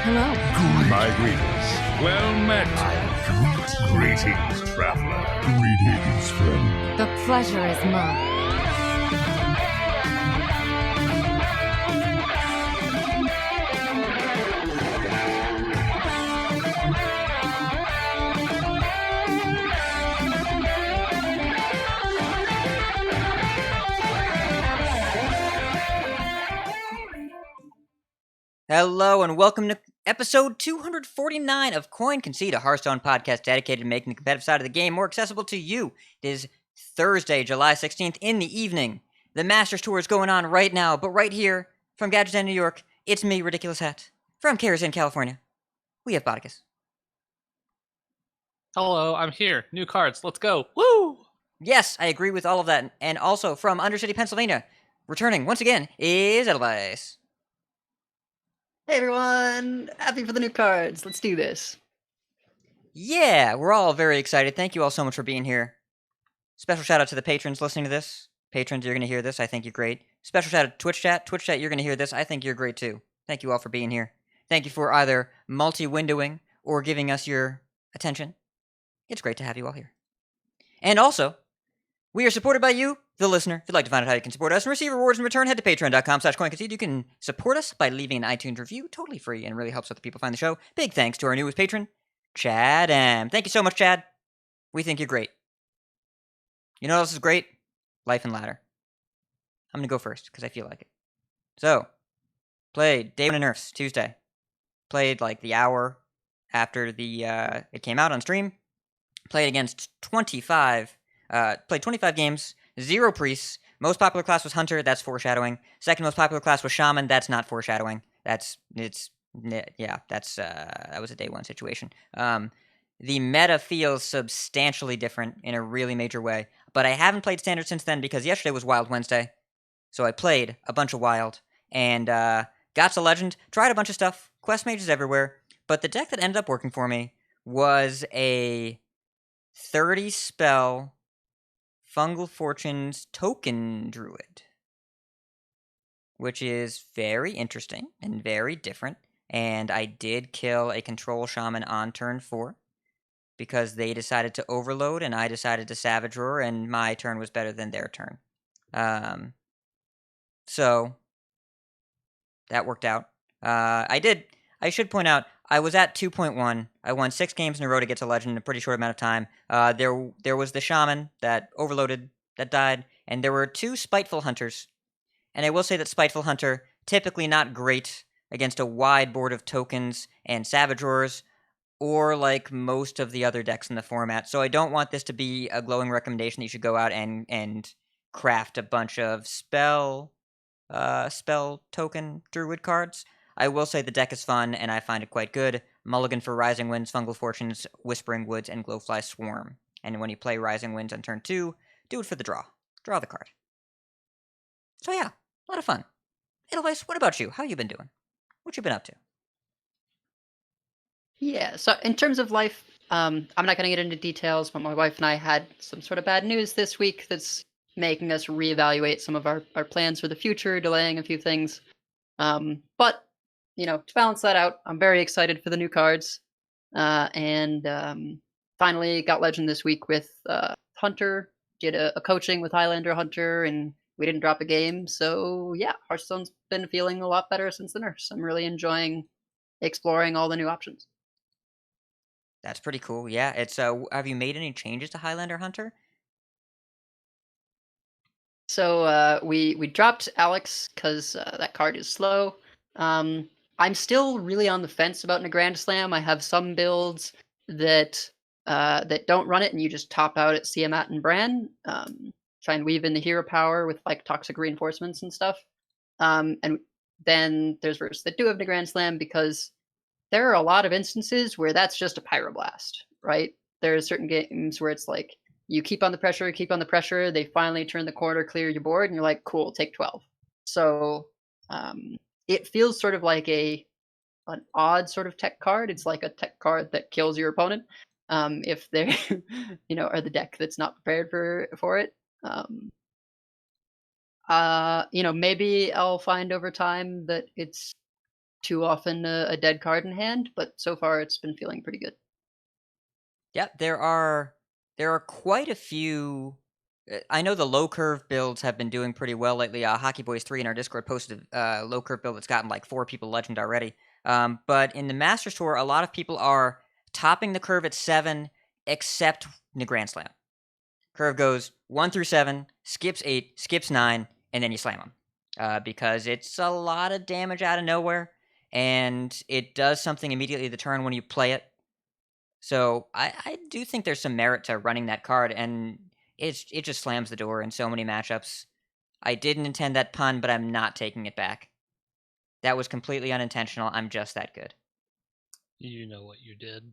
Hello. My greetings. Well met. Greetings, traveler. Greetings, friend. The pleasure is mine. Hello and welcome to episode 249 of Concede, a Hearthstone podcast dedicated to making the competitive side of the game more accessible to you. It is Thursday, July 16th in the evening. The Masters Tour is going on right now, but right here from Gadgeton, New York, it's me, Ridiculous Hat. From Karazin, California, we have Bodikus. Hello, I'm here. New cards, let's go. Woo! Yes, I agree with all of that. And also from Undercity, Pennsylvania, returning once again is Edelweiss. Hey everyone! Happy for the new cards. Let's do this. Yeah, we're all very excited. Thank you all so much for being here. Special shout out to the patrons listening to this. Patrons, you're going to hear this. I think you're great. Special shout out to Twitch chat. Twitch chat, you're going to hear this. I think you're great too. Thank you all for being here. Thank you for either multi-windowing or giving us your attention. It's great to have you all here. And also, we are supported by you, the listener. If you'd like to find out how you can support us and receive rewards in return, head to patreon.com/coinconcede. You can support us by leaving an iTunes review, totally free, and really helps other people find the show. Big thanks to our newest patron, Chad M. Thank you so much, Chad. We think you're great. You know what else is great? Life and Ladder. I'm going to go first, because I feel like it. So, played Day 1 of Nerfs, Tuesday. Played like the hour after it came out on stream. Played against 25 games, 0 priests. Most popular class was Hunter, that's foreshadowing. Second most popular class was Shaman, that's not foreshadowing. That was a day 1 situation. The meta feels substantially different in a really major way, but I haven't played Standard since then because yesterday was Wild Wednesday, so I played a bunch of Wild, and got to Legend, tried a bunch of stuff, quest mages everywhere, but the deck that ended up working for me was a 30 spell Fungal Fortunes token druid, which is very interesting and very different, and I did kill a control shaman on turn 4 because they decided to overload and I decided to Savage Roar, and my turn was better than their turn. So that worked out. I should point out, I was at 2.1. I won 6 games in a row to get to Legend in a pretty short amount of time. There was the Shaman that overloaded, that died, and there were 2 Spiteful Hunters. And I will say that Spiteful Hunter, typically not great against a wide board of tokens and Savage Roars, or like most of the other decks in the format. So I don't want this to be a glowing recommendation that you should go out and craft a bunch of spell token druid cards. I will say the deck is fun, and I find it quite good. Mulligan for Rising Winds, Fungal Fortunes, Whispering Woods, and Glowfly Swarm. And when you play Rising Winds on turn 2, do it for the draw. Draw the card. So yeah, a lot of fun. Edelweiss, what about you? How you been doing? What you been up to? Yeah, so in terms of life, I'm not going to get into details, but my wife and I had some sort of bad news this week that's making us reevaluate some of our plans for the future, delaying a few things. But to balance that out, I'm very excited for the new cards. And finally got Legend this week with Hunter. Did a coaching with Highlander Hunter, and we didn't drop a game. So yeah, Hearthstone's been feeling a lot better since the nerfs. I'm really enjoying exploring all the new options. That's pretty cool. Yeah, it's have you made any changes to Highlander Hunter? So we dropped Alex because that card is slow. I'm still really on the fence about Grand Slam. I have some builds that don't run it, and you just top out at Tiamat and Bran. Try and weave in the hero power with like toxic reinforcements and stuff. And then there's versions that do have Grand Slam because there are a lot of instances where that's just a pyroblast, right? There are certain games where it's like you keep on the pressure, they finally turn the corner, clear your board, and you're like, cool, take 12. So it feels sort of like an odd sort of tech card. It's like a tech card that kills your opponent if they are the deck that's not prepared for it. Maybe I'll find over time that it's too often a dead card in hand, but so far it's been feeling pretty good. Yep, there are quite a few. I know the low curve builds have been doing pretty well lately. Hockey Boys 3 in our Discord posted a low curve build that's gotten like 4 people legend already. But in the Masters Tour, a lot of people are topping the curve at 7, except the Grand Slam. Curve goes 1 through 7, skips 8, skips 9, and then you slam them. Because it's a lot of damage out of nowhere, and it does something immediately the turn when you play it. So I do think there's some merit to running that card, and it just slams the door in so many matchups. I didn't intend that pun, but I'm not taking it back. That was completely unintentional. I'm just that good. You know what you did.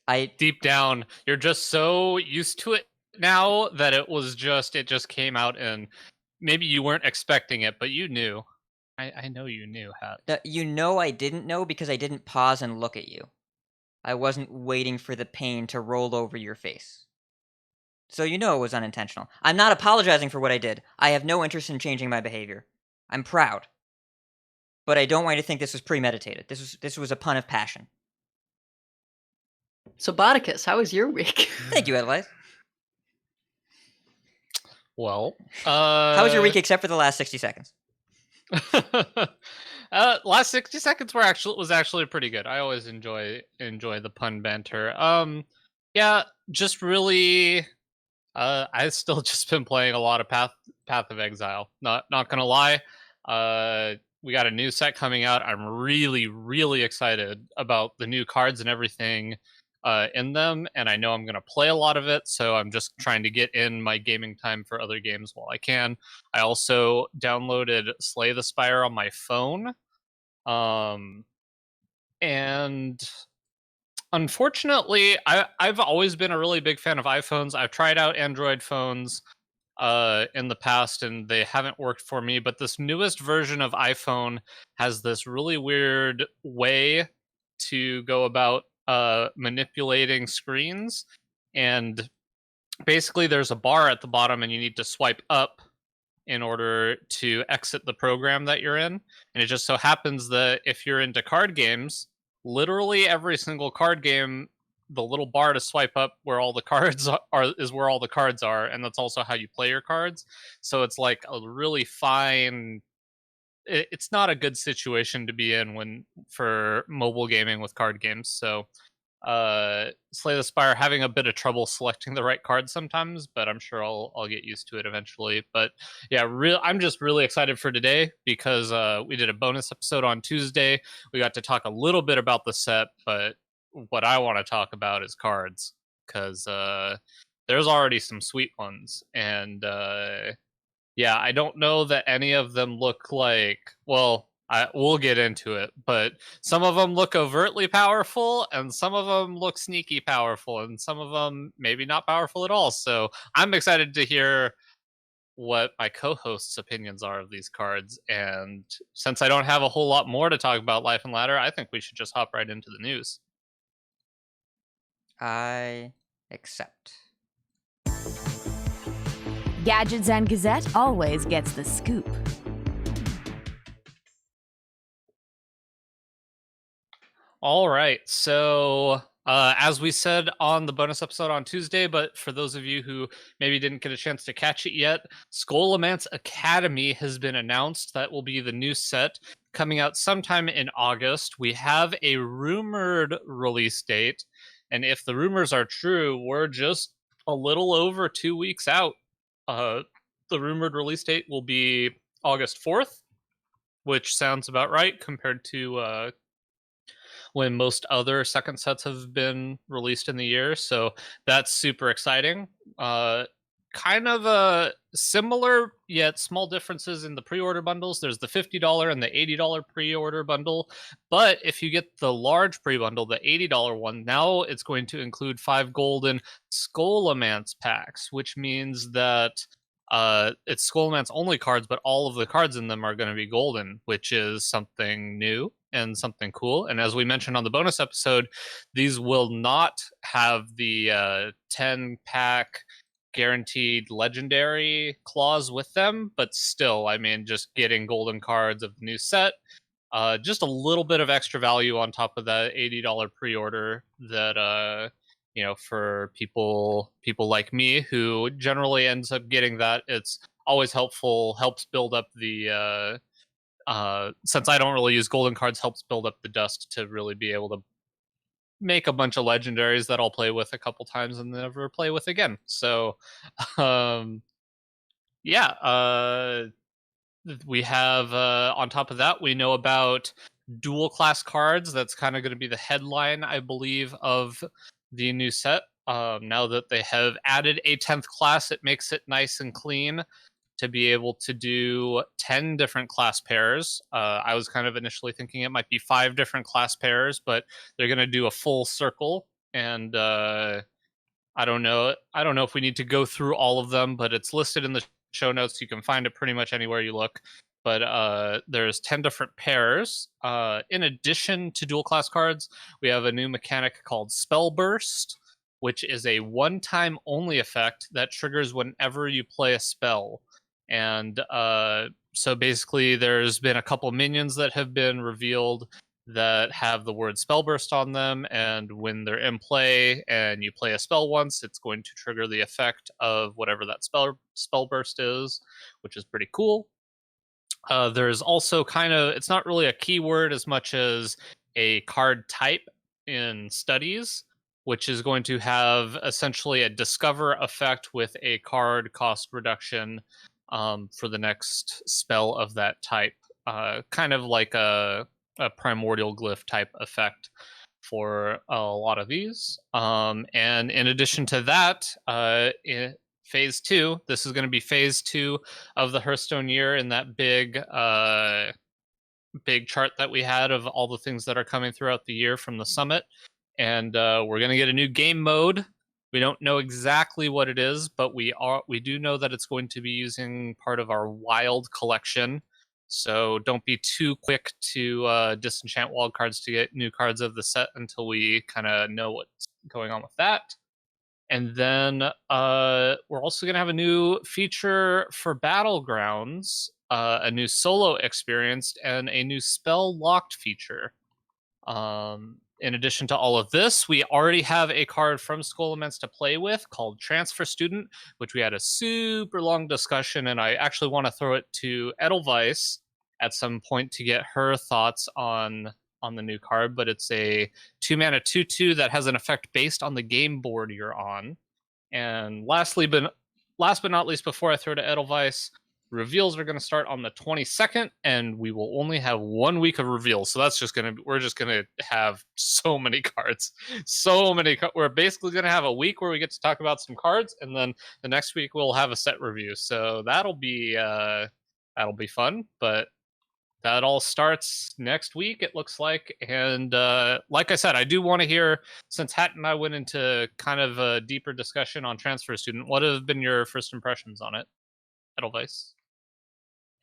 I Deep down, you're just so used to it now that it just came out, and maybe you weren't expecting it, but you knew. I know you knew, Hat. I didn't know because I didn't pause and look at you. I wasn't waiting for the pain to roll over your face. So you know it was unintentional. I'm not apologizing for what I did. I have no interest in changing my behavior. I'm proud. But I don't want you to think this was premeditated. This was a pun of passion. So Bodicus, how was your week? Thank you, Edelweiss. Well, How was your week except for the last 60 seconds? Last 60 seconds was actually pretty good. I always enjoy the pun banter. Yeah, just really I've still just been playing a lot of Path of Exile. Not gonna lie. We got a new set coming out. I'm really excited about the new cards and everything in them, and I know I'm gonna play a lot of it, so I'm just trying to get in my gaming time for other games while I can. I also downloaded Slay the Spire on my phone. And unfortunately, I've always been a really big fan of iPhones. I've tried out Android phones in the past, and they haven't worked for me. But this newest version of iPhone has this really weird way to go about manipulating screens. And basically, there's a bar at the bottom, and you need to swipe up in order to exit the program that you're in. And it just so happens that if you're into card games, literally every single card game, the little bar to swipe up where all the cards are is where all the cards are, and that's also how you play your cards. So it's like a really fine. It's not a good situation to be in for mobile gaming with card games. So Slay the Spire having a bit of trouble selecting the right cards sometimes, but I'm sure I'll get used to it eventually. But yeah, I'm just really excited for today because we did a bonus episode on Tuesday. We got to talk a little bit about the set, but what I want to talk about is cards because there's already some sweet ones, and yeah, I don't know that any of them look like, well, we'll get into it, but some of them look overtly powerful, and some of them look sneaky powerful, and some of them maybe not powerful at all. So I'm excited to hear what my co-hosts' opinions are of these cards. And since I don't have a whole lot more to talk about Life and Ladder, I think we should just hop right into the news. I accept. Gadgets and Gazette always gets the scoop. All right, so as we said on the bonus episode on Tuesday, but for those of you who maybe didn't get a chance to catch it yet, Scholomance Academy has been announced. That will be the new set coming out sometime in August. We have a rumored release date, and if the rumors are true, we're just a little over 2 weeks out. The rumored release date will be August 4th, which sounds about right compared to when most other second sets have been released in the year. So that's super exciting. Kind of a similar yet small differences in the pre-order bundles. There's the $50 and the $80 pre-order bundle. But if you get the large pre-bundle, the $80 one, now it's going to include 5 golden Scholomance packs, which means that it's Scholomance only cards, but all of the cards in them are going to be golden, which is something new and something cool. And as we mentioned on the bonus episode, these will not have the 10 pack guaranteed legendary clause with them, but still, I mean, just getting golden cards of the new set Just a little bit of extra value on top of that $80 pre-order that for people like me who generally ends up getting that. It's always helpful, helps build up the since I don't really use golden cards, helps build up the dust to really be able to make a bunch of legendaries that I'll play with a couple times and never play with again. So um yeah, we have on top of that, we know about dual class cards. That's kind of going to be the headline, I believe, of the new set. Now that they have added a 10th class, it makes it nice and clean to be able to do 10 different class pairs. I was kind of initially thinking it might be 5 different class pairs, but they're going to do a full circle. And I don't know if we need to go through all of them, but it's listed in the show notes. You can find it pretty much anywhere you look. But there's 10 different pairs. In addition to dual class cards, we have a new mechanic called Spell Burst, which is a one-time only effect that triggers whenever you play a spell. And so basically there's been a couple minions that have been revealed that have the word spell burst on them, and when they're in play and you play a spell once, it's going to trigger the effect of whatever that spell burst is, which is pretty cool. There's also it's not really a keyword as much as a card type in studies, which is going to have essentially a discover effect with a card cost reduction for the next spell of that type. Kind of like a primordial glyph type effect for a lot of these. And in addition to that, in phase 2, this is going to be phase 2 of the Hearthstone year in that big chart that we had of all the things that are coming throughout the year from the summit. And we're going to get a new game mode. We don't know exactly what it is, but we do know that it's going to be using part of our wild collection. So don't be too quick to disenchant wild cards to get new cards of the set until we kind of know what's going on with that. And then we're also going to have a new feature for Battlegrounds, a new solo experience, and a new spell locked feature. In addition to all of this, we already have a card from Scholomance to play with called Transfer Student, which we had a super long discussion, and I actually want to throw it to Edelweiss at some point to get her thoughts on the new card. But it's a 2-mana 2/2 that has an effect based on the game board you're on. And last but not least, before I throw to Edelweiss, reveals are going to start on the 22nd, and we will only have 1 week of reveals. So we're just going to have so many cards. We're basically going to have a week where we get to talk about some cards, and then the next week we'll have a set review. So that'll be fun, but that all starts next week, it looks like. And like I said, I do want to hear, since Hat and I went into kind of a deeper discussion on Transfer Student, what have been your first impressions on it, Edelweiss?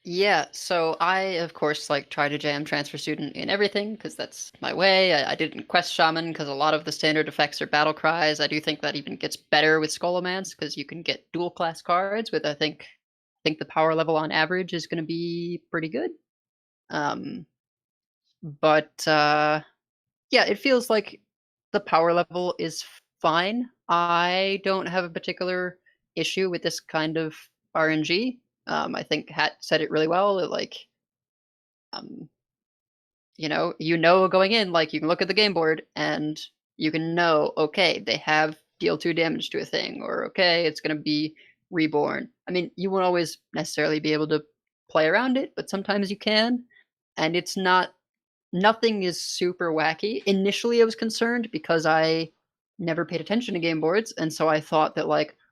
Yeah, so I, of course, try to jam Transfer Student in everything, because that's my way. I didn't Quest Shaman, because a lot of the standard effects are battle cries. I do think that even gets better with Scholomance, because you can get dual class cards with, I think the power level on average is going to be pretty good. But yeah, it feels like the power level is fine. I don't have a particular issue with this kind of RNG. I think Hat said it really well. Going in, you can look at the game board and you can know, okay, they have deal 2 damage to a thing, or okay, it's going to be reborn. I mean, you won't always necessarily be able to play around it, but sometimes you can. And nothing is super wacky. Initially, I was concerned because I never paid attention to game boards, and so I thought that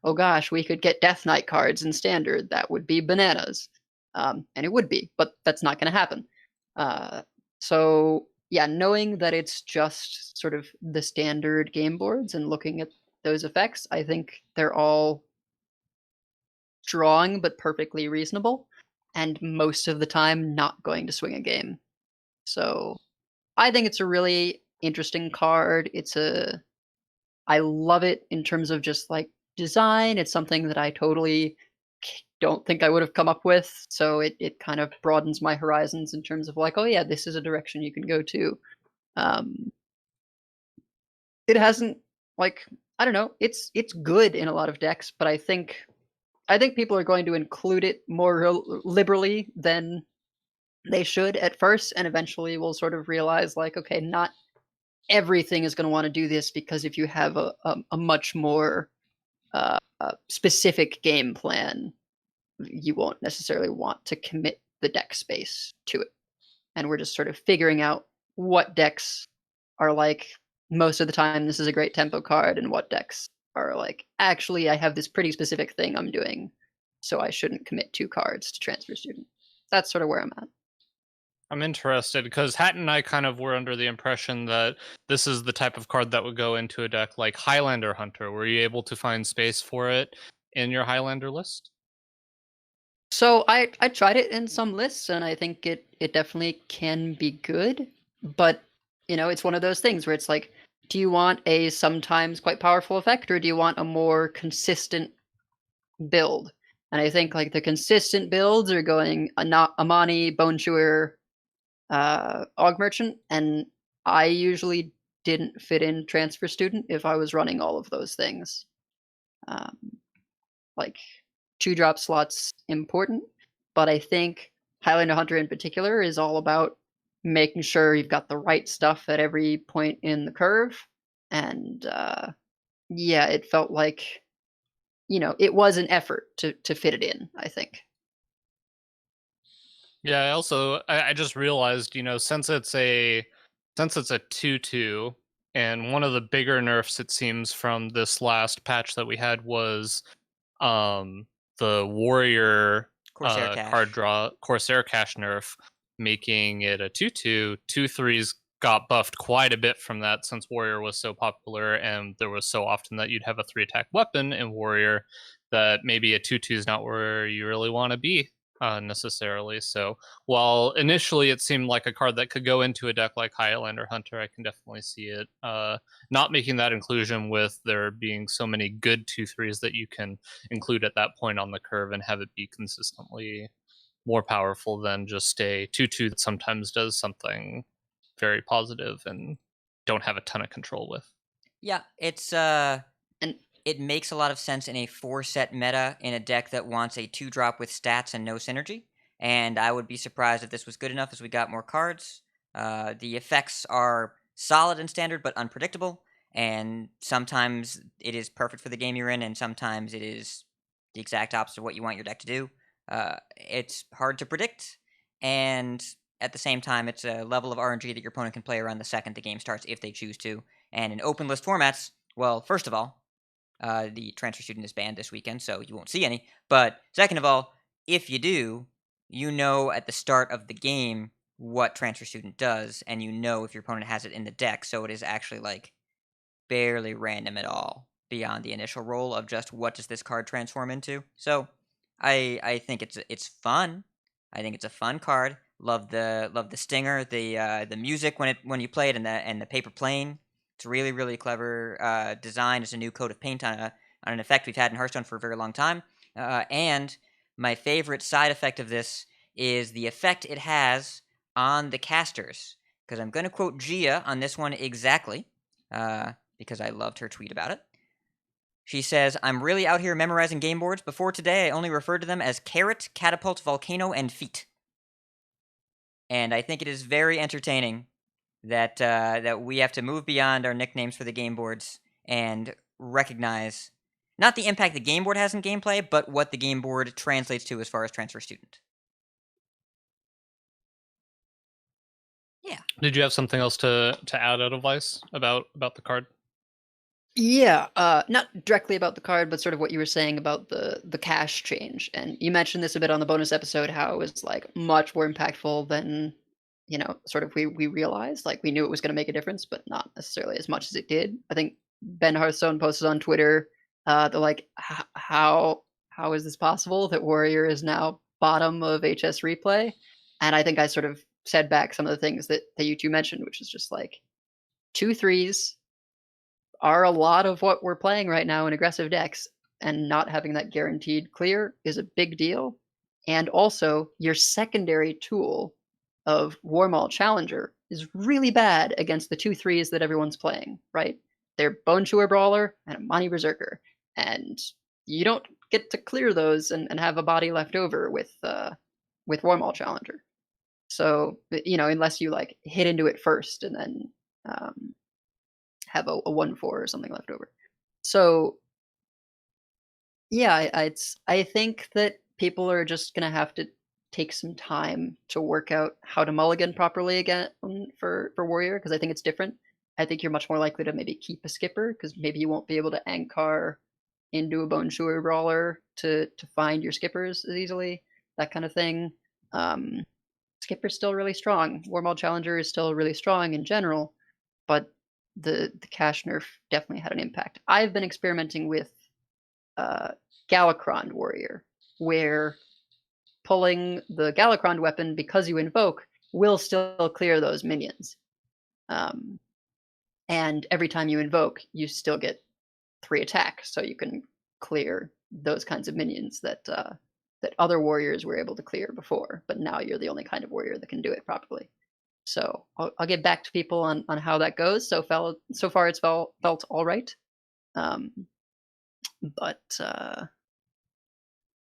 oh gosh, we could get Death Knight cards in Standard. That would be bananas. And it would be, but that's not going to happen. So yeah, knowing that it's just sort of the standard game boards and looking at those effects, I think they're all strong but perfectly reasonable, and most of the time not going to swing a game. So I think it's a really interesting card. I love it in terms of just design. It's something that I totally don't think I would have come up with. So it kind of broadens my horizons in terms of like, oh yeah, this is a direction you can go to. It hasn't, like, I don't know, it's good in a lot of decks, but I think people are going to include it more liberally than they should at first, and eventually we'll sort of realize like, okay, not everything is going to want to do this, because if you have a much more specific game plan, you won't necessarily want to commit the deck space to it. And we're just sort of figuring out what decks are like, most of the time this is a great tempo card, and what decks are like, actually I have this pretty specific thing I'm doing, so I shouldn't commit 2 cards to Transfer Student. That's sort of where I'm at. I'm interested because Hat and I kind of were under the impression that this is the type of card that would go into a deck like Highlander Hunter. Were you able to find space for it in your Highlander list? So I tried it in some lists, and I think it definitely can be good, but it's one of those things where it's like, do you want a sometimes quite powerful effect, or do you want a more consistent build? And I think like the consistent builds are going Amani, Bone Chewer, Og Merchant, and I usually didn't fit in Transfer Student if I was running all of those things. Like 2-drop slots important, but I think Highlander Hunter in particular is all about making sure you've got the right stuff at every point in the curve. And yeah, it felt like, it was an effort to fit it in, I think. Yeah, I just realized, since it's a 2/2, and one of the bigger nerfs it seems from this last patch that we had was the warrior Corsair Cash. card draw Corsair Cash nerf, making it a 2/2. 2/3s got buffed quite a bit from that, since warrior was so popular and there was so often that you'd have a 3-attack weapon in warrior, that maybe a 2/2 is not where you really want to be necessarily. So while initially it seemed like a card that could go into a deck like Highlander Hunter, I can definitely see it not making that inclusion, with there being so many good 2/3s that you can include at that point on the curve and have it be consistently more powerful than just a 2/2 that sometimes does something very positive and don't have a ton of control with. Yeah, it's And it makes a lot of sense in a 4-set meta in a deck that wants a 2-drop with stats and no synergy. And I would be surprised if this was good enough as we got more cards. The effects are solid in standard but unpredictable, and sometimes it is perfect for the game you're in, and sometimes it is the exact opposite of what you want your deck to do. It's hard to predict, and at the same time, it's a level of RNG that your opponent can play around the second the game starts if they choose to. And in open list formats, well, first of all, the Transfer Student is banned this weekend, so you won't see any. But second of all, if you do, you know at the start of the game what Transfer Student does, and you know if your opponent has it in the deck, so it is actually like barely random at all beyond the initial roll of just what does this card transform into. So I think it's fun. I think it's a fun card. Love the stinger, the music when you play it, and the paper plane. It's really, really clever design. It's a new coat of paint on an effect we've had in Hearthstone for a very long time. And my favorite side effect of this is the effect it has on the casters. Because I'm going to quote Gia on this one exactly, because I loved her tweet about it. She says, "I'm really out here memorizing game boards. Before today, I only referred to them as Carrot, Catapult, Volcano, and Feet." And I think it is very entertaining that that we have to move beyond our nicknames for the game boards and recognize not the impact the game board has in gameplay, but what the game board translates to as far as Transfer Student. Yeah. Did you have something else to add, Edelweiss, about the card? yeah, not directly about the card, but sort of what you were saying about the cash change. And you mentioned this a bit on the bonus episode, how it was like much more impactful than sort of we realized. Like we knew it was going to make a difference, but not necessarily as much as it did. I think Ben Hearthstone posted on Twitter, they're like, how is this possible that Warrior is now bottom of HS replay? And I think I sort of said back some of the things that you two mentioned, which is just like 2/3s are a lot of what we're playing right now in aggressive decks, and not having that guaranteed clear is a big deal. And also, your secondary tool of Warmaul Challenger is really bad against the 2/3s that everyone's playing, right? They're Bone Chewer Brawler and Amani Berserker, and you don't get to clear those and have a body left over with Warmaul Challenger. So, unless you like hit into it first and then have a 1/4 or something left over. So, yeah, I think that people are just gonna have to take some time to work out how to mulligan properly again for Warrior, because I think it's different. I think you're much more likely to maybe keep a skipper, because maybe you won't be able to Ankar into a Bone Chewer Brawler to find your skippers as easily, that kind of thing. Skipper's still really strong. Warmaul Challenger is still really strong in general, but the cash nerf definitely had an impact. I've been experimenting with Galakron Warrior, where pulling the Galakron weapon because you invoke will still clear those minions. And every time you invoke, you still get 3 attacks, so you can clear those kinds of minions that other warriors were able to clear before, but now you're the only kind of warrior that can do it properly. So I'll get back to people on how that goes. So far it's felt all right. But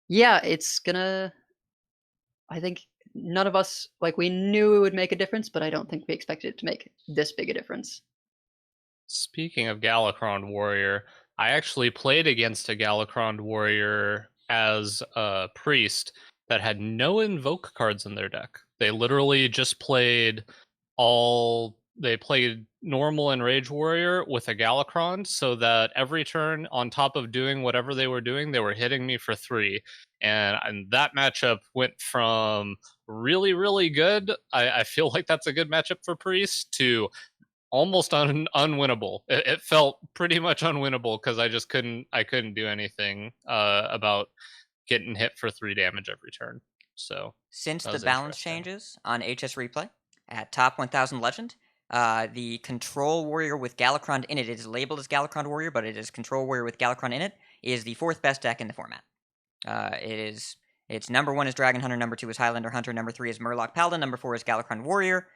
yeah, it's gonna. I think none of us we knew it would make a difference, but I don't think we expected it to make this big a difference. Speaking of Galakron Warrior, I actually played against a Galakron Warrior as a priest that had no invoke cards in their deck. They literally just played normal and Rage Warrior with a Galakron, so that every turn, on top of doing whatever they were doing, they were hitting me for 3. And that matchup went from really, really good, I feel like that's a good matchup for Priest, to almost unwinnable. It felt pretty much unwinnable because I couldn't do anything about getting hit for 3 damage every turn. So Since that the was balance interesting. changes on HS Replay at top 1000 Legend, the Control Warrior with Galakron in it is labeled as Galakron Warrior, but it is Control Warrior with Galakron in it, is the 4th best deck in the format. Its number 1 is Dragon Hunter, number 2 is Highlander Hunter, number 3 is Murloc Paladin, number 4 is Galakron Warrior.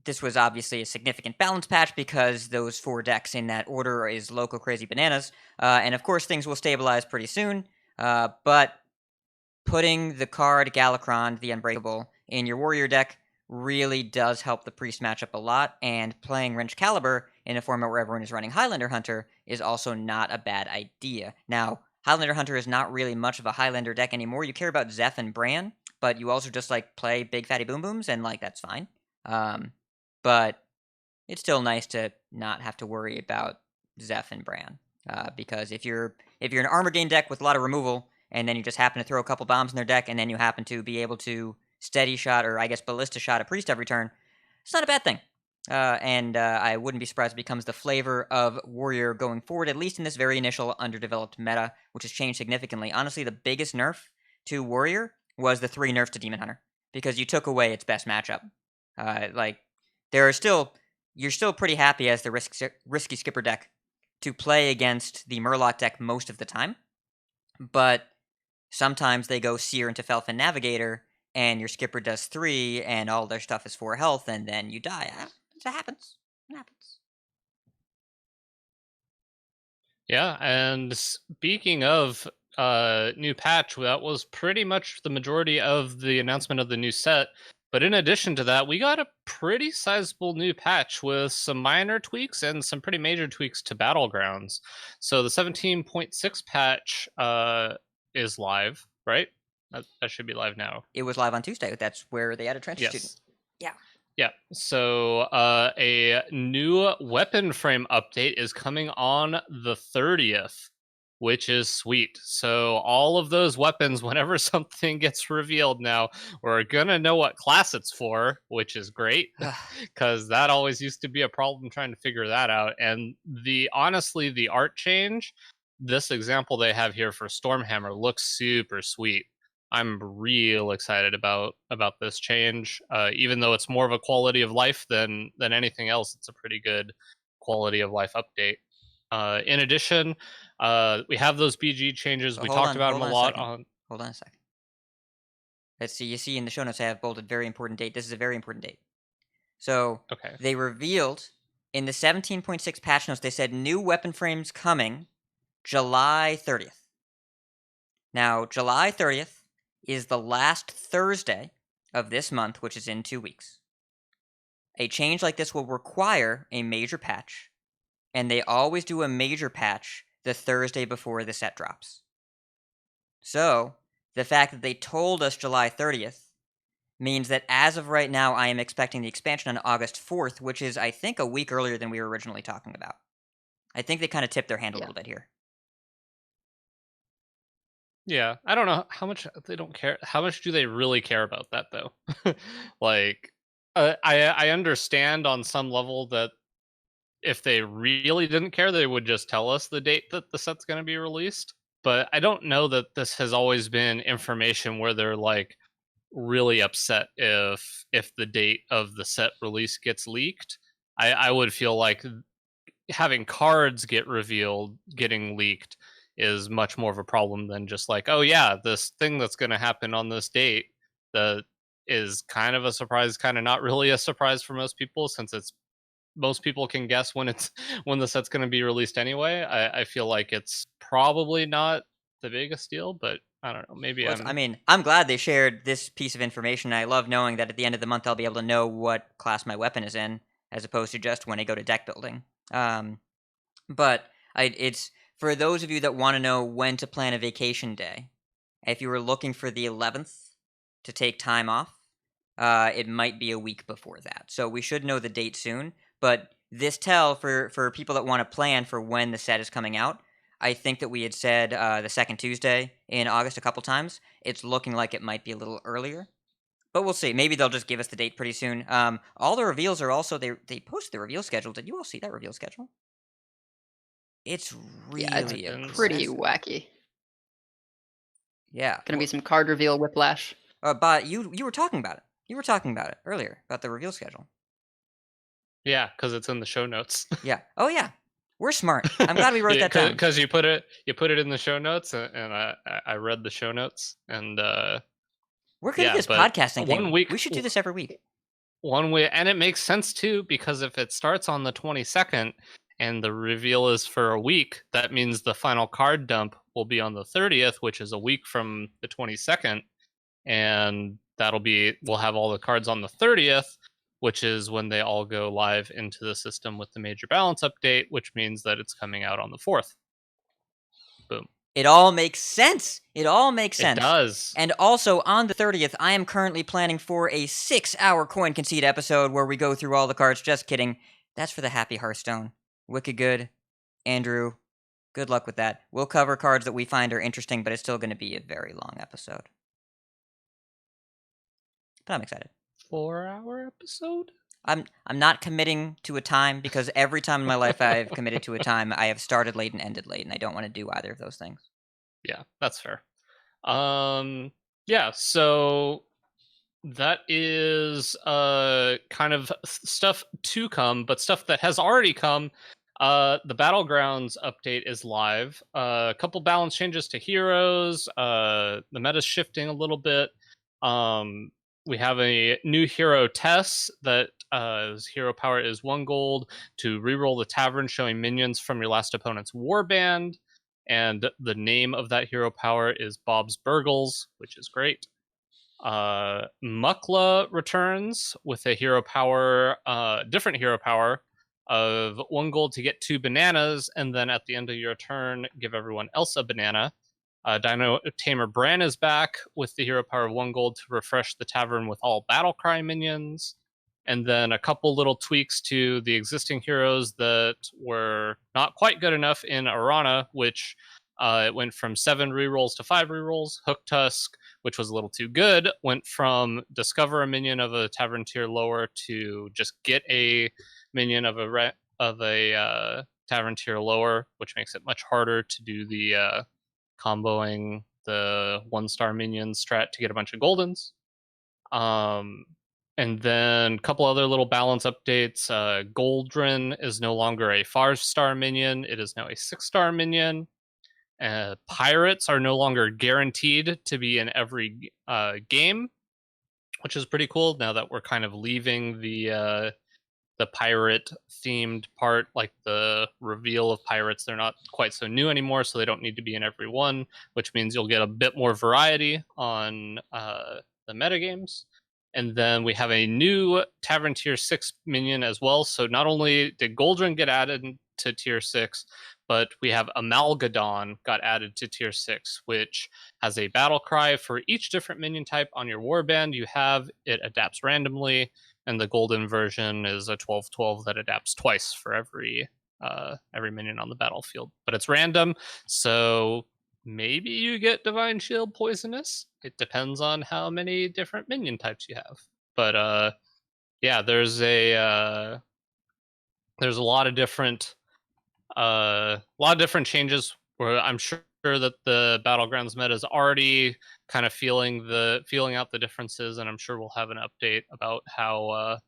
This was obviously a significant balance patch because those 4 decks in that order is Loco Crazy Bananas, and of course things will stabilize pretty soon, but putting the card Galakron, the Unbreakable, in your Warrior deck really does help the Priest matchup a lot, and playing Wrench Caliber in a format where everyone is running Highlander Hunter is also not a bad idea. Now, Highlander Hunter is not really much of a Highlander deck anymore. You care about Zeph and Bran, but you also just play Big Fatty Boom Booms, and that's fine. But it's still nice to not have to worry about Zeph and Bran, because if you're an Armor Gain deck with a lot of removal, and then you just happen to throw a couple bombs in their deck, and then you happen to be able to steady shot, or I guess ballista shot, a priest every turn, it's not a bad thing. And I wouldn't be surprised if it becomes the flavor of Warrior going forward, at least in this very initial underdeveloped meta, which has changed significantly. Honestly, the biggest nerf to Warrior was the 3 nerfs to Demon Hunter, because you took away its best matchup. You're still pretty happy as the risky skipper deck to play against the Murloc deck most of the time, but sometimes they go Seer into Felfin Navigator, and your skipper does 3, and all their stuff is 4 health, and then you die. That happens. It happens. Yeah, and speaking of new patch, that was pretty much the majority of the announcement of the new set. But in addition to that, we got a pretty sizable new patch with some minor tweaks and some pretty major tweaks to Battlegrounds. So the 17.6 patch is live, right? That should be live now. It was live on Tuesday. That's where they added Trench Student. Yeah. Yeah, so a new weapon frame update is coming on the 30th, which is sweet. So all of those weapons, whenever something gets revealed now, we're gonna know what class it's for, which is great, because that always used to be a problem trying to figure that out. And honestly, the art change, this example they have here for Stormhammer looks super sweet. I'm real excited about this change. Even though it's more of a quality of life than anything else, it's a pretty good quality of life update. In addition, We have those BG changes. So We hold talked on, about hold them a on a lot second. on. Hold on a second. Let's see. You see in the show notes I have bolded very important date. This is a very important date. So Okay. they revealed in the 17.6 patch notes, they said new weapon frames coming July 30th. Now, July 30th is the last Thursday of this month, which is in 2 weeks. A change like this will require a major patch, and they always do a major patch the Thursday before the set drops. So, the fact that they told us July 30th means that as of right now, I am expecting the expansion on August 4th, which is, I think, a week earlier than we were originally talking about. I think they kind of tipped their hand a Yeah. little bit here. Yeah, I don't know how much they don't care. How much do they really care about that though? Like, I understand on some level that if they really didn't care, they would just tell us the date that the set's going to be released. But I don't know that this has always been information where they're like really upset if the date of the set release gets leaked. I would feel like having cards get revealed getting leaked is much more of a problem than just like, oh yeah, this thing that's going to happen on this date that is kind of a surprise, kind of not really a surprise for most people, since it's most people can guess when it's when the set's going to be released anyway. I feel like it's probably not the biggest deal, but I don't know, maybe Well, I'm glad they shared this piece of information. I love knowing that at the end of the month I'll be able to know what class my weapon is in, as opposed to just when I go to deck building. But it's for those of you that want to know when to plan a vacation day. If you were looking for the 11th to take time off, it might be a week before that. So we should know the date soon. But this tell for people that want to plan for when the set is coming out, I think that we had said the second Tuesday in August a couple times. It's looking like it might be a little earlier. But we'll see. Maybe they'll just give us the date pretty soon. All the reveals are also they posted the reveal schedule. Did you all see that reveal schedule? It's Yeah, it's really pretty aggressive. wacky. Yeah. Gonna be some card reveal whiplash. But you were talking about it. You were talking about it earlier about the reveal schedule. yeah, because it's in the show notes. Yeah. Oh yeah. We're smart. I'm glad we wrote that down. Because you put it in the show notes, and I read the show notes, and We're good at yeah, this but podcasting thing. 1 week We should do this every week. 1 week, and it makes sense too, because if it starts on the 22nd and the reveal is for a week, that means the final card dump will be on the 30th, which is a week from the 22nd, and we'll have all the cards on the 30th, which is when they all go live into the system with the major balance update, which means that it's coming out on the 4th. Boom. It all makes sense. It all makes sense. It does. And also, on the 30th, I am currently planning for a 6-hour Coin Concede episode where we go through all the cards. Just kidding. That's for the Happy Hearthstone. Wicked good. Andrew, good luck with that. We'll cover cards that we find are interesting, but it's still going to be a very long episode. But I'm excited. 4-hour episode? I'm not committing to a time, because every time in my life I've committed to a time, I have started late and ended late, and I don't want to do either of those things. Yeah, that's fair. Yeah, so that is kind of stuff to come, but stuff that has already come. The Battlegrounds update is live. A couple balance changes to heroes. The meta's shifting a little bit. We have a new hero, Tess, that his hero power is 1 gold to reroll the tavern, showing minions from your last opponent's warband. And the name of that hero power is Bob's Burgles, which is great. Mukla returns with a hero power, different hero power of 1 gold to get 2 bananas, and then at the end of your turn, give everyone else a banana. Dino Tamer Bran is back with the hero power of 1 gold to refresh the tavern with all Battlecry minions. And then a couple little tweaks to the existing heroes that were not quite good enough in Arana, which it went from 7 rerolls to 5 rerolls. Hook Tusk, which was a little too good, went from discover a minion of a tavern tier lower to just get a minion of a tavern tier lower, which makes it much harder to do the comboing the 1-star minion strat to get a bunch of goldens. And then a couple other little balance updates. Goldrin is no longer a 5-star minion. It is now a 6-star minion. Pirates are no longer guaranteed to be in every game, which is pretty cool now that we're kind of leaving the pirate themed part, like the reveal of pirates. They're not quite so new anymore, so they don't need to be in every one, which means you'll get a bit more variety on the metagames. And then we have a new Tavern Tier 6 minion as well. So not only did Goldrun get added to Tier 6, but we have Amalgadon got added to Tier 6, which has a battle cry for each different minion type on your warband you have. It adapts randomly, and the golden version is a 12/12 that adapts twice for every minion on the battlefield. But it's random, so maybe you get Divine Shield Poisonous. It depends on how many different minion types you have. But yeah, there's a lot of different changes where I'm sure that the Battlegrounds meta is already kind of feeling out the differences, and I'm sure we'll have an update about how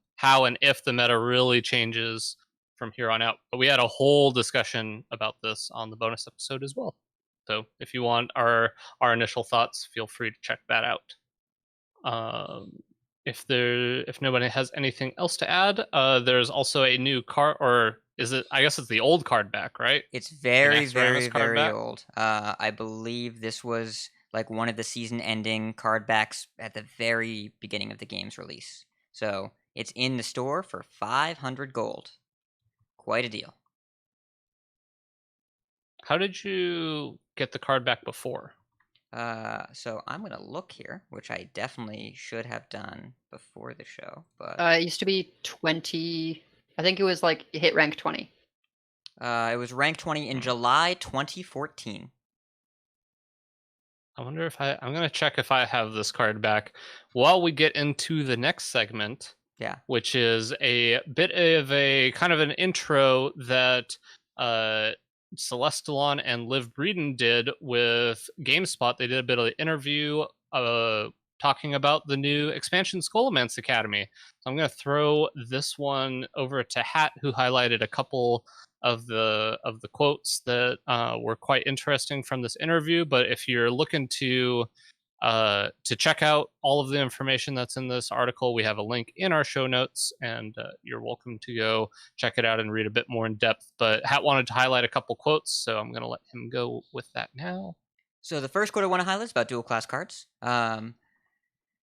and if the meta really changes from here on out. But we had a whole discussion about this on the bonus episode as well. So if you want our initial thoughts, feel free to check that out. If nobody has anything else to add, there's also a new card, or is it? I guess it's the old card back, right? It's very, next Rammus very, card very back? old. I believe this was like one of the season-ending card backs at the very beginning of the game's release. So it's in the store for 500 gold. Quite a deal. How did you get the card back before? So I'm gonna look here, which I definitely should have done before the show, but It used to be 20. I think it was like hit rank 20. it was rank 20 in July 2014. I wonder if I'm gonna check if I have this card back while we get into the next segment. Yeah. Which is a bit of a kind of an intro that Celestalon and Liv Breeden did with GameSpot. They did a bit of an interview talking about the new expansion Scholomance Academy. So I'm going to throw this one over to Hat, who highlighted a couple of the quotes that were quite interesting from this interview. But if you're looking to check out all of the information that's in this article, we have a link in our show notes, and you're welcome to go check it out and read a bit more in depth. But Hat wanted to highlight a couple quotes, so I'm going to let him go with that now. So the first quote I want to highlight is about dual class cards.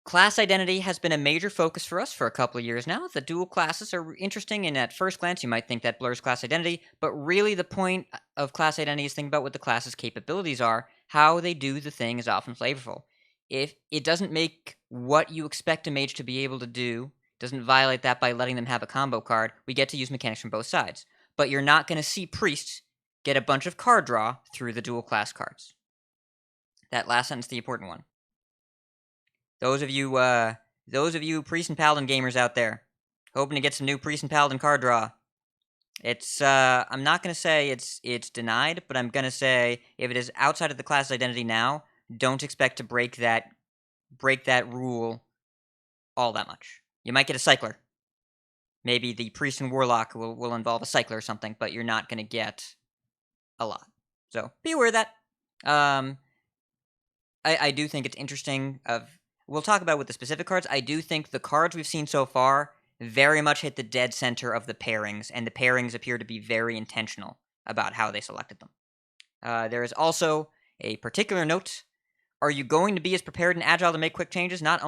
Class identity has been a major focus for us for a couple of years now. The dual classes are interesting, and at first glance you might think that blurs class identity, but really the point of class identity is think about what the class's capabilities are. How they do the thing is often flavorful. If it doesn't make what you expect a mage to be able to do, doesn't violate that by letting them have a combo card, we get to use mechanics from both sides. But you're not going to see priests get a bunch of card draw through the dual class cards. That last sentence is the important one. Those of you priest and paladin gamers out there, hoping to get some new priest and paladin card draw. It's I'm not going to say it's denied, but I'm going to say if it is outside of the class identity now, don't expect to break that rule all that much. You might get a cycler. Maybe the priest and warlock will involve a cycler or something, but you're not going to get a lot. So be aware of that. I do think it's interesting. We'll talk about with the specific cards. I do think the cards we've seen so far very much hit the dead center of the pairings, and the pairings appear to be very intentional about how they selected them. There is also a particular note. Are you going to be as prepared and agile to make quick changes, not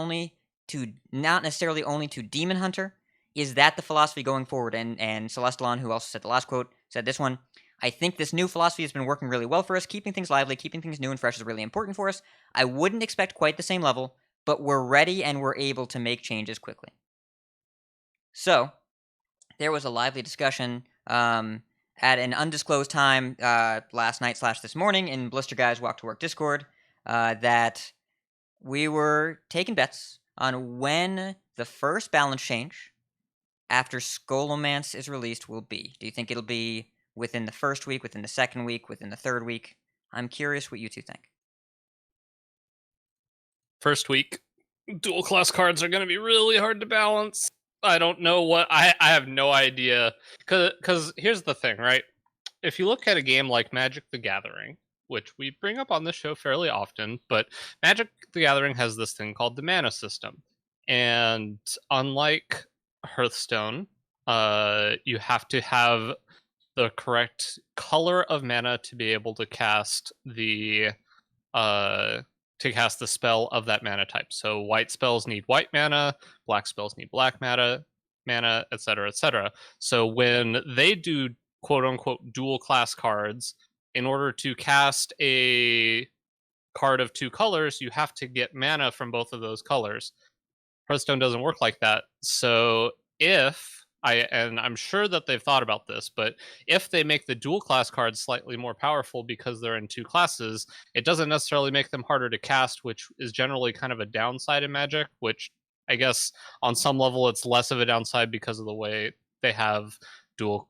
necessarily only to Demon Hunter? Is that the philosophy going forward? And Celestalon, who also said the last quote, said this one. I think this new philosophy has been working really well for us. Keeping things lively, keeping things new and fresh is really important for us. I wouldn't expect quite the same level, but we're ready and we're able to make changes quickly. So, there was a lively discussion at an undisclosed time last night / this morning in Blister Guys Walk to Work Discord that we were taking bets on when the first balance change after Scholomance is released will be. Do you think it'll be within the first week, within the second week, within the third week? I'm curious what you two think. First week, dual class cards are going to be really hard to balance. I don't know what I have no idea, because here's the thing, right? If you look at a game like Magic the Gathering, which we bring up on this show fairly often, but Magic the Gathering has this thing called the mana system. And unlike Hearthstone, you have to have the correct color of mana to be able to cast the spell of that mana type. So white spells need white mana, black spells need black mana, etc., etc. So when they do quote unquote dual class cards, in order to cast a card of two colors, you have to get mana from both of those colors. Hearthstone doesn't work like that. So and I'm sure that they've thought about this, but if they make the dual class cards slightly more powerful because they're in two classes, it doesn't necessarily make them harder to cast, which is generally kind of a downside in Magic, which I guess on some level it's less of a downside because of the way they have dual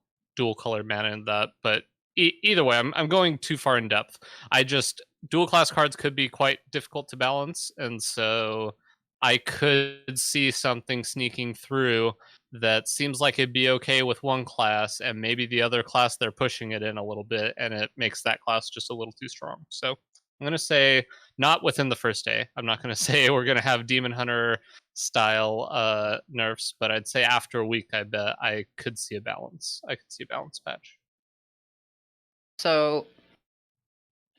color mana in that. But either way, I'm going too far in depth. Dual class cards could be quite difficult to balance, and so I could see something sneaking through that seems like it'd be okay with one class, and maybe the other class they're pushing it in a little bit, and it makes that class just a little too strong. So I'm going to say not within the first day. I'm not going to say we're going to have Demon Hunter style nerfs, but I'd say after a week, I bet I could see a balance. I could see a balance patch. So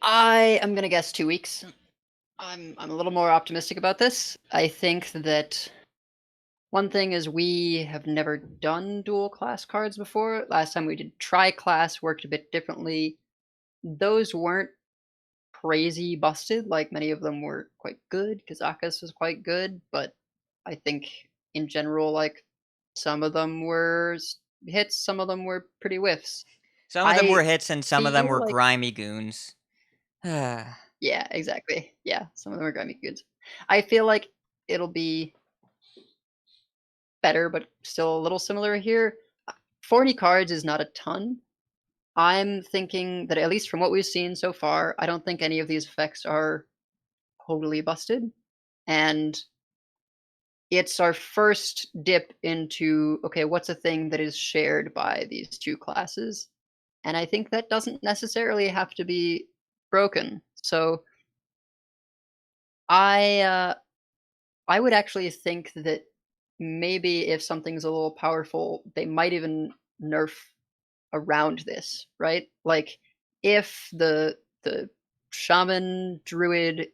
I am going to guess 2 weeks. I'm a little more optimistic about this. I think that one thing is we have never done dual class cards before. Last time we did tri-class, worked a bit differently. Those weren't crazy busted. Like, many of them were quite good. Kazakus was quite good, but I think in general, like, some of them were hits, some of them were pretty whiffs. Some of them were hits and some of them feel were like- grimy goons. Yeah, exactly. Yeah, some of them are grimy goods. I feel like it'll be better, but still a little similar here. 40 cards is not a ton. I'm thinking that, at least from what we've seen so far, I don't think any of these effects are totally busted. And it's our first dip into, okay, what's a thing that is shared by these two classes? And I think that doesn't necessarily have to be broken. So I would actually think that maybe if something's a little powerful, they might even nerf around this, right? Like, if the shaman druid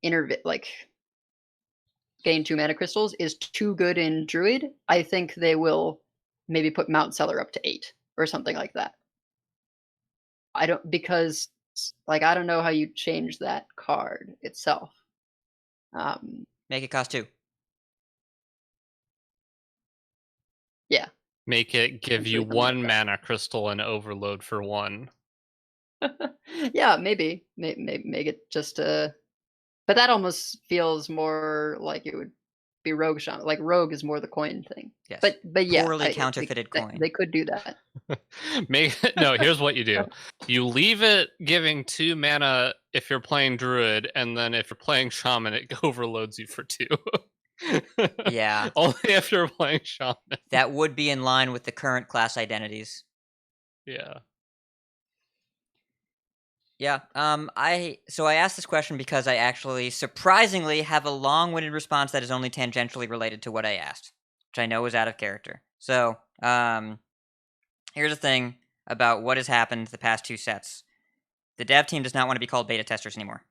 gain 2 mana crystals is too good in druid, I think they will maybe put Mount Seller up to 8 or something like that. I don't know how you change that card itself. Make it cost 2. Yeah. Make it give you Something like one that. mana crystal and overload for 1. Yeah, maybe make it just but that almost feels more like it would be rogue shaman. Like, rogue is more the coin thing. Yes. But yeah, Poorly counterfeited coin. They could do that. No, here's what you do. You leave it giving 2 mana if you're playing druid, and then if you're playing shaman, it overloads you for 2. Yeah. Only if you're playing shaman. That would be in line with the current class identities. Yeah. Yeah. I asked this question because I actually surprisingly have a long-winded response that is only tangentially related to what I asked, which I know is out of character. So, here's the thing about what has happened the past 2 sets. The dev team does not want to be called beta testers anymore.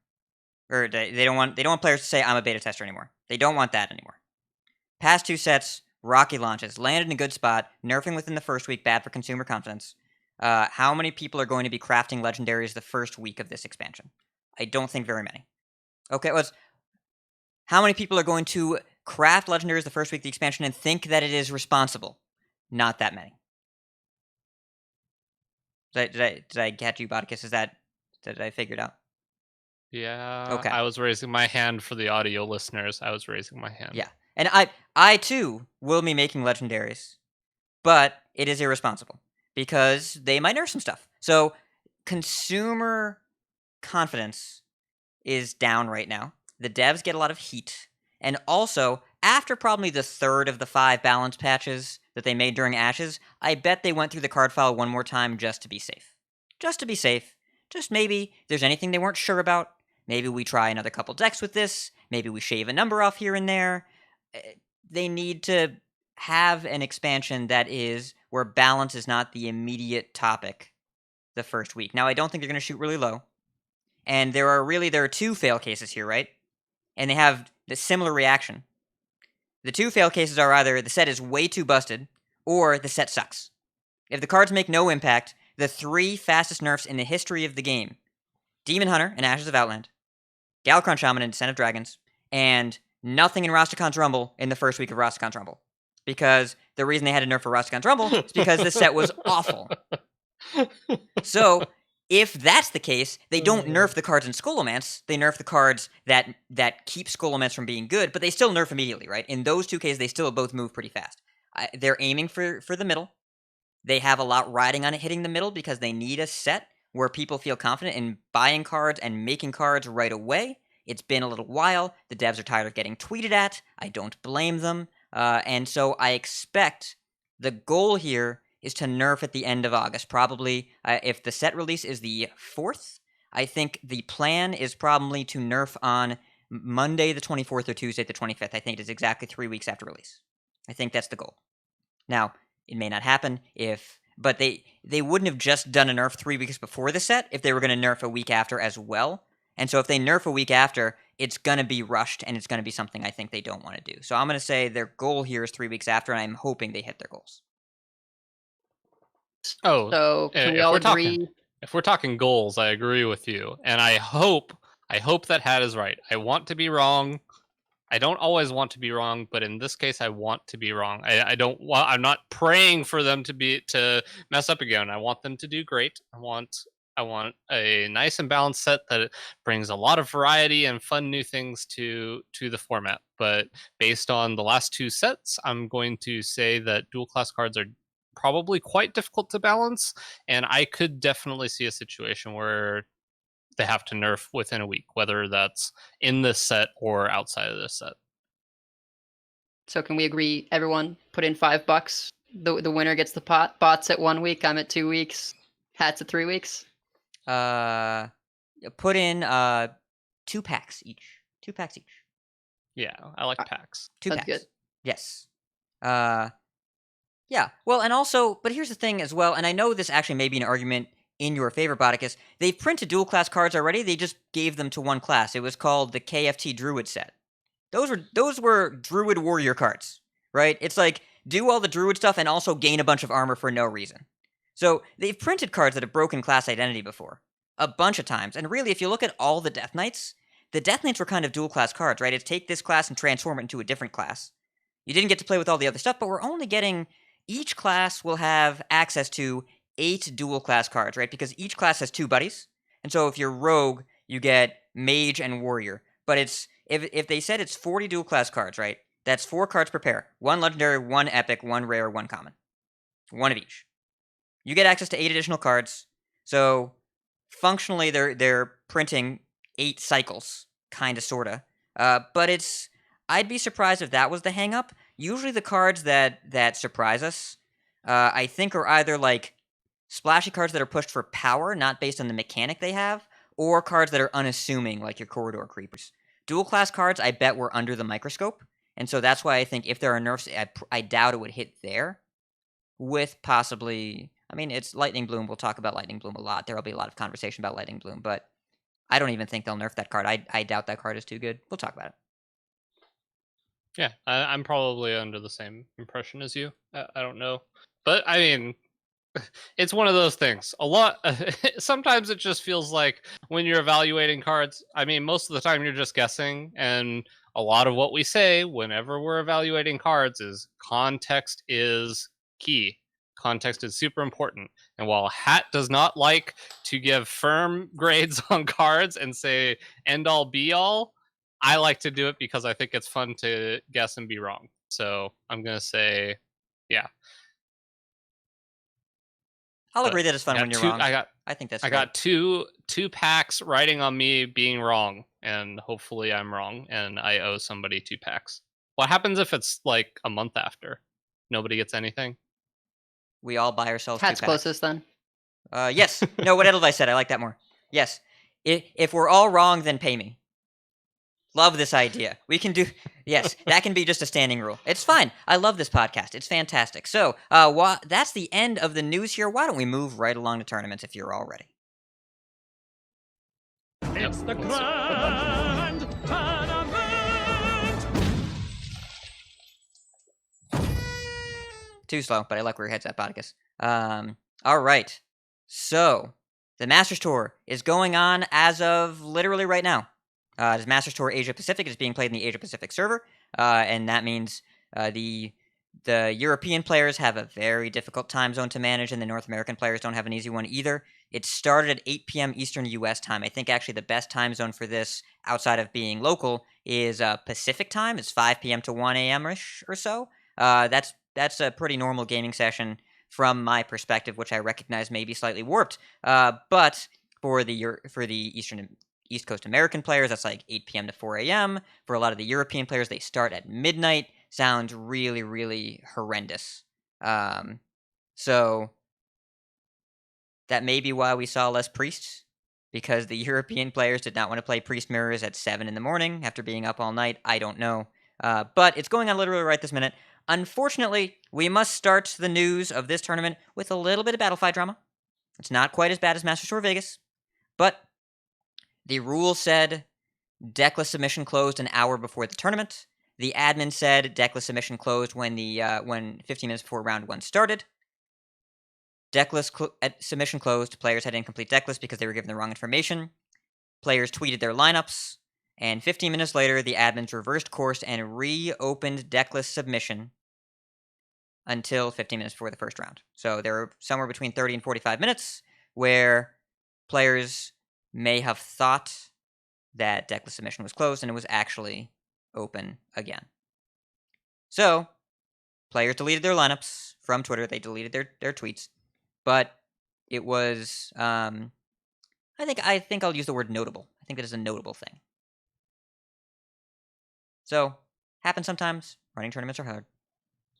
Or they don't want players to say I'm a beta tester anymore. They don't want that anymore. Past 2 sets, rocky launches, landed in a good spot, nerfing within the first week, bad for consumer confidence. How many people are going to be crafting legendaries the first week of this expansion? I don't think very many. Okay, how many people are going to craft legendaries the first week of the expansion and think that it is responsible? Not that many. Did I catch you, Bodicus? Did I figure it out? Yeah. Okay. I was raising my hand for the audio listeners. I was raising my hand. Yeah. And I too will be making legendaries, but it is irresponsible because they might nerf some stuff. So consumer confidence is down right now. The devs get a lot of heat. And also, after probably the third of the 5 balance patches that they made during Ashes, I bet they went through the card file one more time just to be safe. Just to be safe. Just maybe if there's anything they weren't sure about, maybe we try another couple decks with this, maybe we shave a number off here and there. They need to have an expansion that is where balance is not the immediate topic the first week. Now, I don't think they're going to shoot really low. And there are two fail cases here, right? And they have the similar reaction. The two fail cases are either the set is way too busted, or the set sucks. If the cards make no impact, the 3 fastest nerfs in the history of the game, Demon Hunter in Ashes of Outland, Galakrond Shaman in Descent of Dragons, and nothing in Rastakhan's Rumble in the first week of Rastakhan's Rumble. Because the reason they had to nerf for Rastakhan's Rumble is because the set was awful. So, if that's the case, they don't nerf the cards in Scholomance. They nerf the cards that keep Scholomance from being good, but they still nerf immediately, right? In those two cases, they still both move pretty fast. They're aiming for the middle. They have a lot riding on it hitting the middle because they need a set where people feel confident in buying cards and making cards right away. It's been a little while. The devs are tired of getting tweeted at. I don't blame them. And so I expect the goal here is to nerf at the end of August. Probably, if the set release is the 4th, I think the plan is probably to nerf on Monday the 24th or Tuesday the 25th. I think it is exactly 3 weeks after release. I think that's the goal. Now, it may not happen but they wouldn't have just done a nerf 3 weeks before the set if they were going to nerf a week after as well. And so if they nerf a week after, it's going to be rushed, and it's going to be something I think they don't want to do. So I'm going to say their goal here is 3 weeks after, and I'm hoping they hit their goals. Oh, So can we all agree? If we're talking goals, I agree with you, and I hope that Hat is right. I want to be wrong. I don't always want to be wrong, but in this case, I want to be wrong. I don't want. I'm not praying for them to mess up again. I want them to do great. I want a nice and balanced set that brings a lot of variety and fun new things to the format. But based on the last 2 sets, I'm going to say that dual class cards are probably quite difficult to balance, and I could definitely see a situation where they have to nerf within a week, whether that's in this set or outside of this set. So can we agree? Everyone put in $5. The winner gets the pot. Bots at 1 week. I'm at 2 weeks. Hats at 3 weeks. Put in 2 packs each. 2 packs each. Yeah, I like packs. 2 That's packs. good. Yes. Yeah. Well, and also, but here's the thing as well, and I know this actually may be an argument in your favor, Bodicus. They've printed dual class cards already. They just gave them to one class. It was called the KFT Druid set. Those were Druid Warrior cards, right? It's like do all the Druid stuff and also gain a bunch of armor for no reason. So they've printed cards that have broken class identity before a bunch of times. And really, if you look at all the Death Knights were kind of dual class cards, right? It's take this class and transform it into a different class. You didn't get to play with all the other stuff, but we're only getting each class will have access to 8 dual class cards, right? Because each class has 2 buddies. And so if you're rogue, you get mage and warrior. But it's if they said it's 40 dual class cards, right? That's 4 cards per pair. 1 legendary, 1 epic, 1 rare, 1 common. 1 of each. You get access to 8 additional cards. So functionally they're printing 8 cycles, kinda sorta. But I'd be surprised if that was the hang up. Usually the cards that surprise us, I think are either like splashy cards that are pushed for power, not based on the mechanic they have, or cards that are unassuming, like your corridor creepers. Dual class cards, I bet, were under the microscope, and so that's why I think if there are nerfs, I doubt it would hit there. With possibly, I mean, it's Lightning Bloom. We'll talk about Lightning Bloom a lot. There will be a lot of conversation about Lightning Bloom, but I don't even think they'll nerf that card. I doubt that card is too good. We'll talk about it. Yeah, I'm probably under the same impression as you. I don't know, but I mean, it's one of those things. Sometimes it just feels like when you're evaluating cards, I mean, most of the time you're just guessing, and a lot of what we say whenever we're evaluating cards is context is key. Context is super important. And while Hat does not like to give firm grades on cards and say end all be all, I like to do it because I think it's fun to guess and be wrong. So I'm going to say, yeah. I'll agree that it's fun when you're wrong. I think that's. I got two packs riding on me being wrong, and hopefully I'm wrong, and I owe somebody 2 packs. What happens if it's like a month after? Nobody gets anything. We all buy ourselves. Hat's 2 packs. closest then. Yes. No. What Edelweiss said. I like that more. Yes. If we're all wrong, then pay me. Love this idea. We can do... Yes, that can be just a standing rule. It's fine. I love this podcast. It's fantastic. So, that's the end of the news here. Why don't we move right along to tournaments if you're all ready? It's the grand tournament. Too slow, but I like where your head's at, Bodikus. All right. So, the Masters Tour is going on as of literally right now. This Masters Tour Asia Pacific is being played in the Asia Pacific server, and that means the European players have a very difficult time zone to manage, and the North American players don't have an easy one either. It started at 8 p.m. Eastern U.S. time. I think actually the best time zone for this, outside of being local, is Pacific time. It's 5 p.m. to 1 a.m.-ish or so. That's a pretty normal gaming session from my perspective, which I recognize may be slightly warped. But for the East Coast American players, that's like 8 p.m. to 4 a.m. For a lot of the European players, they start at midnight. Sounds really, really horrendous. So that may be why we saw less priests, because the European players did not want to play priest mirrors at 7 in the morning after being up all night. I don't know. But it's going on literally right this minute. Unfortunately, we must start the news of this tournament with a little bit of Battlefied drama. It's not quite as bad as Masters Tour Vegas, but the rule said deckless submission closed an hour before the tournament. The admin said deckless submission closed when 15 minutes before round 1 started. Deckless submission closed. Players had incomplete decklist because they were given the wrong information. Players tweeted their lineups, and 15 minutes later, the admins reversed course and reopened deckless submission until 15 minutes before the first round. So there were somewhere between 30 and 45 minutes where players may have thought that deckless submission was closed, and it was actually open again. So, players deleted their lineups from Twitter. They deleted their tweets, but it was, I think I'll use the word notable. I think that is a notable thing. So, happens sometimes. Running tournaments are hard.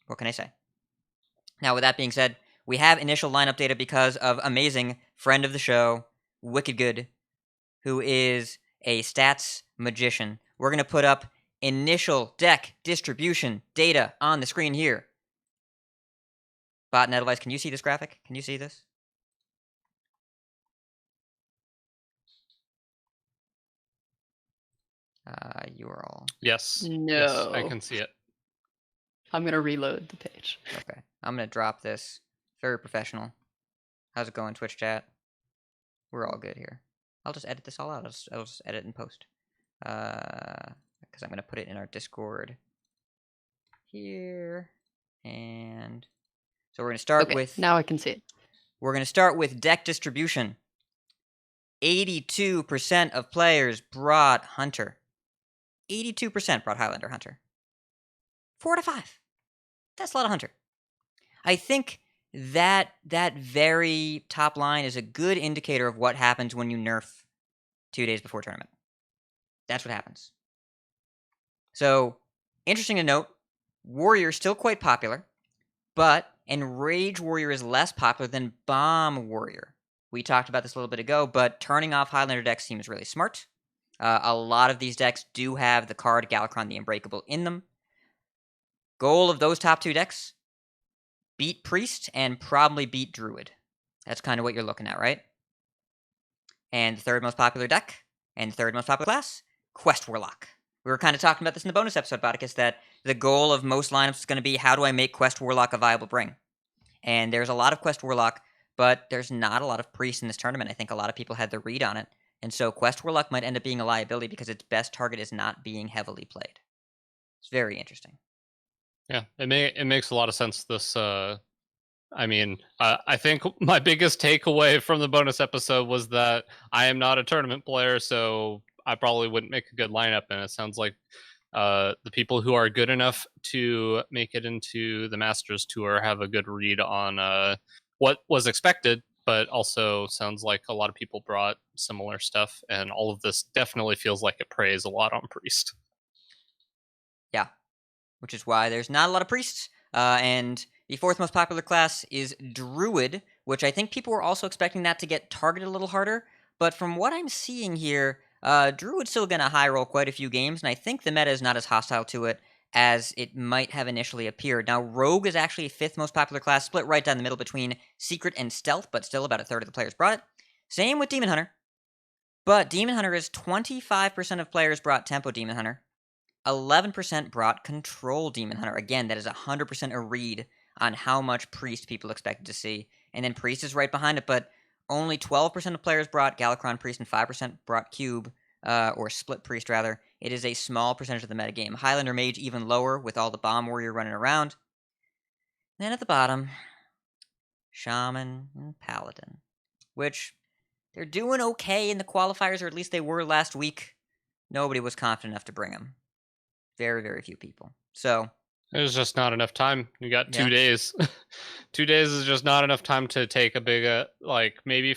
What can I say? Now, with that being said, we have initial lineup data because of amazing friend of the show, Wicked Good, who is a stats magician. We're going to put up initial deck distribution data on the screen here. Bot and Edelweiss, can you see this graphic? Can you see this? You are all... Yes. No. Yes, I can see it. I'm going to reload the page. Okay. I'm going to drop this. Very professional. How's it going, Twitch chat? We're all good here. I'll just edit this all out. I'll just edit and post. Because I'm going to put it in our Discord here. And so we're going to start with... now I can see it. We're going to start with deck distribution. 82% of players brought Hunter. 82% brought Highlander Hunter. 4 to 5. That's a lot of Hunter. I think that very top line is a good indicator of what happens when you nerf 2 days before tournament. That's what happens. So, interesting to note, Warrior is still quite popular, but Enrage Warrior is less popular than Bomb Warrior. We talked about this a little bit ago, but turning off Highlander decks seems really smart. A lot of these decks do have the card Galakron the Unbreakable in them. Goal of those top 2 decks, beat Priest and probably beat Druid. That's kind of what you're looking at, right? And the third most popular deck, and the third most popular class, Quest Warlock. We were kind of talking about this in the bonus episode, Bodikus, that the goal of most lineups is going to be, how do I make Quest Warlock a viable bring? And there's a lot of Quest Warlock, but there's not a lot of Priest in this tournament. I think a lot of people had the read on it. And so Quest Warlock might end up being a liability because its best target is not being heavily played. It's very interesting. Yeah, it makes a lot of sense. This, I think my biggest takeaway from the bonus episode was that I am not a tournament player, so I probably wouldn't make a good lineup. And it sounds like the people who are good enough to make it into the Masters Tour have a good read on what was expected, but also sounds like a lot of people brought similar stuff, and all of this definitely feels like it preys a lot on Priest. Yeah, which is why there's not a lot of Priests, and the fourth most popular class is Druid, which I think people were also expecting that to get targeted a little harder, But from what I'm seeing here, Druid's still going to high roll quite a few games, and I think the meta is not as hostile to it as it might have initially appeared. Now, Rogue is actually 5th most popular class, split right down the middle between Secret and Stealth, but still about a third of the players brought it. Same with Demon Hunter. But Demon Hunter is 25% of players brought Tempo Demon Hunter. 11% brought Control Demon Hunter. Again, that is 100% a read on how much Priest people expected to see. And then Priest is right behind it, but only 12% of players brought Galakron Priest and 5% brought Cube, or Split Priest rather. It is a small percentage of the metagame. Highlander Mage even lower with all the Bomb Warrior running around. Then at the bottom, Shaman and Paladin, which they're doing okay in the qualifiers, or at least they were last week. Nobody was confident enough to bring them. Very, very few people. So There's just not enough time. You got 2 Yeah. days. 2 days is just not enough time to take a big, maybe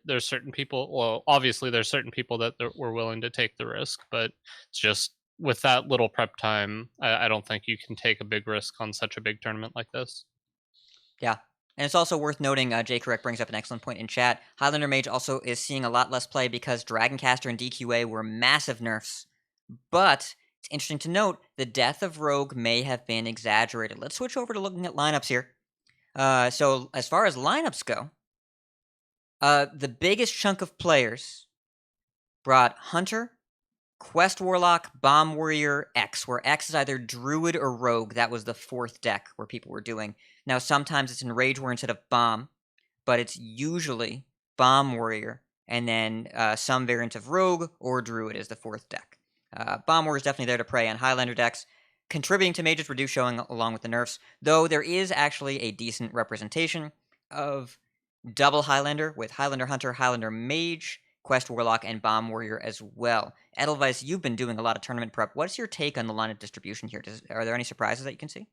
there's certain people, well, obviously there's certain people that were willing to take the risk, but it's just with that little prep time, I don't think you can take a big risk on such a big tournament like this. yeah. And it's also worth noting, Jay Correct brings up an excellent point in chat. Highlander Mage also is seeing a lot less play because Dragoncaster and DQA were massive nerfs. But it's interesting to note the death of Rogue may have been exaggerated. Let's switch over to looking at lineups here. So as far as lineups go, the biggest chunk of players brought Hunter, Quest Warlock, Bomb Warrior, X, where X is either Druid or Rogue. That was the 4th deck where people were doing. Now, sometimes it's in Rage War instead of Bomb, but it's usually Bomb Warrior, and then some variant of Rogue or Druid is the 4th deck. Bomb Warrior is definitely there to prey on Highlander decks, contributing to Mage's Reduce showing along with the nerfs, though there is actually a decent representation of double Highlander with Highlander Hunter, Highlander Mage, Quest Warlock, and Bomb Warrior as well. Edelweiss, you've been doing a lot of tournament prep. What's your take on the lineup distribution here? Are there any surprises that you can see?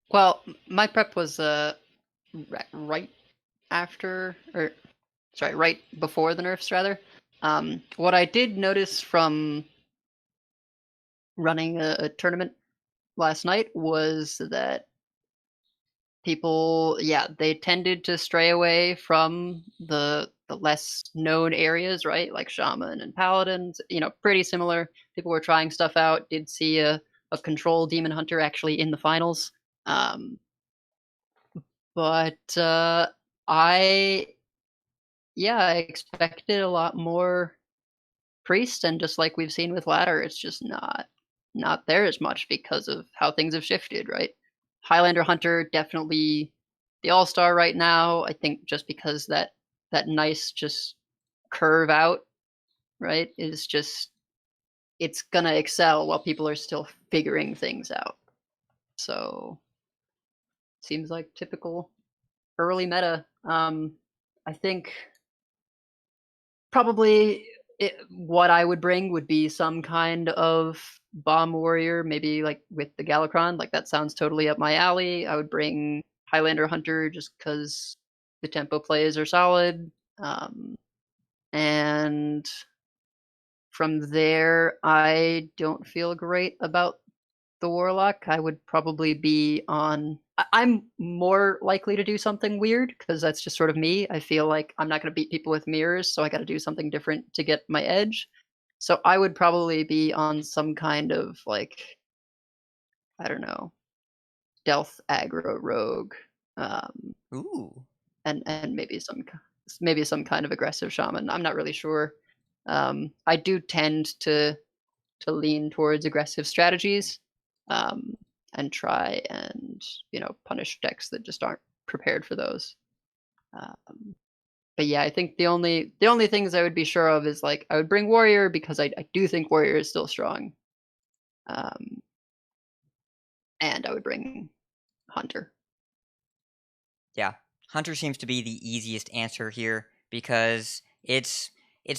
Well, my prep was right before the nerfs, rather. What I did notice from running a tournament last night was that people, they tended to stray away from the less known areas, right? Like Shaman and Paladins, pretty similar. People were trying stuff out. Did see a Control Demon Hunter actually in the finals. But I expected a lot more Priest, and just like we've seen with Ladder, it's just not there as much because of how things have shifted, right? Highlander Hunter definitely the all-star right now. I think just because that nice just curve out, right, is just it's gonna excel while people are still figuring things out. So seems like typical early meta. I think probably what I would bring would be some kind of Bomb Warrior, maybe like with the Galakron. Like that sounds totally up my alley. I would bring Highlander Hunter just because the tempo plays are solid. And from there, I don't feel great about the Warlock. I would probably be on... I'm more likely to do something weird because that's just sort of me. I feel like I'm not going to beat people with mirrors, so I got to do something different to get my edge. So I would probably be on some kind of like, I don't know, stealth aggro rogue. Ooh. And maybe some kind of aggressive shaman. I'm not really sure. I do tend to lean towards aggressive strategies. And try and punish decks that just aren't prepared for those. But yeah, I think the only things I would be sure of is like I would bring Warrior because I do think Warrior is still strong. And I would bring Hunter. Yeah, Hunter seems to be the easiest answer here because it's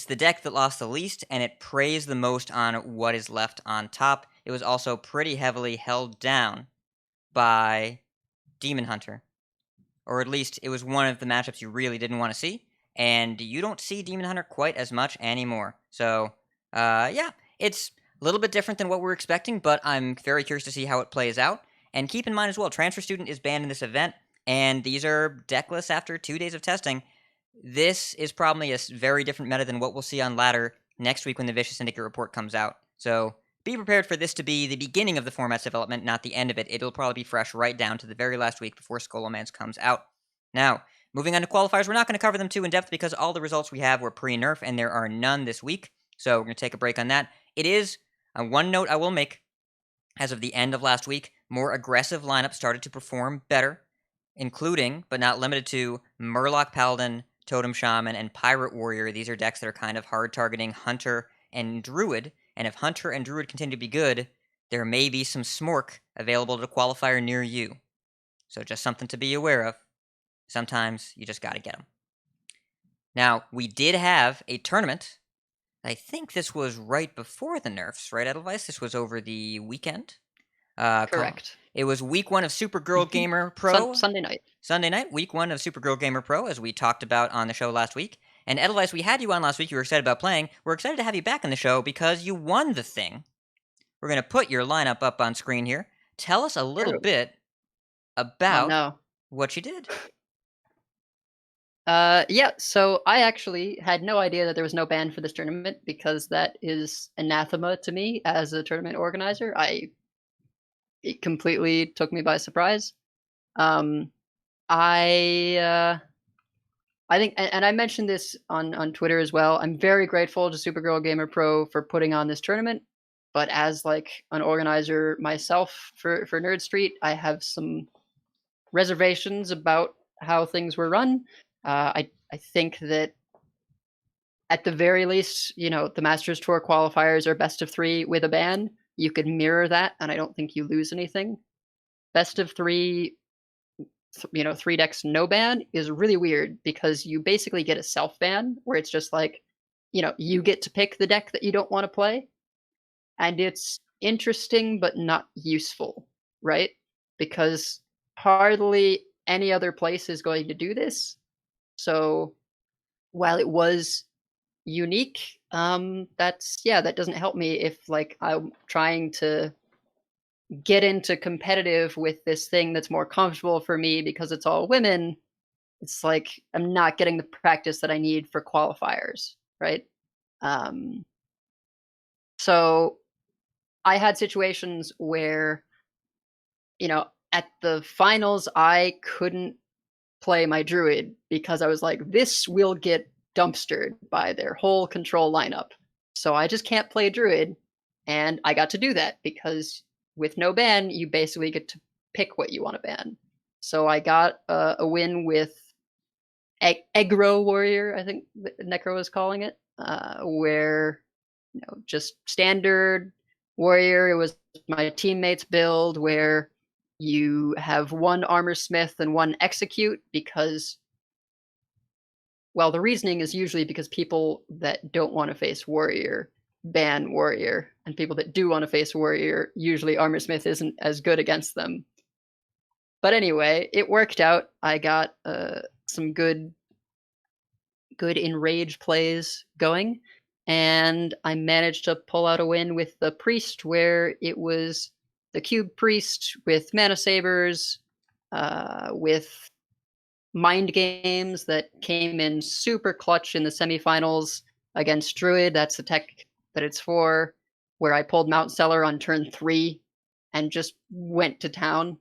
the deck that lost the least, and it preys the most on what is left on top. It was also pretty heavily held down by Demon Hunter. Or at least it was one of the matchups you really didn't want to see, and you don't see Demon Hunter quite as much anymore. So, yeah, it's a little bit different than what we're expecting, but I'm very curious to see how it plays out. And keep in mind as well, Transfer Student is banned in this event. and these are deck lists after 2 days of testing. This is probably a very different meta than what we'll see on ladder next week when the Vicious Syndicate report comes out. So be prepared for this to be the beginning of the format's development, not the end of it. It'll probably be fresh right down to the very last week before Scholomance comes out. Now, moving on to qualifiers, we're not going to cover them too in depth because all the results we have were pre-nerf and there are none this week. So we're going to take a break on that. It is, one note I will make, as of the end of last week, more aggressive lineups started to perform better, including, but not limited to, Murloc Paladin, Totem Shaman, and Pirate Warrior. These are decks that are kind of hard targeting Hunter and Druid, and if Hunter and Druid continue to be good, there may be some Smork available to qualifier near you. So just something to be aware of. Sometimes you just gotta get them. Now, we did have a tournament. I think this was right before the nerfs, right, Edelweiss? This was over the weekend. Correct. It was week 1 of Supergirl Gamer Pro. Sunday night. Sunday night, week 1 of Supergirl Gamer Pro, as we talked about on the show last week. And Edelweiss, we had you on last week. You were excited about playing. We're excited to have you back on the show because you won the thing. We're going to put your lineup up on screen here. Tell us a little bit about what you did. Yeah, so I actually had no idea that there was no ban for this tournament because that is anathema to me as a tournament organizer. It completely took me by surprise. I think, and I mentioned this on Twitter as well. I'm very grateful to Supergirl Gamer Pro for putting on this tournament. But as like an organizer myself for Nerd Street, I have some reservations about how things were run. I think that at the very least, the Masters Tour qualifiers are best of 3 with a ban. You could mirror that, and I don't think you lose anything. Best of 3, 3 decks no ban is really weird because you basically get a self ban where it's just like, you get to pick the deck that you don't want to play. And it's interesting, but not useful, right? Because hardly any other place is going to do this. So while it was unique, that doesn't help me if like I'm trying to get into competitive with this thing that's more comfortable for me because it's all women. It's like I'm not getting the practice that I need for qualifiers, right? So I had situations where, at the finals, I couldn't play my Druid because I was like, this will get dumpstered by their whole control lineup. So I just can't play Druid. And I got to do that because with no ban, you basically get to pick what you want to ban. So I got a win with Aggro Warrior, I think Necro was calling it, where, just standard Warrior. It was my teammate's build where you have 1 Armor Smith and 1 Execute because, well, the reasoning is usually because people that don't want to face Warrior ban Warrior, and people that do want to face Warrior, usually Armor Smith isn't as good against them. But anyway, it worked out. I got some good enrage plays going, and I managed to pull out a win with the Priest where it was the Cube Priest with Mana Sabers, with Mind Games that came in super clutch in the semifinals against Druid. That's the tech that it's for, where I pulled Mount Seller on turn 3 and just went to town.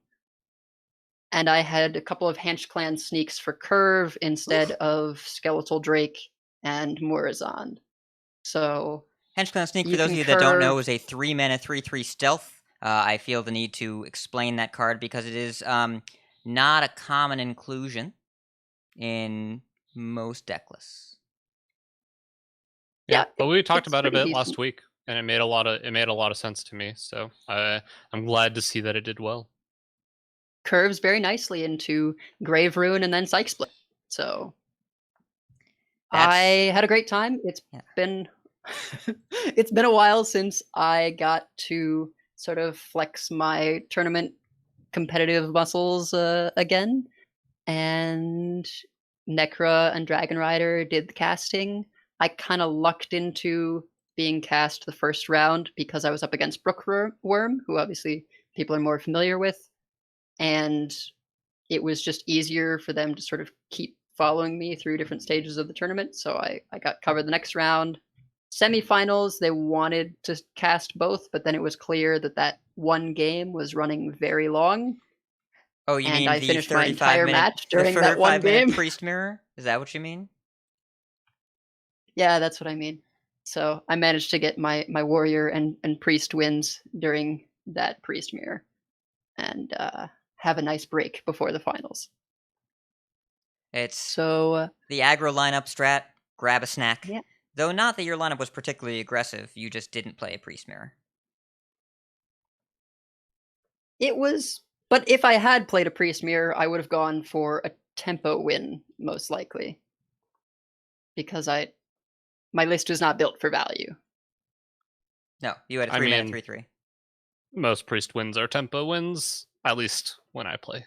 And I had a couple of Hench Clan sneaks for Curve instead of Skeletal Drake and Murazan. So Hench Clan Sneak, for those of you that don't know, is a 3-mana 3/3 stealth. I feel the need to explain that card because it is not a common inclusion in most deck lists. Yeah, but we talked about it a bit last week, and it made a lot of sense to me. So I'm glad to see that it did well. Curves very nicely into Grave Ruin and then Psych Split. So I had a great time. It's been it's been a while since I got to sort of flex my tournament competitive muscles again. And Necra and Dragon Rider did the casting. I kind of lucked into being cast the first round because I was up against Brookworm, who obviously people are more familiar with. And it was just easier for them to sort of keep following me through different stages of the tournament. So I got covered the next round. Semifinals, they wanted to cast both, but then it was clear that that one game was running very long. Oh, you And mean I the finished my 35 entire minute, match the during that one 35-minute game. priest mirror? Is that what you mean? Yeah, that's what I mean. So I managed to get my warrior and priest wins during that priest mirror, and have a nice break before the finals. It's So the aggro lineup strat, grab a snack. yeah, Though not that your lineup was particularly aggressive, you just didn't play a priest mirror. it was. But if I had played a priest mirror, I would have gone for a tempo win most likely, because my list was not built for value. No, you had a I 3-minute mean- 3-3. Most priest wins are tempo wins, at least when I play.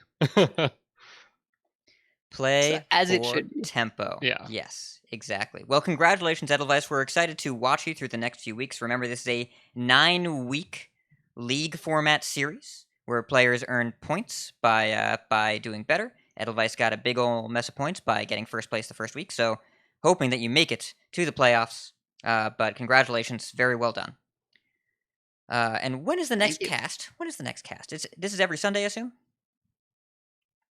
Play So, as it for should be. tempo. Yeah. Yes, exactly. Well, congratulations, Edelweiss. We're excited to watch you through the next few weeks. Remember, this is a 9-week league format series where players earn points by doing better. Edelweiss got a big ol' mess of points by getting first place the first week, so hoping that you make it to the playoffs. But congratulations, very well done. And when is the next you. cast? When is the next cast? This is every Sunday, I assume?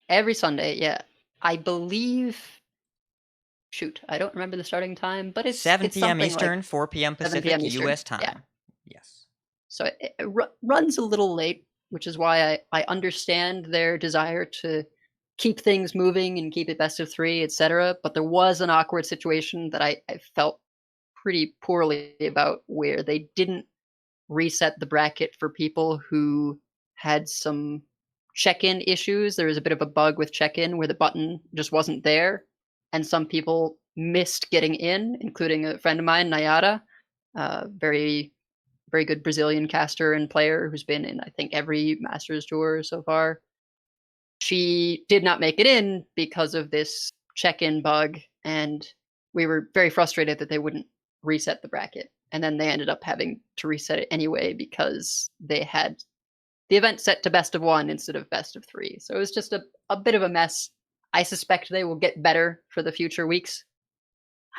Every Sunday, yeah. I believe. Shoot, I don't remember the starting time, but it's 7 it's p.m. something Eastern, like 4 p.m. 7 Pacific, p.m. Eastern, U.S. time. yeah. Yes. So it runs a little late, which is why I understand their desire to keep things moving and keep it best of 3, etc. But there was an awkward situation that I felt pretty poorly about, where they didn't reset the bracket for people who had some check-in issues. There was a bit of a bug with check-in where the button just wasn't there, and some people missed getting in, including a friend of mine, Nayara, very very good Brazilian caster and player who's been in, I think, every Masters tour so far. She did not make it in because of this check-in bug, and we were very frustrated that they wouldn't reset the bracket. And then they ended up having to reset it anyway because they had the event set to best of 1 instead of best of 3. So it was just a bit of a mess. I suspect they will get better for the future weeks.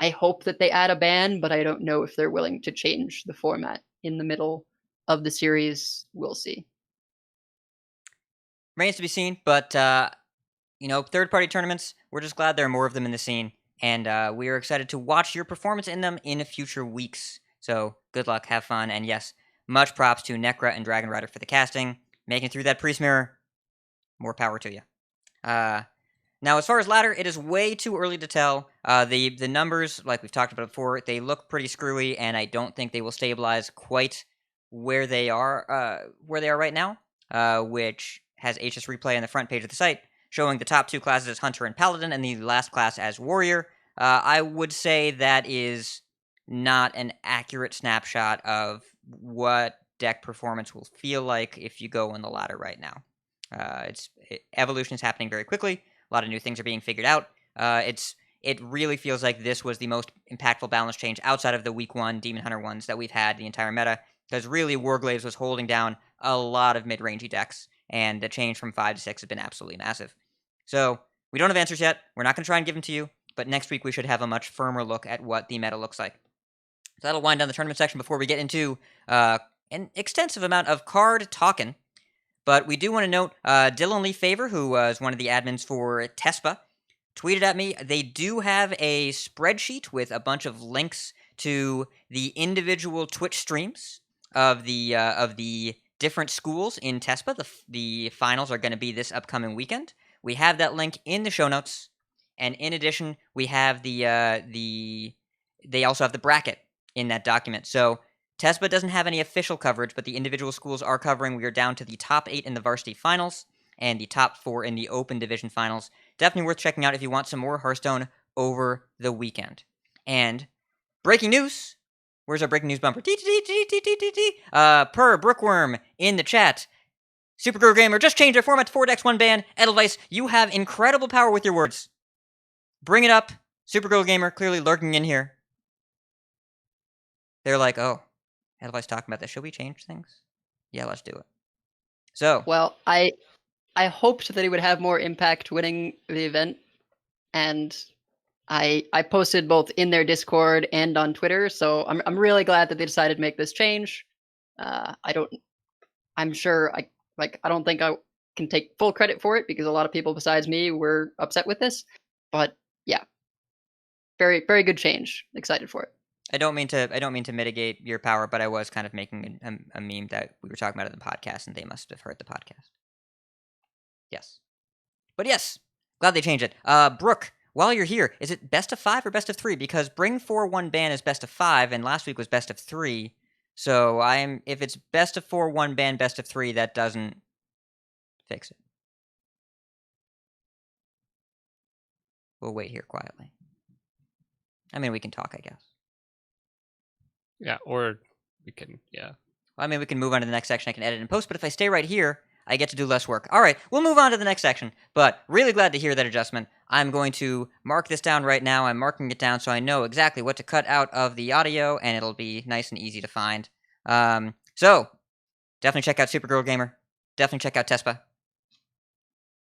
I hope that they add a ban, but I don't know if they're willing to change the format in the middle of the series. We'll see. Remains to be seen, but, third-party tournaments, we're just glad there are more of them in the scene, and we are excited to watch your performance in them in future weeks. So, good luck, have fun, and yes, much props to Necra and Dragon Rider for the casting, making it through that priest mirror. More power to you. Now, as far as ladder, it is way too early to tell. The numbers, like we've talked about before, they look pretty screwy, and I don't think they will stabilize quite where they are right now, which has HS Replay on the front page of the site, showing the top 2 classes as Hunter and Paladin, and the last class as Warrior. I would say that is not an accurate snapshot of what deck performance will feel like if you go on the ladder right now. Evolution is happening very quickly. A lot of new things are being figured out. It really feels like this was the most impactful balance change outside of the week 1 Demon Hunter ones that we've had the entire meta, because really Warglaves was holding down a lot of mid-rangey decks, and the change from 5 to 6 has been absolutely massive. So, we don't have answers yet. We're not going to try and give them to you, but next week we should have a much firmer look at what the meta looks like. So that'll wind down the tournament section before we get into an extensive amount of card talking. But we do want to note Dylan Lee Favor, who was one of the admins for TESPA, tweeted at me. They do have a spreadsheet with a bunch of links to the individual Twitch streams of the different schools in TESPA. The finals are going to be this upcoming weekend. We have that link in the show notes, and in addition, we have they also have the bracket in that document. So TESPA doesn't have any official coverage, but the individual schools are covering. We are down to the top 8 in the varsity finals and the top 4 in the open division finals. Definitely worth checking out if you want some more Hearthstone over the weekend. And breaking news. Where's our breaking news bumper? Per Brookworm in the chat. Supergirl Gamer just changed their format to 4 decks, 1 ban. Edelweiss, you have incredible power with your words. Bring it up. Supergirl Gamer clearly lurking in here. They're like, oh, Edelweiss talking about this. Should we change things? Yeah, let's do it. So, Well, I I hoped that he would have more impact winning the event, and I posted both in their Discord and on Twitter. So I'm really glad that they decided to make this change. I'm sure I don't think I can take full credit for it because a lot of people besides me were upset with this. But yeah, very very good change. Excited for it. I don't mean to mitigate your power, but I was kind of making a meme that we were talking about it in the podcast, and they must have heard the podcast. Yes, but yes, glad they changed it. Brooke, while you're here, is it best of 5 or best of 3? Because bring 4-1 ban is best of 5, and last week was best of 3. So if it's best of 4-1 ban, best of 3, that doesn't fix it. We'll wait here quietly. I mean, we can talk, I guess. Yeah, or we can, yeah. I mean, we can move on to the next section. I can edit and post, but if I stay right here, I get to do less work. All right, we'll move on to the next section, but really glad to hear that adjustment. I'm going to mark this down right now. I'm marking it down so I know exactly what to cut out of the audio, and it'll be nice and easy to find. So, definitely check out Supergirl Gamer. Definitely check out Tespa.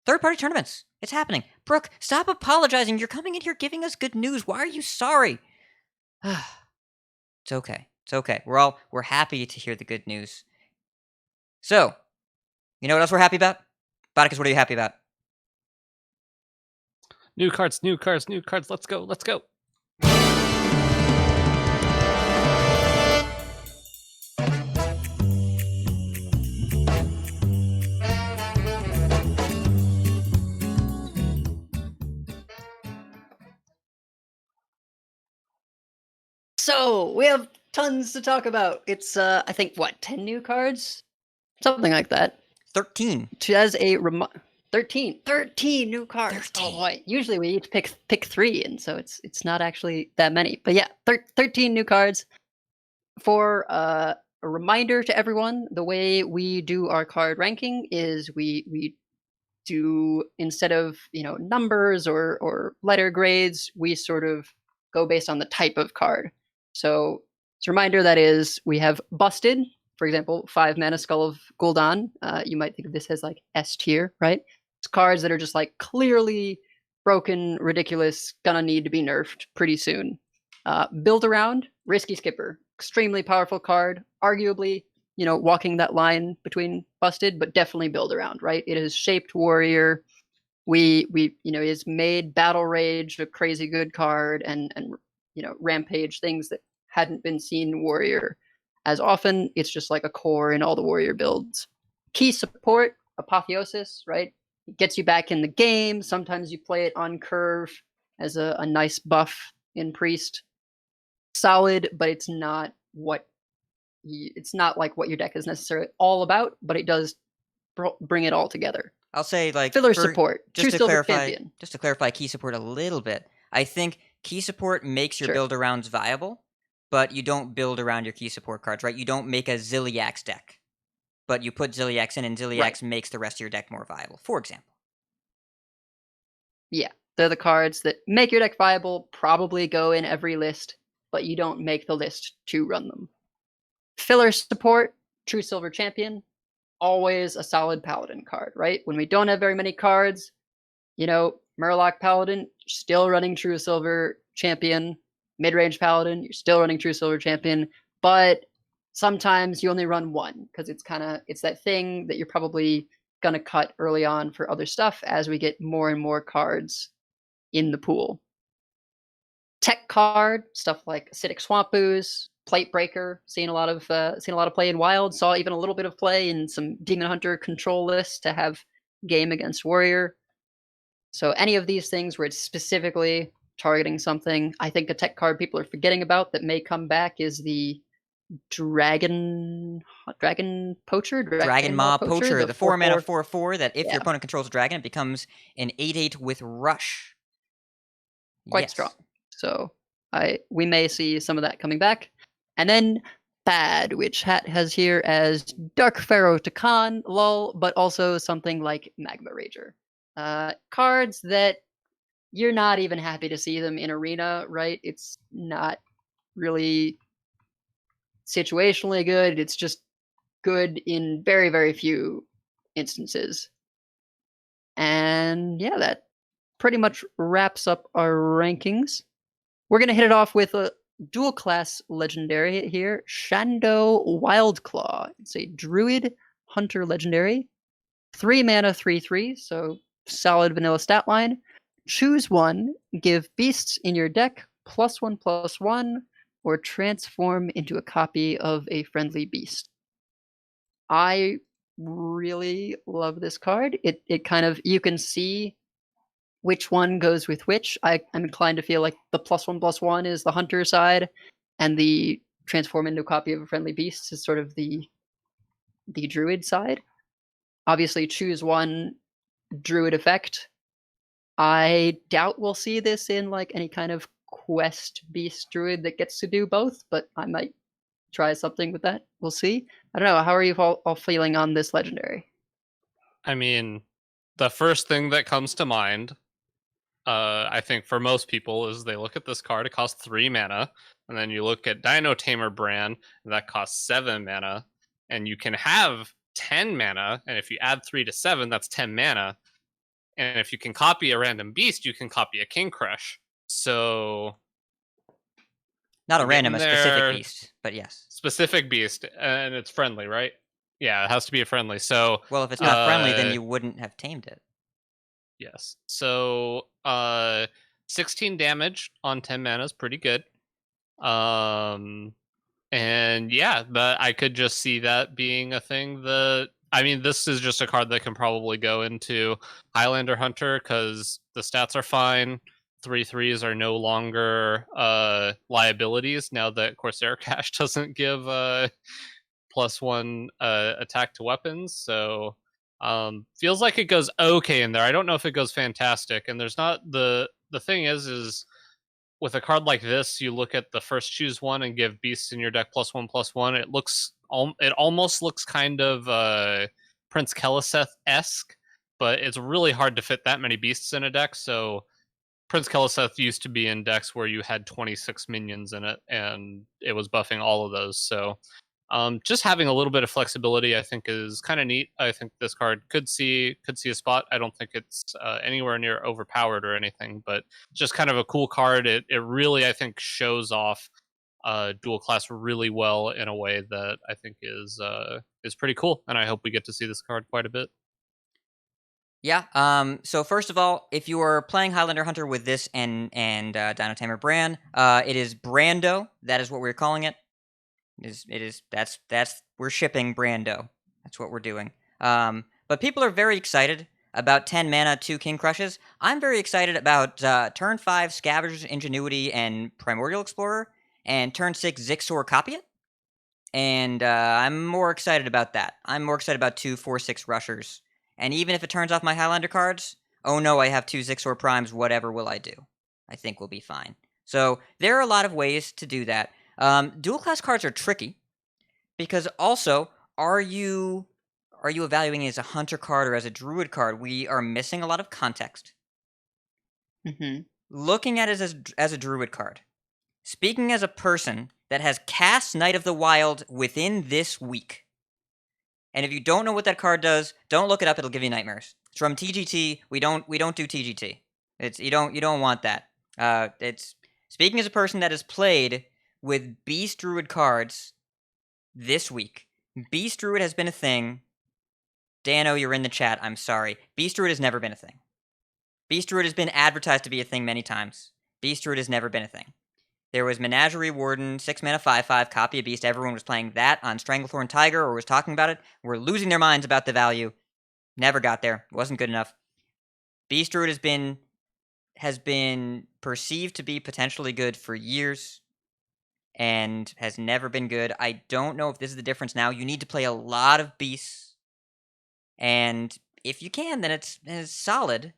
Third-party tournaments. It's happening. Brooke, stop apologizing. You're coming in here giving us good news. Why are you sorry? It's okay. It's okay. We're happy to hear the good news. So, you know what else we're happy about? Bodikus, what are you happy about? New cards, new cards, new cards. Let's go, let's go. So we have tons to talk about. It's I think 10 new cards, something like that. 13. As a 13 new cards. 13. Oh boy! Usually we each pick 3, and so it's not actually that many. But yeah, 13 new cards. For a reminder to everyone, the way we do our card ranking is we do, instead of numbers or letter grades, we sort of go based on the type of card. So it's a reminder that is, we have Busted, for example, 5 mana Skull of Gul'dan. You might think of this as like S tier, right? It's cards that are just like clearly broken, ridiculous, gonna need to be nerfed pretty soon. Build Around, Risky Skipper, extremely powerful card, arguably, walking that line between Busted, but definitely Build Around, right? It is shaped warrior. We is made Battle Rage a crazy good card, and Rampage, things that hadn't been seen in warrior as often. It's just like a core in all the warrior builds. Key support, Apotheosis, right? It gets you back in the game. Sometimes you play it on curve as a nice buff in Priest. Solid, but it's not like what your deck is necessarily all about, but it does bring it all together. I'll say, like, filler support, just True to Silver clarify, Champion. just to clarify key support a little bit. I think key support makes your build arounds viable, but you don't build around your key support cards, right? You don't make a Zilliax deck, but you put Zilliax in, and Zilliax makes the rest of your deck more viable, for example. Yeah, they're the cards that make your deck viable, probably go in every list, but you don't make the list to run them. Filler support, True Silver Champion, always a solid Paladin card, right? When we don't have very many cards, Murloc Paladin, still running True Silver Champion. Mid-range Paladin, you're still running True Silver Champion, but sometimes you only run one because it's that thing that you're probably gonna cut early on for other stuff as we get more and more cards in the pool. Tech card, stuff like Acidic Swamp Ooze, Plate Breaker, seen a lot of play in Wild. Saw even a little bit of play in some Demon Hunter control lists to have game against Warrior. So any of these things where it's specifically targeting something. I think a tech card people are forgetting about that may come back is the Dragon Poacher? Dragon Maw Poacher, the 4-mana 4/4 that if Yeah. your opponent controls a dragon, it becomes an 8/8 with Rush. Quite strong. So we may see some of that coming back. And then Bad, which Hat has here as Dark Pharaoh Takan, lol, but also something like Magma Rager. Cards that you're not even happy to see them in Arena, right? It's not really situationally good. It's just good in very, very few instances. And yeah, that pretty much wraps up our rankings. We're going to hit it off with a dual class legendary here, Shando Wildclaw. It's a druid hunter legendary. 3 mana, 3/3, so solid vanilla stat line. Choose one, give beasts in your deck +1/+1, or transform into a copy of a friendly beast. I really love this card. It kind of, you can see which one goes with which. I'm inclined to feel like the +1/+1 is the hunter side, and the transform into a copy of a friendly beast is sort of the druid side. Obviously, choose one druid effect. I doubt we'll see this in like any kind of quest beast druid that gets to do both, but I might try something with that. We'll see. I don't know. How are you all feeling on this legendary? I mean, the first thing that comes to mind, I think for most people, is they look at this card. It costs 3 mana, and then you look at Dino Tamer Bran, and that costs 7 mana, and you can have 10 mana, and if you add 3 to 7, that's 10 mana. And if you can copy a random beast, you can copy a King Crush. So Not a we're random, a getting specific there. beast, but yes. Specific beast, and it's friendly, right? Yeah, it has to be a friendly. So Well, if it's not friendly, then you wouldn't have tamed it. yes. So 16 damage on 10 mana is pretty good. And yeah, but I could just see that being a thing that, I mean, this is just a card that can probably go into Highlander Hunter because the stats are fine. 3/3s are no longer liabilities now that Corsair Cash doesn't give +1 attack to weapons. So feels like it goes okay in there. I don't know if it goes fantastic. And there's not the thing is with a card like this, you look at the first choose one and give beasts in your deck +1/+1. It almost looks kind of Prince Keliseth-esque, but it's really hard to fit that many beasts in a deck. So Prince Keliseth used to be in decks where you had 26 minions in it, and it was buffing all of those. So just having a little bit of flexibility, I think, is kind of neat. I think this card could see a spot. I don't think it's anywhere near overpowered or anything, but just kind of a cool card. It really, I think, shows off dual class really well in a way that I think is pretty cool, and I hope we get to see this card quite a bit. Yeah. So first of all, if you are playing Highlander Hunter with this and Dino Tamer Bran, it is Brando. That is what we're calling it. That's we're shipping Brando. That's what we're doing. But people are very excited about 10 mana, 2 King Crushes. I'm very excited about turn 5 Scavenger's Ingenuity and Primordial Explorer, and turn 6 Zixor Copy It. And I'm more excited about that. I'm more excited about 2 4/6 Rushers. And even if it turns off my Highlander cards, oh no, I have 2 Zixor Primes, whatever will I do? I think we'll be fine. So there are a lot of ways to do that. Dual class cards are tricky because also, are you evaluating it as a hunter card or as a druid card? We are missing a lot of context. Mm-hmm. Looking at it as a druid card, speaking as a person that has cast Knight of the Wild within this week, and if you don't know what that card does, don't look it up. It'll give you nightmares. It's from TGT. We don't do TGT. It's you don't want that. It's speaking as a person that has played with Beast Druid cards this week. Beast Druid has been a thing. Dano, you're in the chat. I'm sorry. Beast Druid has never been a thing. Beast Druid has been advertised to be a thing many times. Beast Druid has never been a thing. There was Menagerie Warden, 6 mana, 5/5, copy a beast. Everyone was playing that on Stranglethorn Tiger or was talking about it. We're losing their minds about the value. Never got there. Wasn't good enough. Beast Druid has been perceived to be potentially good for years and has never been good. I don't know if this is the difference now. You need to play a lot of beasts. And if you can, then it's solid.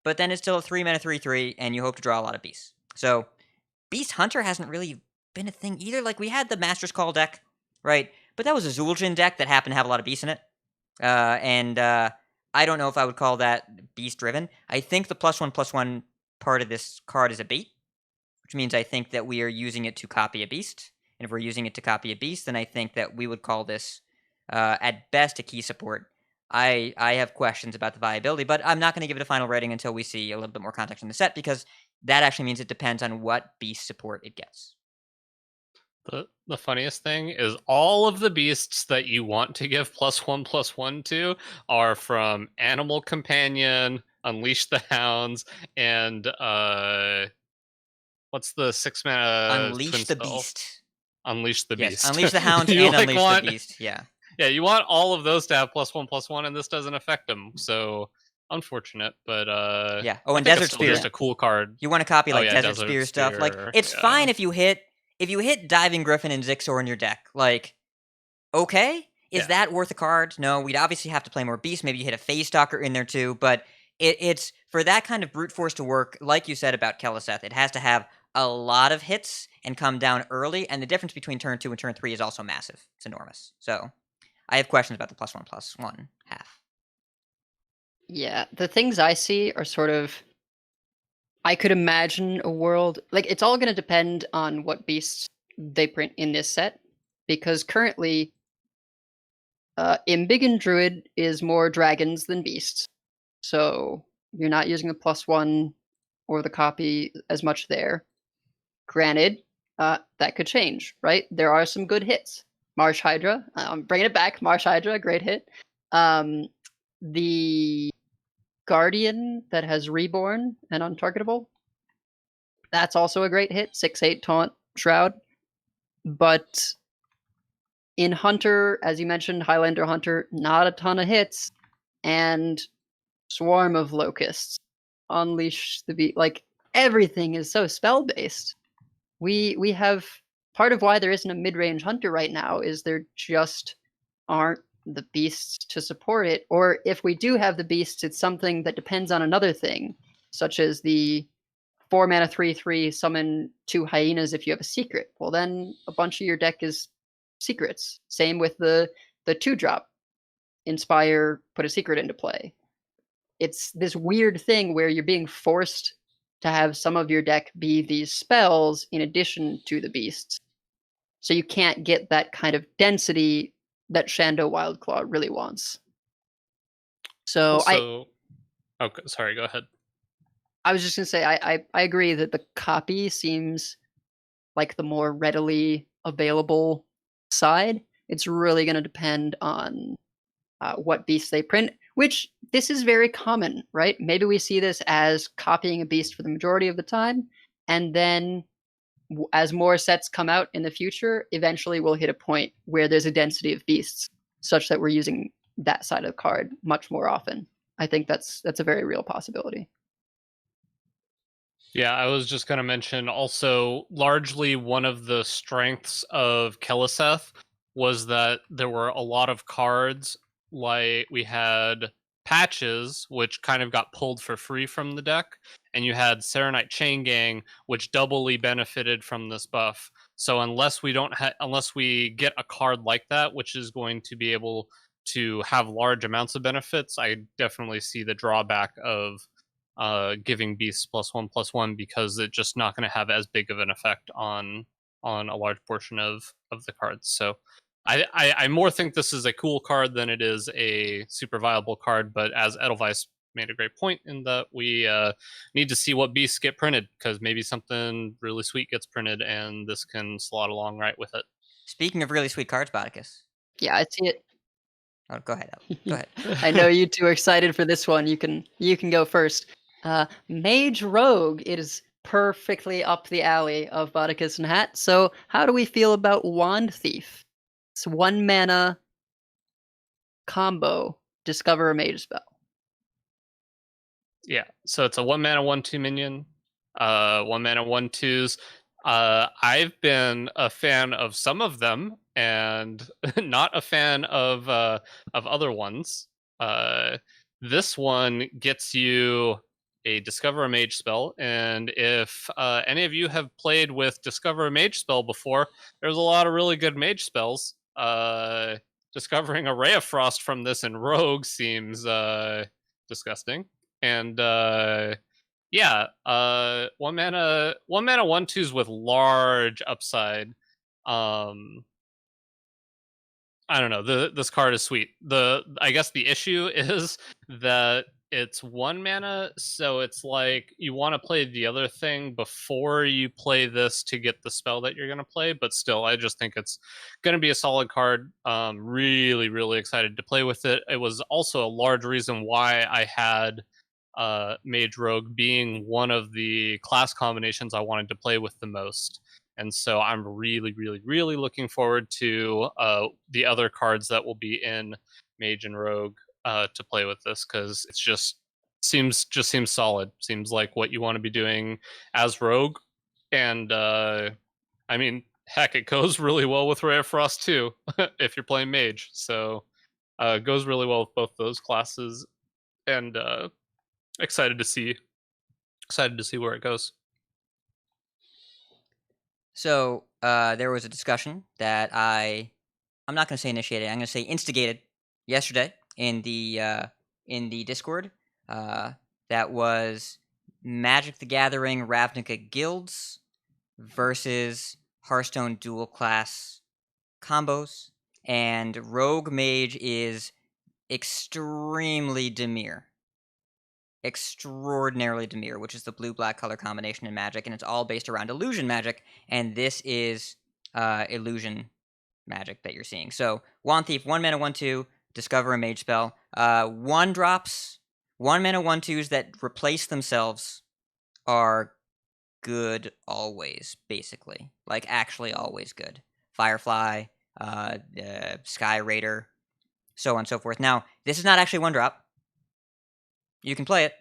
But then it's still a 3 mana 3/3, and you hope to draw a lot of beasts. So Beast Hunter hasn't really been a thing either. Like, we had the Master's Call deck, right? But that was a Zul'jin deck that happened to have a lot of beasts in it. And I don't know if I would call that beast-driven. I think the +1/+1 part of this card is a bait, which means I think that we are using it to copy a beast. And if we're using it to copy a beast, then I think that we would call this, at best, a key support. I have questions about the viability, but I'm not going to give it a final rating until we see a little bit more context in the set, because that actually means it depends on what beast support it gets. The funniest thing is all of the beasts that you want to give +1/+1 to are from Animal Companion, Unleash the Hounds, and what's the 6-mana Unleash twin the spell? Beast. Unleash the Yes, Beast. Unleash the Hounds You, and like, Unleash want- the Beast. Yeah. Yeah, you want all of those to have +1/+1, and this doesn't affect them. So unfortunate, but Yeah. Oh, I and think Desert it's still just Spear. a cool card. You want to copy Oh like yeah, Desert Spear stuff. Like, Spear, it's yeah. fine if you hit Diving Griffin and Zixor in your deck. Like, okay, is Yeah. that worth a card? No, we'd obviously have to play more beasts. Maybe you hit a Phase Stalker in there too, but it's for that kind of brute force to work. Like you said about Keleseth, it has to have a lot of hits and come down early, and the difference between turn 2 and turn 3 is also massive. It's enormous. So I have questions about the +1/+1 half. Yeah, the things I see are sort of. I could imagine a world like it's all going to depend on what beasts they print in this set, because currently, Embiggen Druid is more dragons than beasts, so you're not using the +1 or the copy as much there. Granted, that could change, right? There are some good hits. Marsh Hydra, I'm bringing it back. Marsh Hydra, great hit. The Guardian that has Reborn and Untargetable, that's also a great hit. 6/8 Taunt Shroud. But in Hunter, as you mentioned, Highlander Hunter, not a ton of hits. And Swarm of Locusts, Unleash the Beast. Like, everything is so spell-based. We have part of why there isn't a mid-range hunter right now is there just aren't the beasts to support it, or if we do have the beasts, it's something that depends on another thing, such as the 4-mana 3/3 summon 2 hyenas if you have a secret. Well, then a bunch of your deck is secrets. Same with the 2-drop inspire, put a secret into play. It's this weird thing where you're being forced to have some of your deck be these spells in addition to the beasts. So you can't get that kind of density that Shando Wildclaw really wants. So Okay, sorry, go ahead. I was just gonna say I agree that the copy seems like the more readily available side. It's really gonna depend on what beasts they print, which this is very common, right? Maybe we see this as copying a beast for the majority of the time, and then as more sets come out in the future, eventually we'll hit a point where there's a density of beasts such that we're using that side of the card much more often. I think that's a very real possibility. Yeah, I was just going to mention also, largely one of the strengths of Keleseth was that there were a lot of cards, like we had Patches, which kind of got pulled for free from the deck, and you had Serenite Chain Gang, which doubly benefited from this buff. So unless we get a card like that, which is going to be able to have large amounts of benefits, I definitely see the drawback of giving beasts +1/+1, because it's just not going to have as big of an effect on a large portion of the cards. So I more think this is a cool card than it is a super viable card. But as Edelweiss made a great point in that we need to see what beasts get printed, because maybe something really sweet gets printed and this can slot along right with it. Speaking of really sweet cards, Bodicus. Yeah, I see it. Oh, go ahead. Go ahead. I know you two are excited for this one. You can go first. Mage Rogue, it is perfectly up the alley of Bodicus and Hat. So how do we feel about Wand Thief? It's 1 mana combo. Discover a mage spell. Yeah, so it's a 1-mana 1/2 minion, 1-mana 1/2s. I've been a fan of some of them, and not a fan of other ones. This one gets you a Discover a Mage spell, and if any of you have played with Discover a Mage spell before, there's a lot of really good mage spells. Discovering a Ray of Frost from this in Rogue seems disgusting. And yeah, 1-mana 1/2s with large upside. I don't know. This card is sweet. I guess the issue is that it's 1 mana, so it's like you want to play the other thing before you play this to get the spell that you're gonna play. But still, I just think it's gonna be a solid card. Really, really excited to play with it. It was also a large reason why I had Mage Rogue being one of the class combinations I wanted to play with the most. And so I'm really, really, really looking forward to the other cards that will be in Mage and Rogue to play with this, because it's just seems solid. Seems like what you want to be doing as Rogue, and I mean, heck, it goes really well with Ray of Frost too if you're playing Mage. So it goes really well with both those classes, and excited to see where it goes. So there was a discussion that I'm not going to say initiated. I'm going to say instigated yesterday in the Discord. That was Magic the Gathering Ravnica guilds versus Hearthstone dual class combos, and Rogue Mage is extremely extraordinarily demure, which is the blue-black color combination in Magic, and it's all based around illusion magic, and this is illusion magic that you're seeing. So, Wand Thief, 1 mana, 1/2, discover a mage spell. 1-drops, 1 mana, 1/2s that replace themselves are good always, basically. Like, actually always good. Firefly, Sky Raider, so on and so forth. Now, this is not actually 1-drop. You can play it.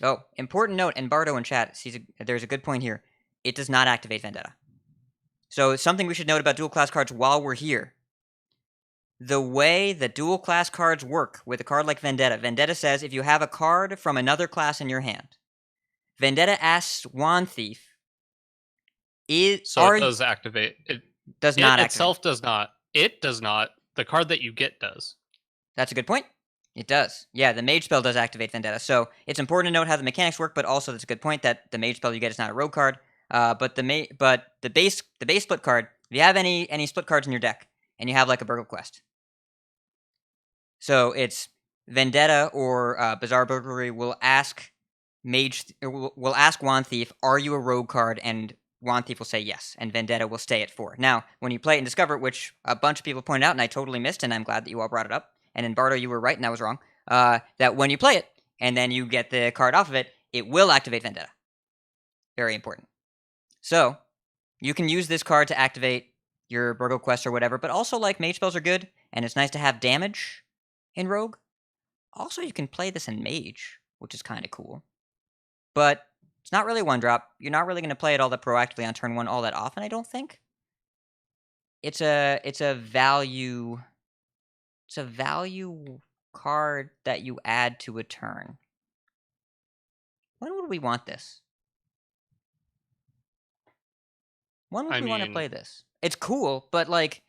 Oh, important note, and Bardo in chat there's a good point here. It does not activate Vendetta. So something we should note about dual class cards while we're here. The way that dual class cards work with a card like Vendetta says if you have a card from another class in your hand, Vendetta asks Wand Thief, it does activate. It does not activate. Itself does not. It does not. The card that you get does. That's a good point. It does. Yeah, the mage spell does activate Vendetta. So it's important to note how the mechanics work, but also that's a good point that the mage spell you get is not a rogue card. But the base split card, if you have any split cards in your deck, and you have like a Burgle Quest. So it's Vendetta or Bizarre Burglary will ask Wand Thief, are you a rogue card? And Wand Thief will say yes, and Vendetta will stay at 4. Now, when you play it and discover it, which a bunch of people pointed out, and I totally missed, and I'm glad that you all brought it up, and in Bardo you were right and I was wrong, that when you play it, and then you get the card off of it, it will activate Vendetta. Very important. So, you can use this card to activate your Burgle Quest or whatever, but also, like, mage spells are good, and it's nice to have damage in Rogue. Also, you can play this in Mage, which is kind of cool. But it's not really 1-drop. You're not really going to play it all that proactively on turn 1 all that often, I don't think. It's a value card that you add to a turn. When would we want this? When would we want to play this? It's cool, but like,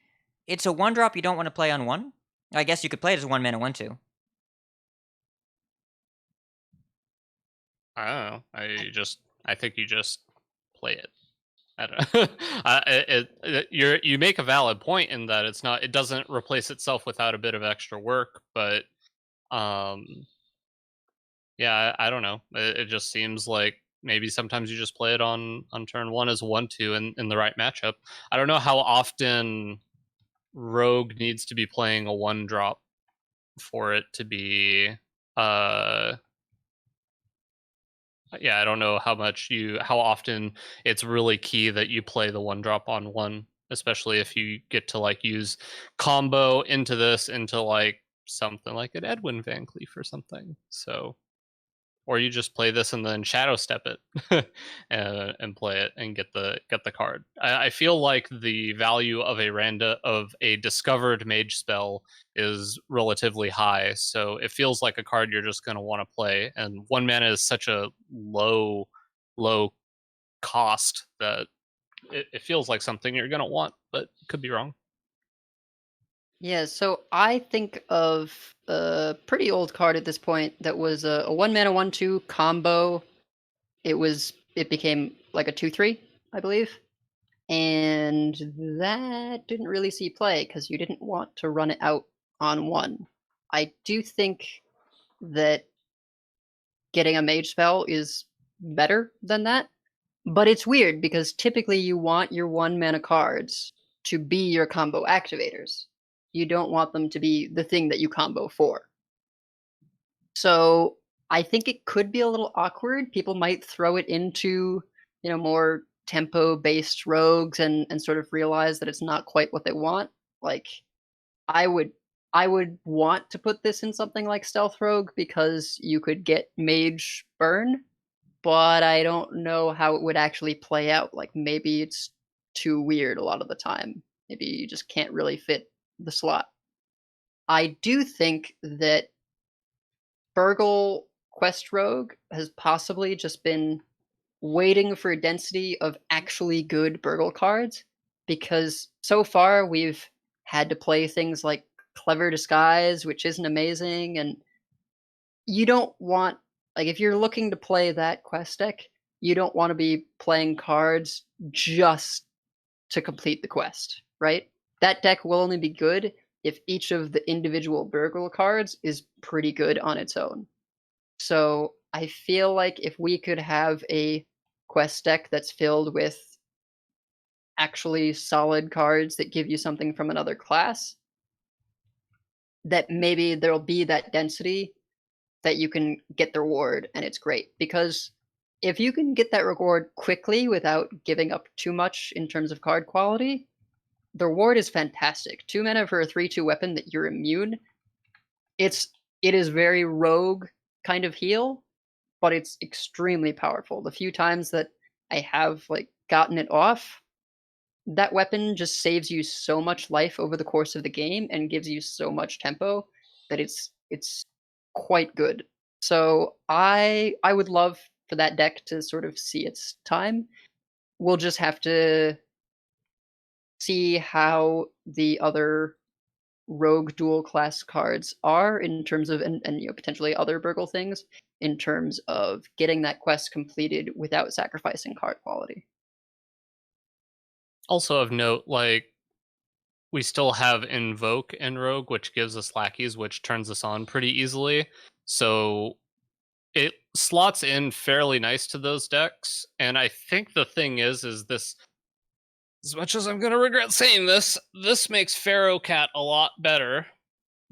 it's a 1-drop you don't want to play on 1. I guess you could play it as a 1 mana 1/2. I don't know. I think you just play it. I don't know. You make a valid point in that it doesn't replace itself without a bit of extra work, but yeah, I don't know. It just seems like maybe sometimes you just play it on turn 1 as 1/2 in the right matchup. I don't know how often Rogue needs to be playing a 1-drop for it to be yeah, I don't know how often it's really key that you play the 1-drop on 1, especially if you get to like use combo into like something like an Edwin Van Cleef or something. So, or you just play this and then shadow step it and play it and get the card. I feel like the value of a discovered mage spell is relatively high, so it feels like a card you're just going to want to play. And 1 mana is such a low cost that it feels like something you're going to want, but could be wrong. Yeah, so I think of a pretty old card at this point that was a 1 mana 1/2 combo. It became like a 2/3, I believe. and that didn't really see play because you didn't want to run it out on 1. I do think that getting a mage spell is better than that, but it's weird because typically you want your 1 mana cards to be your combo activators. You don't want them to be the thing that you combo for. So I think it could be a little awkward. People might throw it into, more tempo-based rogues and sort of realize that it's not quite what they want. Like, I would want to put this in something like Stealth Rogue because you could get Mage Burn, but I don't know how it would actually play out. Like, maybe it's too weird a lot of the time. Maybe you just can't really fit the slot. I do think that Burgle Quest Rogue has possibly just been waiting for a density of actually good Burgle cards, because so far we've had to play things like Clever Disguise, which isn't amazing, and you don't want, like, if you're looking to play that quest deck, you don't want to be playing cards just to complete the quest, right? That deck will only be good if each of the individual Burgle cards is pretty good on its own. So I feel like if we could have a quest deck that's filled with actually solid cards that give you something from another class, that maybe there'll be that density that you can get the reward, and it's great. Because if you can get that reward quickly without giving up too much in terms of card quality, the reward is fantastic. 2 mana for a 3/2 weapon that you're immune. It is very rogue kind of heal, but it's extremely powerful. The few times that I have gotten it off, that weapon just saves you so much life over the course of the game and gives you so much tempo that it's quite good. So I would love for that deck to sort of see its time. We'll just have to see how the other rogue dual class cards are in terms of, and potentially other Burgle things, in terms of getting that quest completed without sacrificing card quality. Also of note, we still have Invoke in Rogue, which gives us lackeys, which turns us on pretty easily. So it slots in fairly nice to those decks. And I think the thing is this, as much as I'm going to regret saying this makes Pharaoh Cat a lot better,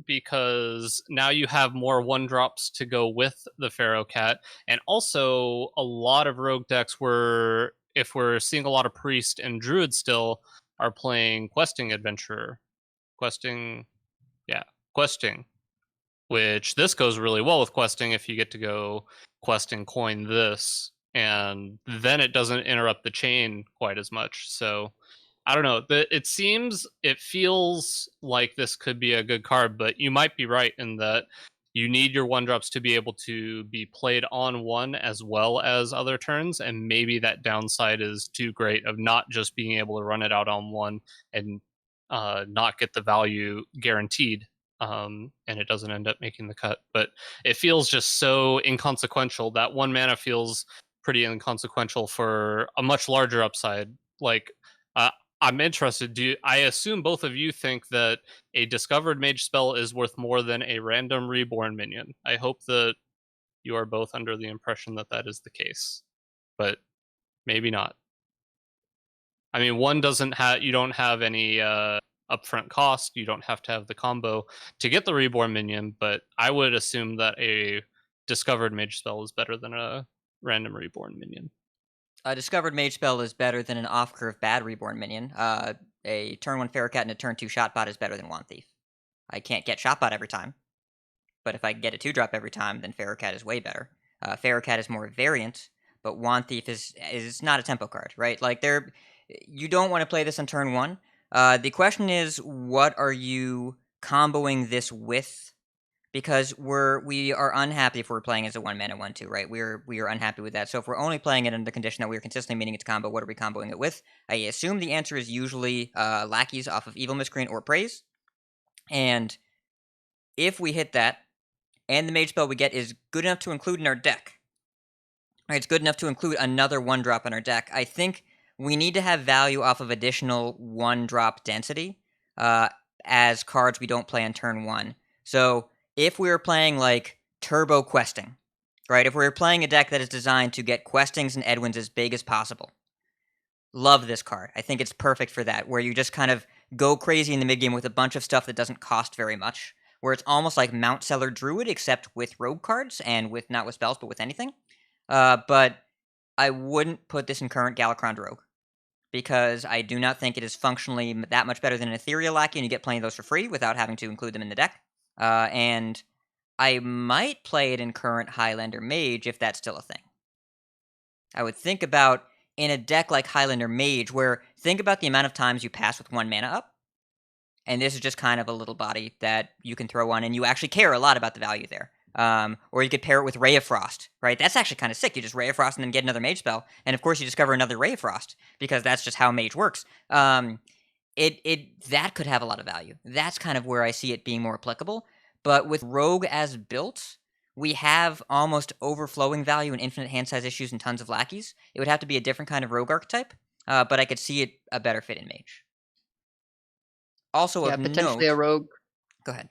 because now you have more 1-drops to go with the Pharaoh Cat. And also a lot of Rogue decks if we're seeing a lot of Priest and Druid still, are playing Questing Adventurer. Questing, which this goes really well with Questing if you get to go quest and coin this, and then it doesn't interrupt the chain quite as much. So I don't know. It feels like this could be a good card, but you might be right in that you need your 1-drops to be able to be played on 1 as well as other turns, and maybe that downside is too great of not just being able to run it out on 1 and not get the value guaranteed, and it doesn't end up making the cut. But it feels just so inconsequential. That 1 mana feels pretty inconsequential for a much larger upside. I'm interested. I assume both of you think that a discovered mage spell is worth more than a random reborn minion? I hope that you are both under the impression that that is the case, but maybe not. I mean, one doesn't have, you don't have any upfront cost. You don't have to have the combo to get the reborn minion, but I would assume that a discovered mage spell is better than a random reborn minion. A discovered mage spell is better than an off-curve bad reborn minion. A turn 1 Pharaoh Cat and a turn 2 Shotbot is better than Wand Thief. I can't get Shotbot every time, but if I get a 2-drop every time, then Pharaoh Cat is way better. Pharaoh Cat is more variant, but Wand Thief is not a tempo card, right? You don't want to play this on turn 1. The question is, what are you comboing this with? Because we are unhappy if we're playing as a 1 mana 1/2, right? We are unhappy with that. So if we're only playing it under the condition that we are consistently meeting its combo, what are we comboing it with? I assume the answer is usually lackeys off of Evil Miscreant or Praise. And if we hit that, and the mage spell we get is good enough to include in our deck, right? It's good enough to include another 1-drop in our deck. I think we need to have value off of additional 1-drop density as cards we don't play on turn 1. So if we were playing like turbo questing, right? If we were playing a deck that is designed to get questings and Edwins as big as possible, love this card. I think it's perfect for that, where you just kind of go crazy in the mid game with a bunch of stuff that doesn't cost very much, where it's almost like Mount Seller Druid, except with rogue cards and with not with spells, but with anything. But I wouldn't put this in current Galakron Rogue, because I do not think it is functionally that much better than an Ethereal Lackey, and you get plenty of those for free without having to include them in the deck. And I might play it in current Highlander Mage if that's still a thing. I would think about in a deck like Highlander Mage, where think about the amount of times you pass with 1 mana up, and this is just kind of a little body that you can throw on, and you actually care a lot about the value there. Or you could pair it with Ray of Frost, right? That's actually kind of sick. You just Ray of Frost and then get another Mage spell, and of course you discover another Ray of Frost, because that's just how Mage works. That could have a lot of value. That's kind of where I see it being more applicable. But with Rogue as built, we have almost overflowing value and infinite hand size issues and tons of lackeys. It would have to be a different kind of Rogue archetype, but I could see it a better fit in Mage. Also, Yeah, of potentially note, a rogue. Go ahead.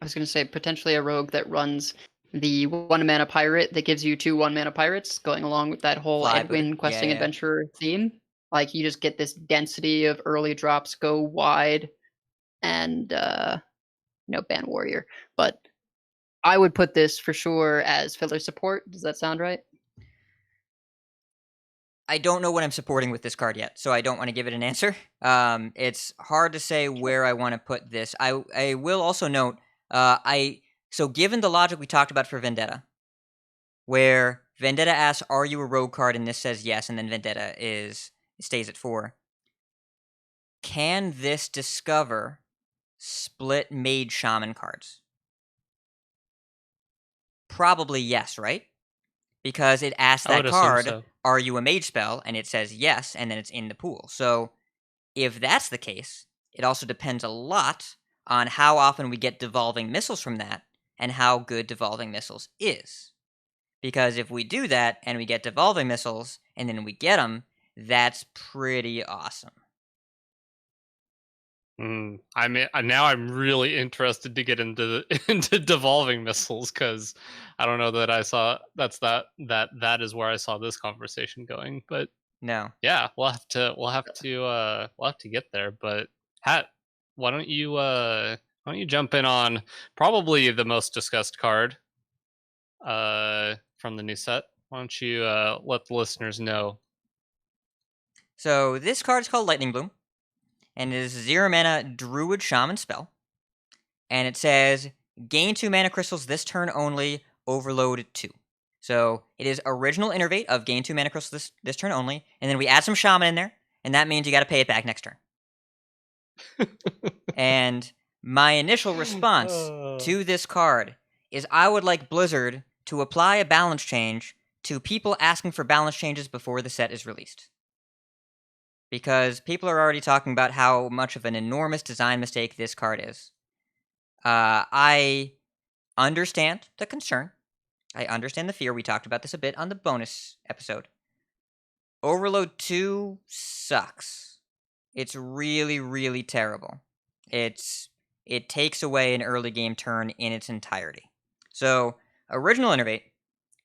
I was going to say potentially a rogue that runs the 1 mana pirate that gives you 2 1-mana pirates, going along with that whole Fly Edwin boot. questing Yeah. adventurer theme. Like you just get this density of early drops, go wide, and ban warrior. But I would put this for sure as filler support. Does that sound right? I don't know what I'm supporting with this card yet, so I don't want to give it an answer. It's hard to say where I want to put this. I will also note, so given the logic we talked about for Vendetta, where Vendetta asks, "Are you a rogue card?" and this says yes, and then Vendetta stays at 4. Can this discover split Mage Shaman cards? Probably yes, right? Because it asks I would that assume card, so. "Are you a mage spell?" and it says yes, and then it's in the pool. So if that's the case, it also depends a lot on how often we get devolving missiles from that and how good devolving missiles is. Because if we do that and we get devolving missiles and then we get them, that's pretty awesome. I mean, now I'm really interested to get into into devolving missiles, because I don't know that I saw that is where I saw this conversation going. But No. yeah, we'll have to get there. But Hat, why don't you jump in on probably the most discussed card from the new set? Why don't you let the listeners know? So this card is called Lightning Bloom, and it is a 0 mana Druid Shaman spell. And it says, gain 2 mana crystals this turn only, overload 2. So it is original innervate of gain 2 mana crystals this turn only, and then we add some Shaman in there, and that means you got to pay it back next turn. And my initial response to this card is I would like Blizzard to apply a balance change to people asking for balance changes before the set is released. Because people are already talking about how much of an enormous design mistake this card is. I understand the concern. I understand the fear. We talked about this a bit on the bonus episode. Overload 2 sucks. It's really, really terrible. It takes away an early game turn in its entirety. So, original Innervate,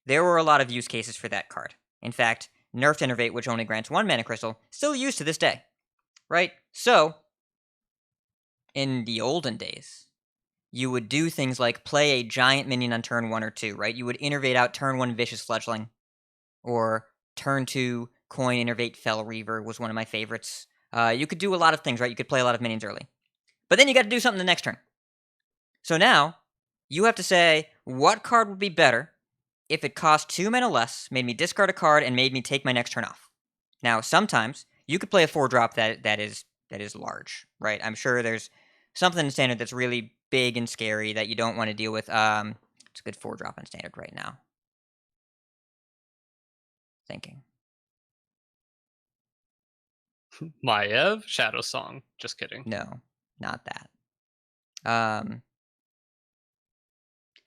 there were a lot of use cases for that card. In fact, nerfed Innervate, which only grants 1 mana crystal, still used to this day. Right? So, in the olden days, you would do things like play a giant minion on turn 1 or 2, right? You would Innervate out turn 1 Vicious Fledgling, or turn 2 Coin Innervate Fell Reaver was one of my favorites. You could do a lot of things, right? You could play a lot of minions early. But then you got to do something the next turn. So now, you have to say, what card would be better if it cost 2 mana less, made me discard a card, and made me take my next turn off? Now, sometimes, you could play a 4-drop that is large, right? I'm sure there's something in Standard that's really big and scary that you don't want to deal with. It's a good 4-drop in Standard right now. Thinking. Maiev? Shadow Song. Just kidding. No, not that.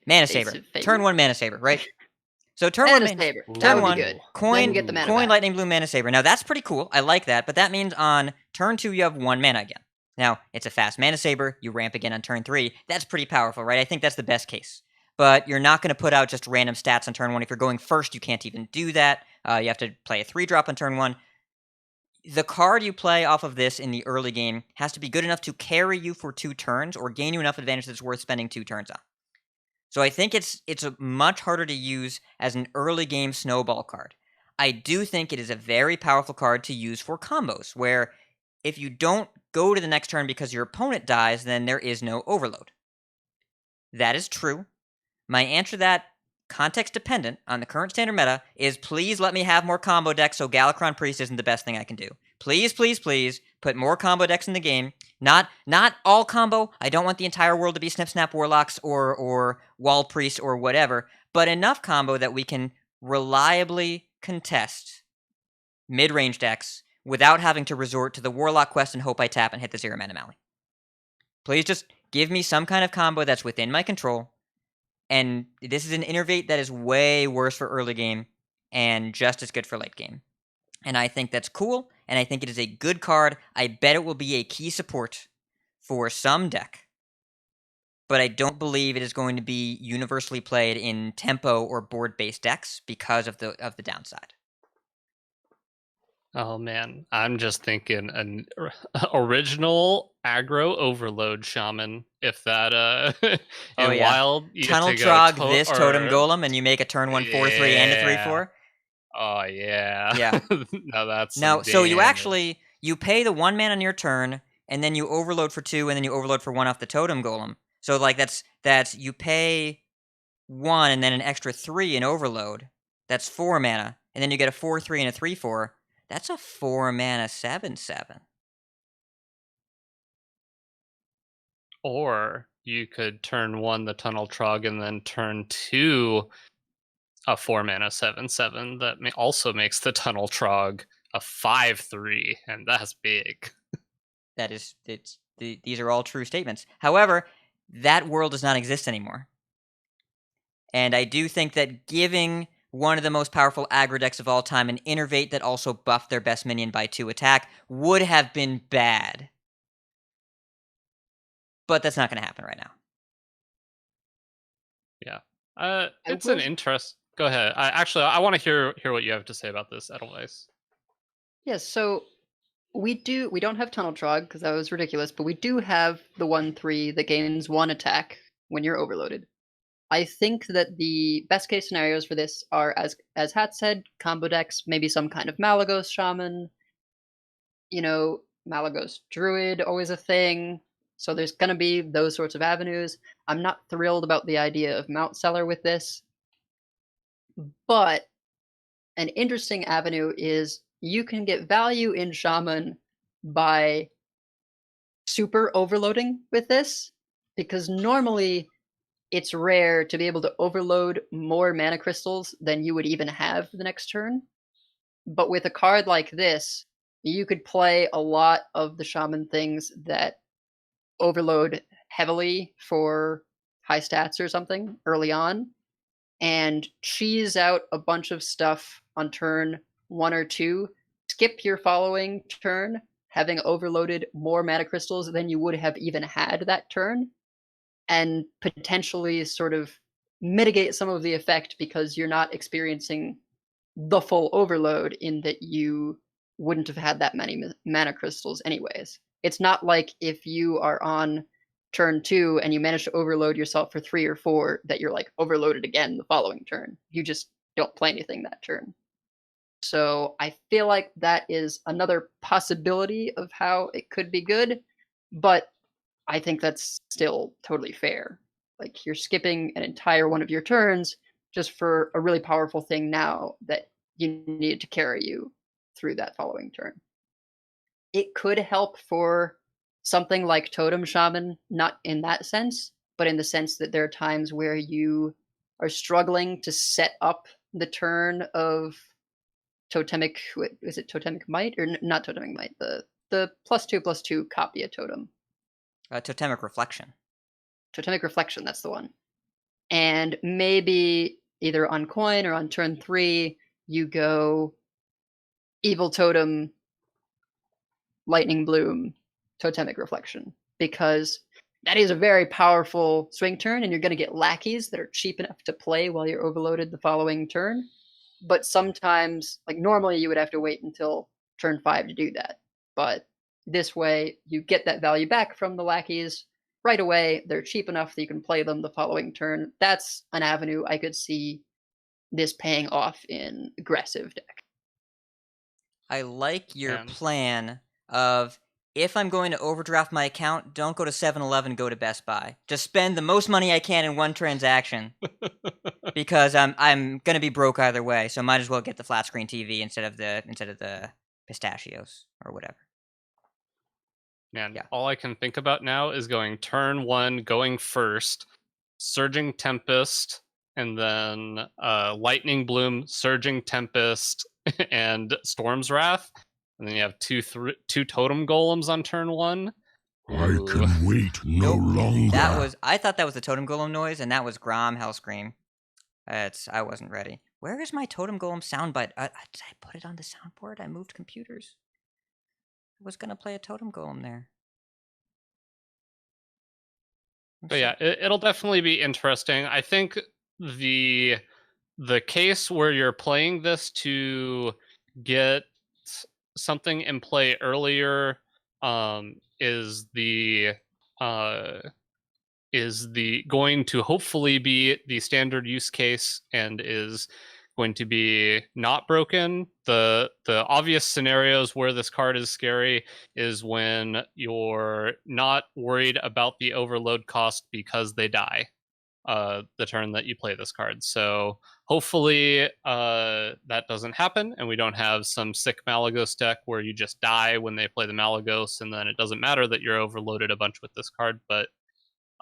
Mana Saber. Face of Fate. Turn 1 Mana Saber, right? So turn Mana one, Saber. That turn would one, be good. Then coin, you get the mana coin, back. lightning blue, mana saber. Now that's pretty cool. I like that, but that means on turn 2 you have 1 mana again. Now it's a fast mana saber. You ramp again on turn 3. That's pretty powerful, right? I think that's the best case. But you're not going to put out just random stats on turn 1. If you're going first, you can't even do that. You have to play a 3-drop on turn 1. The card you play off of this in the early game has to be good enough to carry you for 2 turns or gain you enough advantage that's worth spending 2 turns on. So I think it's much harder to use as an early game snowball card. I do think it is a very powerful card to use for combos, where if you don't go to the next turn because your opponent dies, then there is no overload. That is true. My answer to that, context dependent on the current standard meta, is please let me have more combo decks so Galakron Priest isn't the best thing I can do. Please, please, please, put more combo decks in the game. Not all combo. I don't want the entire world to be Snip Snap Warlocks or Wall Priest or whatever, but enough combo that we can reliably contest mid-range decks without having to resort to the Warlock quest and hope I tap and hit the 0-mana Mally. Please just give me some kind of combo that's within my control. And this is an innervate that is way worse for early game and just as good for late game. And I think that's cool, and I think it is a good card. I bet it will be a key support for some deck. But I don't believe it is going to be universally played in tempo or board-based decks because of the downside. Oh man, I'm just thinking an original aggro overload shaman. If that in wild you Tunnel get to Trog go this Totem Golem and you make a turn 1 4/3 and a 3/4. Oh yeah. Yeah. Now that's Now, some so you damage. actually you pay the 1 mana on your turn, and then you overload for 2, and then you overload for 1 off the Totem Golem. So like that's you pay 1 and then an extra 3 in overload. That's 4 mana, and then you get a 4/3 and a 3/4. That's a 4 mana 7/7. Or you could turn 1 the Tunnel Trog and then turn 2 a 4 mana 7/7 that also makes the Tunnel Trog a 5/3, and that's big. That is, these are all true statements. However, that world does not exist anymore. And I do think that giving one of the most powerful aggro decks of all time an innervate that also buffed their best minion by 2 attack would have been bad. But that's not going to happen right now. Yeah. It's an interest. Go ahead. I want to hear what you have to say about this, Edelweiss. Yes, so we don't have Tunnel Trog because that was ridiculous, but we do have the 1/3 that gains 1 attack when you're overloaded. I think that the best case scenarios for this are, as Hat said, combo decks, maybe some kind of Malagos Shaman, Malagos Druid, always a thing. So there's going to be those sorts of avenues. I'm not thrilled about the idea of Mount Seller with this, but an interesting avenue is you can get value in Shaman by super overloading with this, because normally it's rare to be able to overload more mana crystals than you would even have the next turn. But with a card like this, you could play a lot of the Shaman things that overload heavily for high stats or something early on, and cheese out a bunch of stuff on turn 1 or 2, skip your following turn, having overloaded more mana crystals than you would have even had that turn, and potentially sort of mitigate some of the effect because you're not experiencing the full overload in that you wouldn't have had that many mana crystals anyways. It's not like if you are on turn 2 and you manage to overload yourself for 3 or 4 that you're like overloaded again the following turn. You just don't play anything that turn. So I feel like that is another possibility of how it could be good, but I think that's still totally fair. Like, you're skipping an entire one of your turns just for a really powerful thing now that you need to carry you through that following turn. It could help for something like Totem Shaman, not in that sense, but in the sense that there are times where you are struggling to set up the turn of Totemic, is it Totemic Might? Or not Totemic Might, the +2/+2 copy of Totem. Totemic Reflection. Totemic Reflection, that's the one. And maybe either on coin or on turn 3, you go Evil Totem, Lightning Bloom, Totemic Reflection, because that is a very powerful swing turn, and you're going to get lackeys that are cheap enough to play while you're overloaded the following turn. But sometimes, like normally, you would have to wait until turn 5 to do that. But this way, you get that value back from the lackeys right away. They're cheap enough that you can play them the following turn. That's an avenue I could see this paying off in aggressive deck. I like your And- plan of, if I'm going to overdraft my account, don't go to 7-Eleven, go to Best Buy. Just spend the most money I can in one transaction. Because I'm gonna be broke either way, so might as well get the flat screen TV instead of the pistachios or whatever. Man, Yeah. all I can think about now is going turn 1, going first, Surging Tempest, and then Lightning Bloom, Surging Tempest, and Storm's Wrath. And then you have two Totem Golems on turn 1. I Ooh. can wait no Nope. longer. I thought that was the Totem Golem noise, and that was Grom Hellscream. I wasn't ready. Where is my Totem Golem soundbite? Did I put it on the soundboard? I moved computers. I was gonna play a Totem Golem there. But yeah, it'll definitely be interesting. I think the case where you're playing this to get something in play earlier is the going to hopefully be the standard use case, and is going to be not broken. The obvious scenarios where this card is scary is when you're not worried about the overload cost because they die the turn that you play this card. So hopefully that doesn't happen, and we don't have some sick Malagos deck where you just die when they play the Malagos, and then it doesn't matter that you're overloaded a bunch with this card. But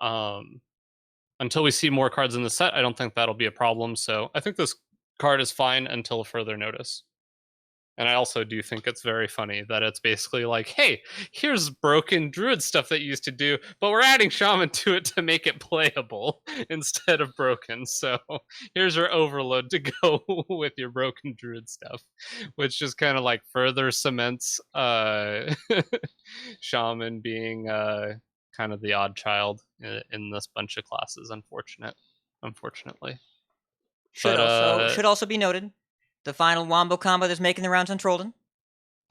until we see more cards in the set, I don't think that'll be a problem. So I think this card is fine until further notice. And I also do think it's very funny that it's basically like, hey, here's broken druid stuff that you used to do, but we're adding shaman to it to make it playable instead of broken. So here's your overload to go with your broken druid stuff, which just kind of like further cements shaman being kind of the odd child in this bunch of classes, unfortunately. Should also be noted, the final wombo combo that's making the rounds on Trollden,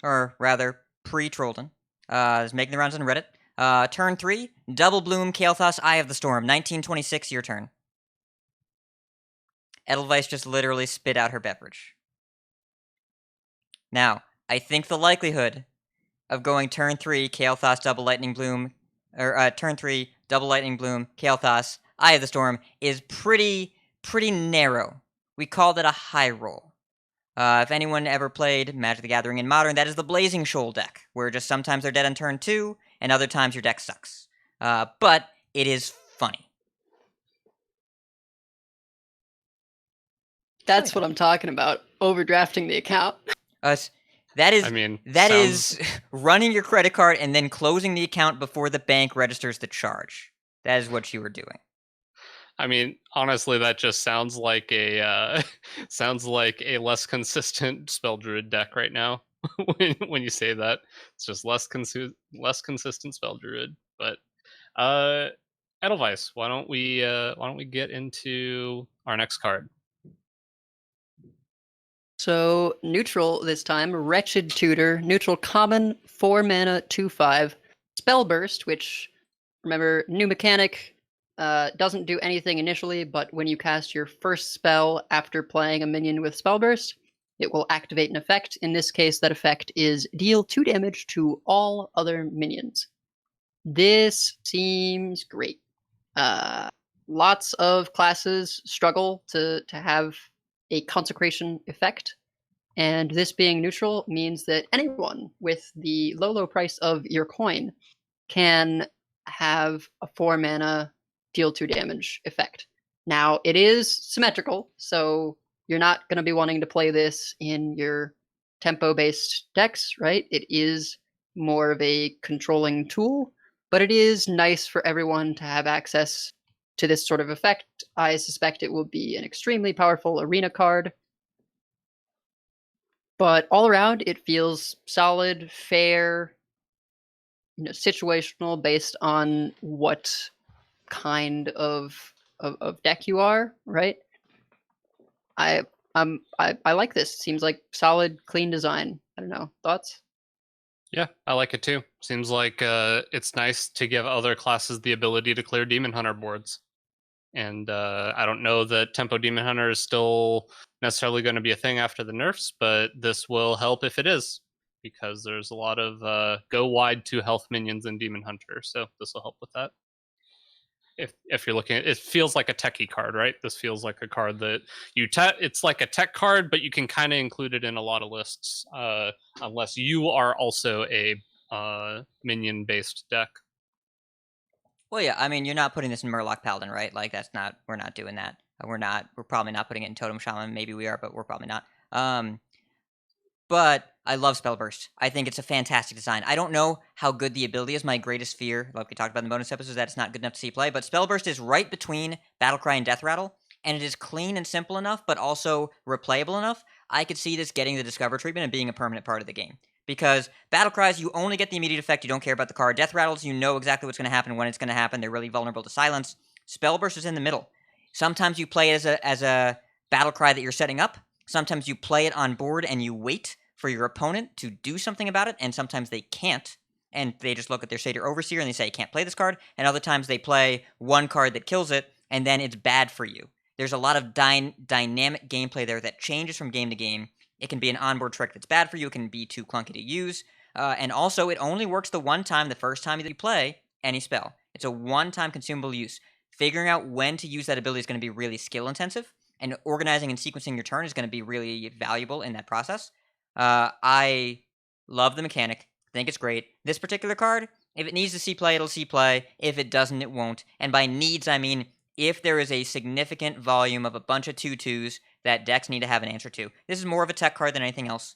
or rather pre-Trollden, is making the rounds on Reddit. Turn 3, Double Bloom, Kael'thas, Eye of the Storm, 1926, your turn. Edelweiss just literally spit out her beverage. Now, I think the likelihood of going turn 3, Kael'thas, Double Lightning Bloom, or turn 3, Double Lightning Bloom, Kael'thas, Eye of the Storm is pretty narrow. We called it a high roll. If anyone ever played Magic the Gathering in Modern, that is the Blazing Shoal deck, where just sometimes they're dead on turn 2, and other times your deck sucks. But it is funny. That's what I'm talking about. Overdrafting the account. That is, I mean, is running your credit card and then closing the account before the bank registers the charge. That is what you were doing. I mean, honestly, that just sounds like a less consistent spell druid deck right now. when you say that, it's just less consistent spell druid. But Edelweiss, why don't we get into our next card? So neutral this time, Wretched Tutor, neutral common, 4 mana, 2/5, Spell Burst, which, remember, new mechanic, doesn't do anything initially, but when you cast your first spell after playing a minion with Spell Burst, it will activate an effect. In this case, that effect is deal 2 damage to all other minions. This seems great. Lots of classes struggle to have a consecration effect, and this being neutral means that anyone with the low price of your coin can have a 4 mana deal 2 damage effect. Now, it is symmetrical, so you're not going to be wanting to play this in your tempo-based decks, right? It is more of a controlling tool, but it is nice for everyone to have access to this sort of effect, I suspect it will be an extremely powerful arena card. But all around, it feels solid, fair, situational based on what kind of deck you are, right? I like this. Seems like solid, clean design. I don't know. Thoughts? Yeah, I like it too. Seems like it's nice to give other classes the ability to clear Demon Hunter boards. And I don't know that Tempo Demon Hunter is still necessarily going to be a thing after the nerfs, but this will help if it is, because there's a lot of go wide to health minions in Demon Hunter, so this will help with that. If you're looking at it, feels like a techie card, right? This feels like a card that it's like a tech card, but you can kind of include it in a lot of lists, unless you are also a minion based deck. Well, yeah, I mean, you're not putting this in Murloc Paladin, right? Like, we're not doing that. We're probably not putting it in Totem Shaman. Maybe we are, but we're probably not. But I love Spell Burst. I think it's a fantastic design. I don't know how good the ability is. My greatest fear, like we talked about in the bonus episode, is that it's not good enough to see play. But Spell Burst is right between Battlecry and Death Rattle, and it is clean and simple enough, but also replayable enough. I could see this getting the Discover treatment and being a permanent part of the game. Because Battlecries, you only get the immediate effect. You don't care about the card. Death Rattles, you know exactly what's going to happen, when it's going to happen. They're really vulnerable to silence. Spell Burst is in the middle. Sometimes you play it as a Battlecry that you're setting up. Sometimes you play it on board and you wait for your opponent to do something about it, and sometimes they can't, and they just look at their Satyr Overseer and they say, can't play this card, and other times they play one card that kills it, and then it's bad for you. There's a lot of dynamic gameplay there that changes from game to game. It can be an onboard trick that's bad for you, it can be too clunky to use, and also it only works the one time, the first time that you play any spell. It's a one-time consumable use. Figuring out when to use that ability is going to be really skill-intensive, and organizing and sequencing your turn is going to be really valuable in that process. I love the mechanic. I think it's great. This particular card, if it needs to see play, it'll see play. If it doesn't, it won't. And by needs, I mean if there is a significant volume of a bunch of 2/2s that decks need to have an answer to. This is more of a tech card than anything else.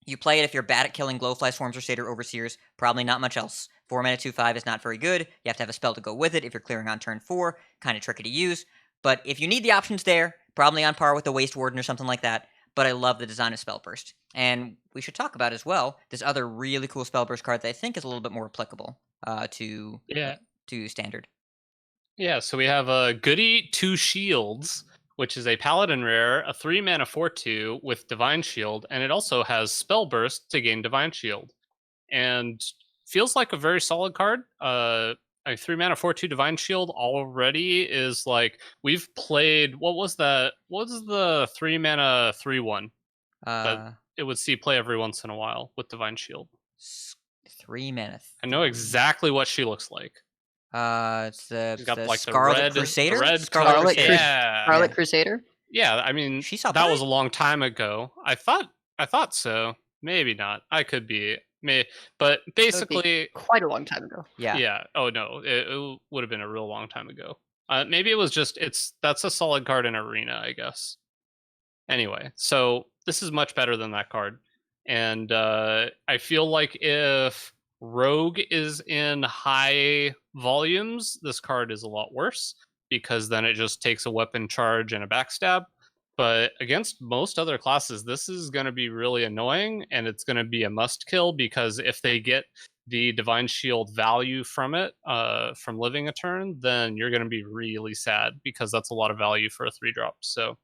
You play it if you're bad at killing Glowfly Swarms or Satyr Overseers. Probably not much else. 4 mana 2/5 is not very good. You have to have a spell to go with it if you're clearing on turn 4. Kind of tricky to use. But if you need the options there, probably on par with the Waste Warden or something like that. But I love the design of Spell Burst. And we should talk about as well this other really cool Spell Burst card that I think is a little bit more applicable to Standard. Yeah, so we have a Goody 2 Shields, which is a Paladin rare, a 3 mana 4/2 with Divine Shield, and it also has Spell Burst to gain Divine Shield. And feels like a very solid card. A 3 mana 4/2 Divine Shield already is like, we've played, what was that? What was the 3 mana 3/1? That it would see play every once in a while with Divine Shield. 3 mana. I know exactly what she looks like. It's the like Scarlet Crusader? Scarlet Crusader? Yeah, I mean, she saw that was a long time ago. I thought so. Maybe not. I could be. But basically, quite a long time ago. Yeah. Oh no, it would have been a real long time ago. Maybe it was just that's a solid card in Arena, I guess. Anyway, so this is much better than that card, and I feel like if Rogue is in high volumes, this card is a lot worse, because then it just takes a weapon charge and a backstab. But against most other classes, this is going to be really annoying, and it's going to be a must kill, because if they get the Divine Shield value from it, from living a turn, then you're going to be really sad, because that's a lot of value for a 3-drop. So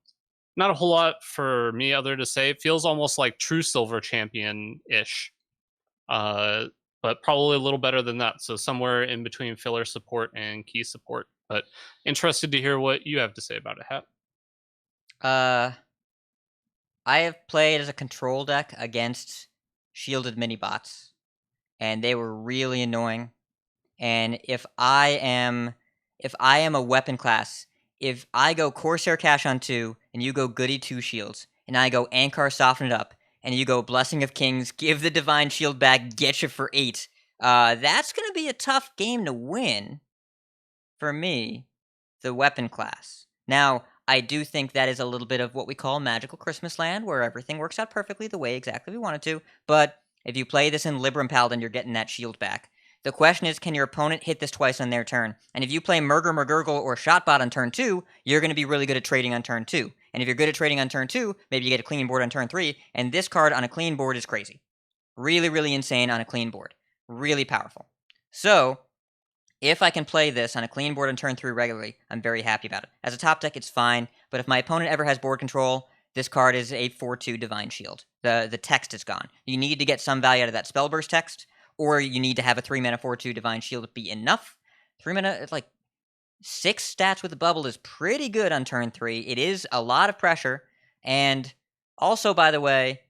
not a whole lot for me other to say. It feels almost like True Silver Champion-ish, but probably a little better than that. So somewhere in between filler support and key support. But interested to hear what you have to say about it, Hat. I have played as a control deck against shielded mini bots, and they were really annoying. And if I am a weapon class, if I go Corsair Cash on 2, and you go Goody 2 Shields, and I go Ankar Soften It Up, and you go Blessing of Kings, give the Divine Shield back, get you for 8, that's gonna be a tough game to win for me, the weapon class. Now, I do think that is a little bit of what we call magical Christmas land, where everything works out perfectly the way exactly we want it to. But if you play this in Libram Paladin, you're getting that shield back. The question is, can your opponent hit this twice on their turn? And if you play Murgur, McGurgle, or Shotbot on turn 2, you're going to be really good at trading on turn 2. And if you're good at trading on turn 2, maybe you get a clean board on turn 3, and this card on a clean board is crazy. Really, really insane on a clean board. Really powerful. So, if I can play this on a clean board on turn 3 regularly, I'm very happy about it. As a top deck, it's fine, but if my opponent ever has board control, this card is a 4/2 Divine Shield. The text is gone. You need to get some value out of that Spellburst text, or you need to have a 3-mana 4/2 Divine Shield be enough. 3-mana, it's like 6 stats with a bubble is pretty good on turn 3. It is a lot of pressure, and also, by the way,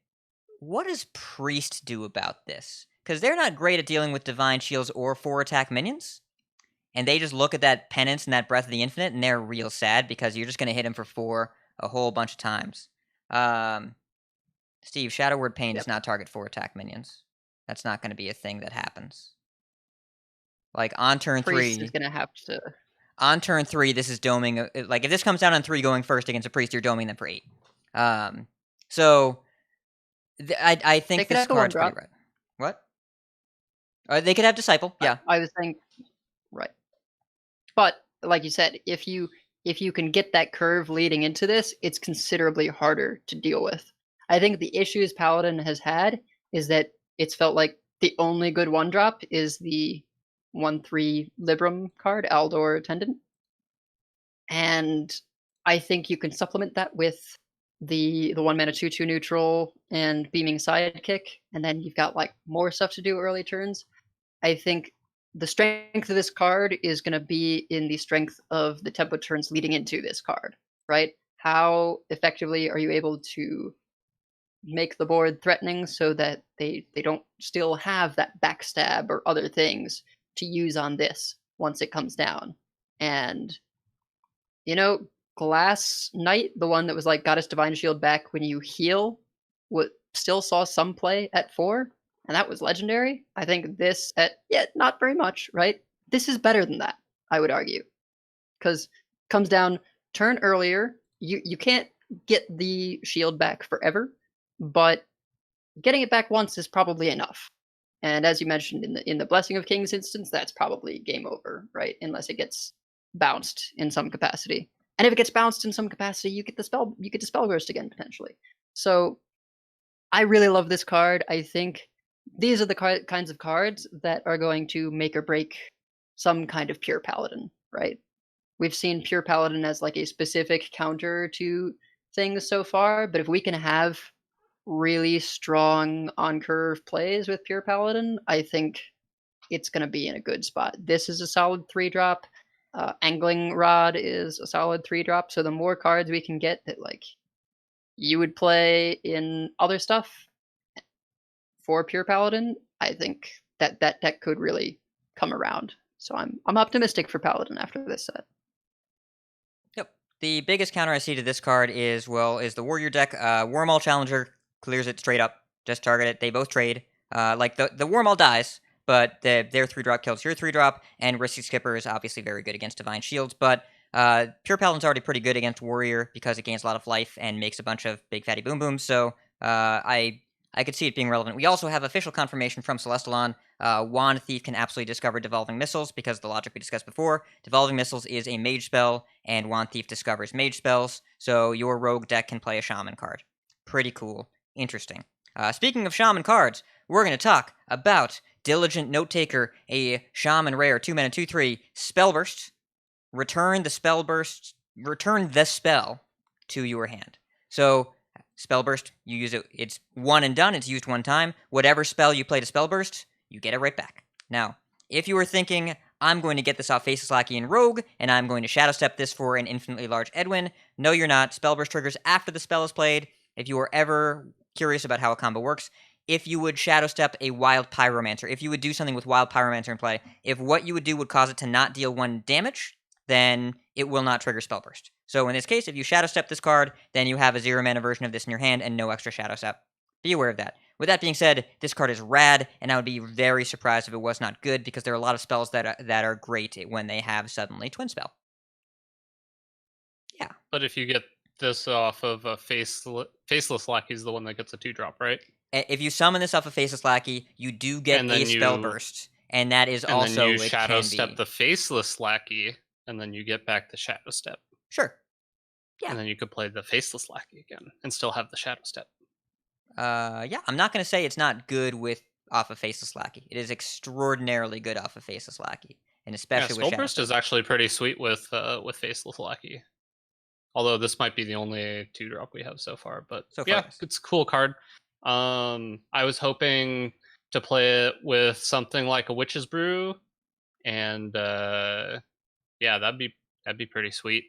what does Priest do about this? Because they're not great at dealing with Divine Shields or 4-attack minions. And they just look at that Penance and that Breath of the Infinite, and they're real sad because you're just going to hit him for 4 a whole bunch of times. Steve, Shadow Word Pain does not target 4-attack minions. That's not going to be a thing that happens. Like, on turn Priest 3... is going to have to... On turn 3, this is doming... Like, if this comes down on 3 going first against a Priest, you're doming them for 8. So... I think this card's pretty right. What? They could have Disciple, yeah. I was saying, right. But, like you said, if you can get that curve leading into this, it's considerably harder to deal with. I think the issues Paladin has had is that it's felt like the only good 1-drop is the 1/3 Libram card, Aldor Attendant. And I think you can supplement that with the 1-mana 2/2 neutral and Beaming Sidekick, and then you've got like more stuff to do early turns. I think the strength of this card is going to be in the strength of the tempo turns leading into this card, right? How effectively are you able to make the board threatening so that they don't still have that backstab or other things to use on this once it comes down? And, you know, Glass Knight, the one that was like Goddess Divine Shield back when you heal, still saw some play at 4, and that was legendary. I think this not very much, right? This is better than that, I would argue. Because it comes down turn earlier, you can't get the shield back forever, but getting it back once is probably enough. And as you mentioned in the Blessing of Kings instance, that's probably game over, right? Unless it gets bounced in some capacity. And if it gets bounced in some capacity, you get the Spellburst again potentially. So I really love this card. I think these are the kinds of cards that are going to make or break some kind of pure Paladin, right? We've seen pure Paladin as like a specific counter to things so far, but if we can have really strong on-curve plays with pure Paladin, I think it's going to be in a good spot. This is a solid 3-drop. Angling Rod is a solid 3-drop, so the more cards we can get that like you would play in other stuff for pure Paladin, I think that deck could really come around. So I'm optimistic for Paladin after this set. Yep. The biggest counter I see to this card is the Warrior deck. Wormall Challenger clears it straight up. Just target it. They both trade. Like the Wormall dies, but their 3-drop kills your 3-drop, and Risky Skipper is obviously very good against Divine Shields, but Pure Paladin's already pretty good against Warrior because it gains a lot of life and makes a bunch of big fatty boom booms, so I could see it being relevant. We also have official confirmation from Celestalon. Wand Thief can absolutely discover Devolving Missiles because of the logic we discussed before. Devolving Missiles is a mage spell, and Wand Thief discovers mage spells, so your rogue deck can play a shaman card. Pretty cool. Interesting. Speaking of shaman cards, we're going to talk about Diligent Note Taker, a shaman rare 2-mana 2/3 Spellburst. Return the spell to your hand. So, Spellburst, you use it, it's one and done, it's used one time. Whatever spell you play to Spellburst, you get it right back. Now, if you were thinking, I'm going to get this off Faceless Lackey and Rogue, and I'm going to Shadow Step this for an infinitely large Edwin, no you're not. Spellburst triggers after the spell is played. If you are ever curious about how a combo works, if you would Shadow Step a Wild Pyromancer, if you would do something with Wild Pyromancer in play, if what you would do would cause it to not deal 1 damage, then it will not trigger Spellburst. So in this case, if you Shadow Step this card, then you have a 0-mana version of this in your hand and no extra Shadow Step. Be aware of that. With that being said, this card is rad, and I would be very surprised if it was not good, because there are a lot of spells that are great when they have suddenly Twin Spell. Yeah. But if you get this off of a Faceless Lackey is the one that gets a 2-drop, right? If you summon this off of Faceless Lackey, you do get a Spellburst. and that is And also then you it Shadow can Step be the Faceless Lackey, and then you get back the Shadow Step. sure. Yeah. And then you could play the Faceless Lackey again and still have the Shadow Step. Yeah, I'm not going to say it's not good with off of Faceless Lackey. It is extraordinarily good off of Faceless Lackey, and Yeah, especially with Shadow Skullburst Step. is actually pretty sweet with Faceless Lackey. Although this might be the only 2-drop we have so far, but So far, yeah, yes. it's a cool card. I was hoping to play it with something like a Witch's Brew, and yeah, that'd be pretty sweet.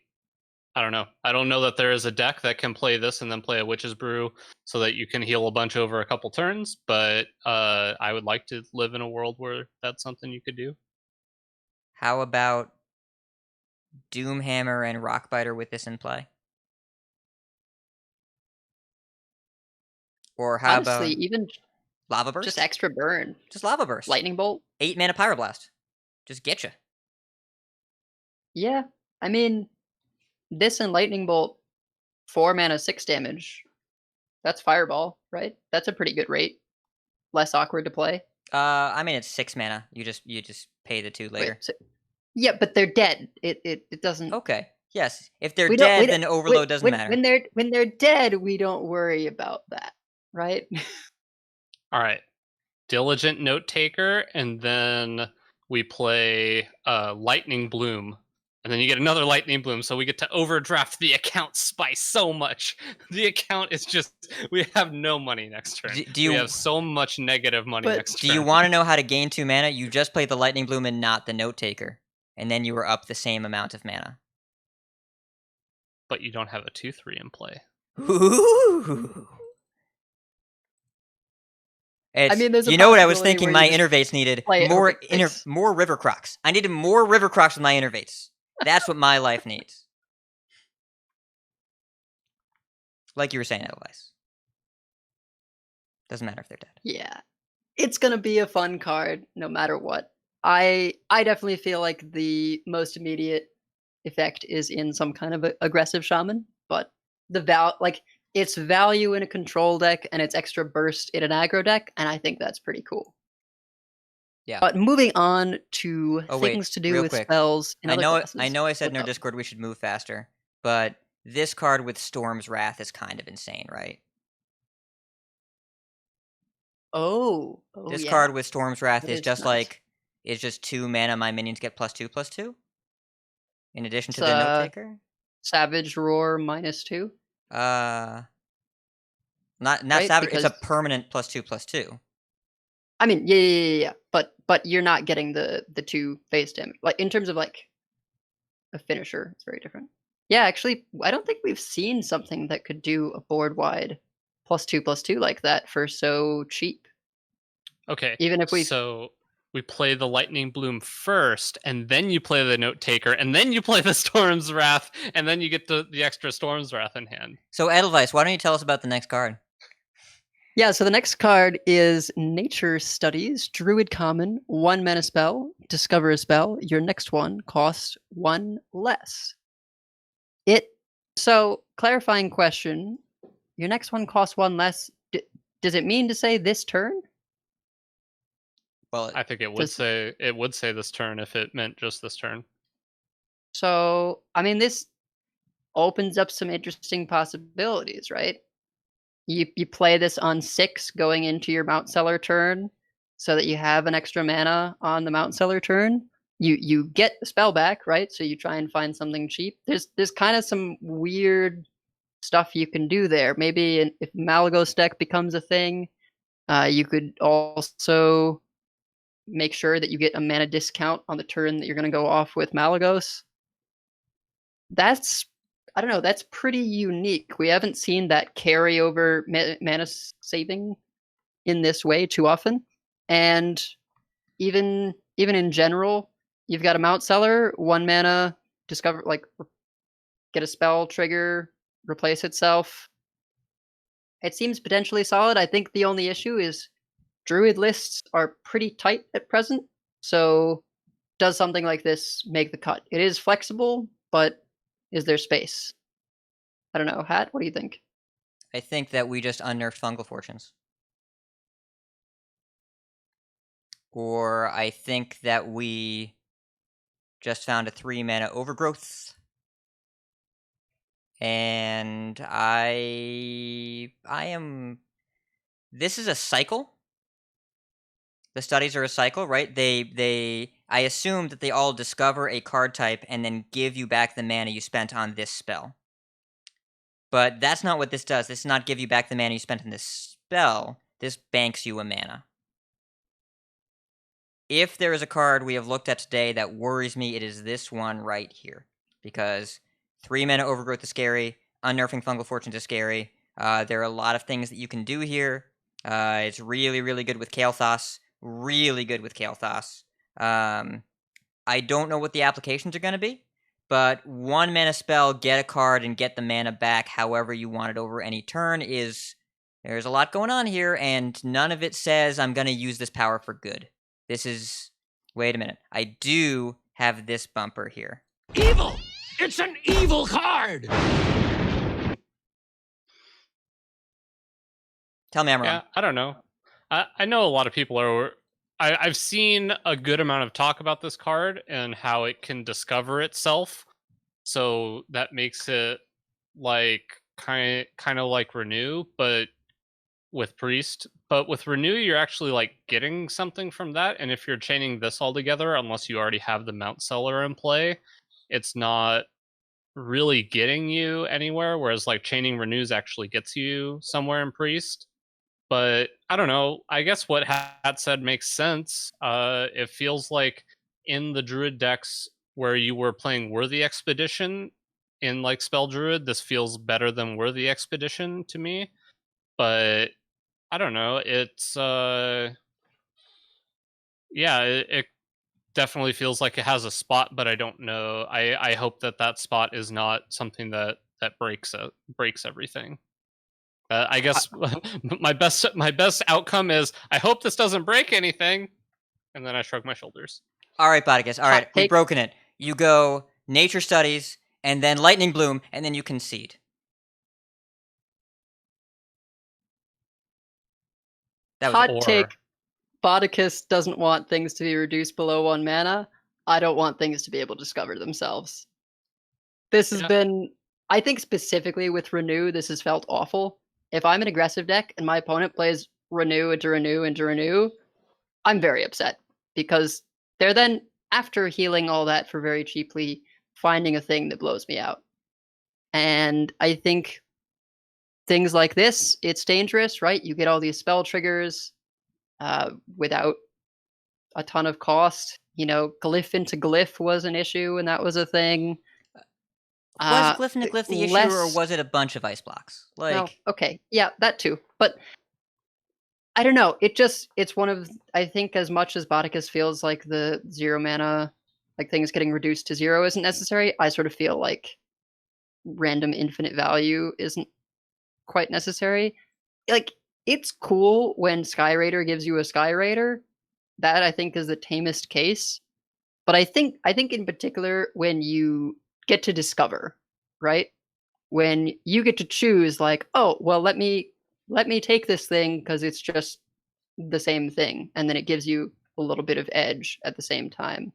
I don't know. I don't know that there is a deck that can play this and then play a Witch's Brew so that you can heal a bunch over a couple turns, but I would like to live in a world where that's something you could do. How about Doomhammer and Rockbiter with this in play? Or how Honestly, about even Lava Burst? just extra burn. Just Lava Burst. Lightning Bolt. 8 mana Pyroblast. Just get you. Yeah. I mean, this and Lightning Bolt, 4 mana, 6 damage. That's Fireball, right? That's a pretty good rate. Less awkward to play. I mean it's 6 mana. You just pay the 2 later. Wait, yeah, but they're dead. It doesn't. Okay. Yes. If they're we don't- dead, we then don't- Overload doesn't when, matter. When they're dead, we don't worry about that, right? All right. Diligent Note Taker, and then we play Lightning Bloom. And then you get another Lightning Bloom, so we get to overdraft the account by so much. The account is just, we have no money next turn. Do you we have so much negative money But next Do turn. you want to know how to gain 2 mana? You just play the Lightning Bloom and not the Note Taker, and then you are up the same amount of mana. But you don't have a 2/3 in play. Ooh. I mean, there's a you know what I was possibility thinking where my you just innervates needed? play it More over 6. more River Crocs. I needed more River Crocs with my innervates. That's what my life needs. Like you were saying, Edelweiss. Doesn't matter if they're dead. Yeah. It's gonna be a fun card no matter what. I definitely feel like the most immediate effect is in some kind of aggressive shaman, but its value in a control deck and its extra burst in an aggro deck, and I think that's pretty cool. Yeah. But moving on to Oh, wait, things to do real with quick. spells and I other know classes. I know I said in our What's up? Discord we should move faster, but this card with Storm's Wrath is kind of insane, right? Oh, This yeah. card with Storm's Wrath That is is just nice. like it's just 2 mana. My minions get +2/+2. In addition to It's, the Note Taker. Savage Roar -2. Not Right? Savage. It's a Because permanent +2/+2. I mean, yeah. But you're not getting the 2 face damage. Like in terms of like a finisher, it's very different. Yeah, actually, I don't think we've seen something that could do a board wide +2/+2 like that for so cheap. Okay, Even if we so we play the Lightning Bloom first, and then you play the Note Taker, and then you play the Storm's Wrath, and then you get the extra Storm's Wrath in hand. So Edelweiss, why don't you tell us about the next card? Yeah, so the next card is Nature Studies, Druid Common, 1 mana spell, discover a spell. Your next one costs 1 less. So, clarifying question, your next one costs 1 less. Does it mean to say this turn? Well, I think it would Does- say this turn if it meant just this turn. So, I mean, this opens up some interesting possibilities, right? You play this on 6 going into your Mount Seller turn so that you have an extra mana on the Mount Seller turn. You get the spell back, right? So you try and find something cheap. There's kind of some weird stuff you can do there. Maybe if Malagos deck becomes a thing, you could also make sure that you get a mana discount on the turn that you're going to go off with Malagos. I don't know, that's pretty unique. We haven't seen that carryover mana saving in this way too often. And even in general, you've got a Mount Seller, 1 mana, discover, like, get a spell trigger, replace itself. It seems potentially solid. I think the only issue is Druid lists are pretty tight at present. So does something like this make the cut? It is flexible, but is there space? I don't know. Hat, what do you think? I think that we just unnerfed Fungal Fortunes. or I think that we just found a 3-mana Overgrowth. And I am... This is a cycle. The studies are a cycle, right? I assume that they all discover a card type and then give you back the mana you spent on this spell. But that's not what this does. This does not give you back the mana you spent on this spell. This banks you a mana. If there is a card we have looked at today that worries me, it is this one right here. Because 3-mana Overgrowth is scary, Unnerving Fungal Fortunes is scary. There are a lot of things that you can do here. It's really, really good with Kael'thas. Really good with Kael'thas. I don't know what the applications are going to be, but 1-mana spell, get a card, and get the mana back however you want it over any turn is... There's a lot going on here, and none of it says I'm going to use this power for good. This is... Wait a minute. I do have this bumper here. Evil! It's an evil card! Tell me I'm wrong. Yeah, I don't know. I know a lot of people are... I've seen a good amount of talk about this card and how it can discover itself. So that makes it like kind of like Renew, but with Priest. But with Renew, you're actually like getting something from that. And if you're chaining this all together, unless you already have the Mount Seller in play, it's not really getting you anywhere. Whereas like chaining Renews actually gets you somewhere in Priest. But I don't know. I guess what Hat said makes sense. It feels like in the Druid decks where you were playing Worthy Expedition in like Spell Druid, this feels better than Worthy Expedition to me. But I don't know. It's it definitely feels like it has a spot, but I don't know. I hope that spot is not something that breaks everything. I guess my best outcome is I hope this doesn't break anything, and then I shrug my shoulders. All right, Boticus. All right, we've broken it. You go Nature Studies, and then Lightning Bloom, and then you Concede. That was Hot take. Boticus doesn't want things to be reduced below 1 mana. I don't want things to be able to discover themselves. This has been, I think specifically with Renew, this has felt awful. If I'm an aggressive deck and my opponent plays Renew into Renew into Renew, I'm very upset because they're then, after healing all that for very cheaply, finding a thing that blows me out. And I think things like this, it's dangerous, right? You get all these spell triggers without a ton of cost. You know, Glyph into Glyph was an issue, and that was a thing. Was Glyph into Glyph the issue, or was it a bunch of ice blocks? Okay, yeah, that too. But I don't know. It's one of, I think, as much as Boticus feels like the 0 mana, like things getting reduced to 0 isn't necessary, I sort of feel like random infinite value isn't quite necessary. Like, it's cool when Sky Raider gives you a Sky Raider. That, I think, is the tamest case. But I think in particular when you get to discover, right? When you get to choose, like, oh, well, let me take this thing because it's just the same thing, and then it gives you a little bit of edge at the same time.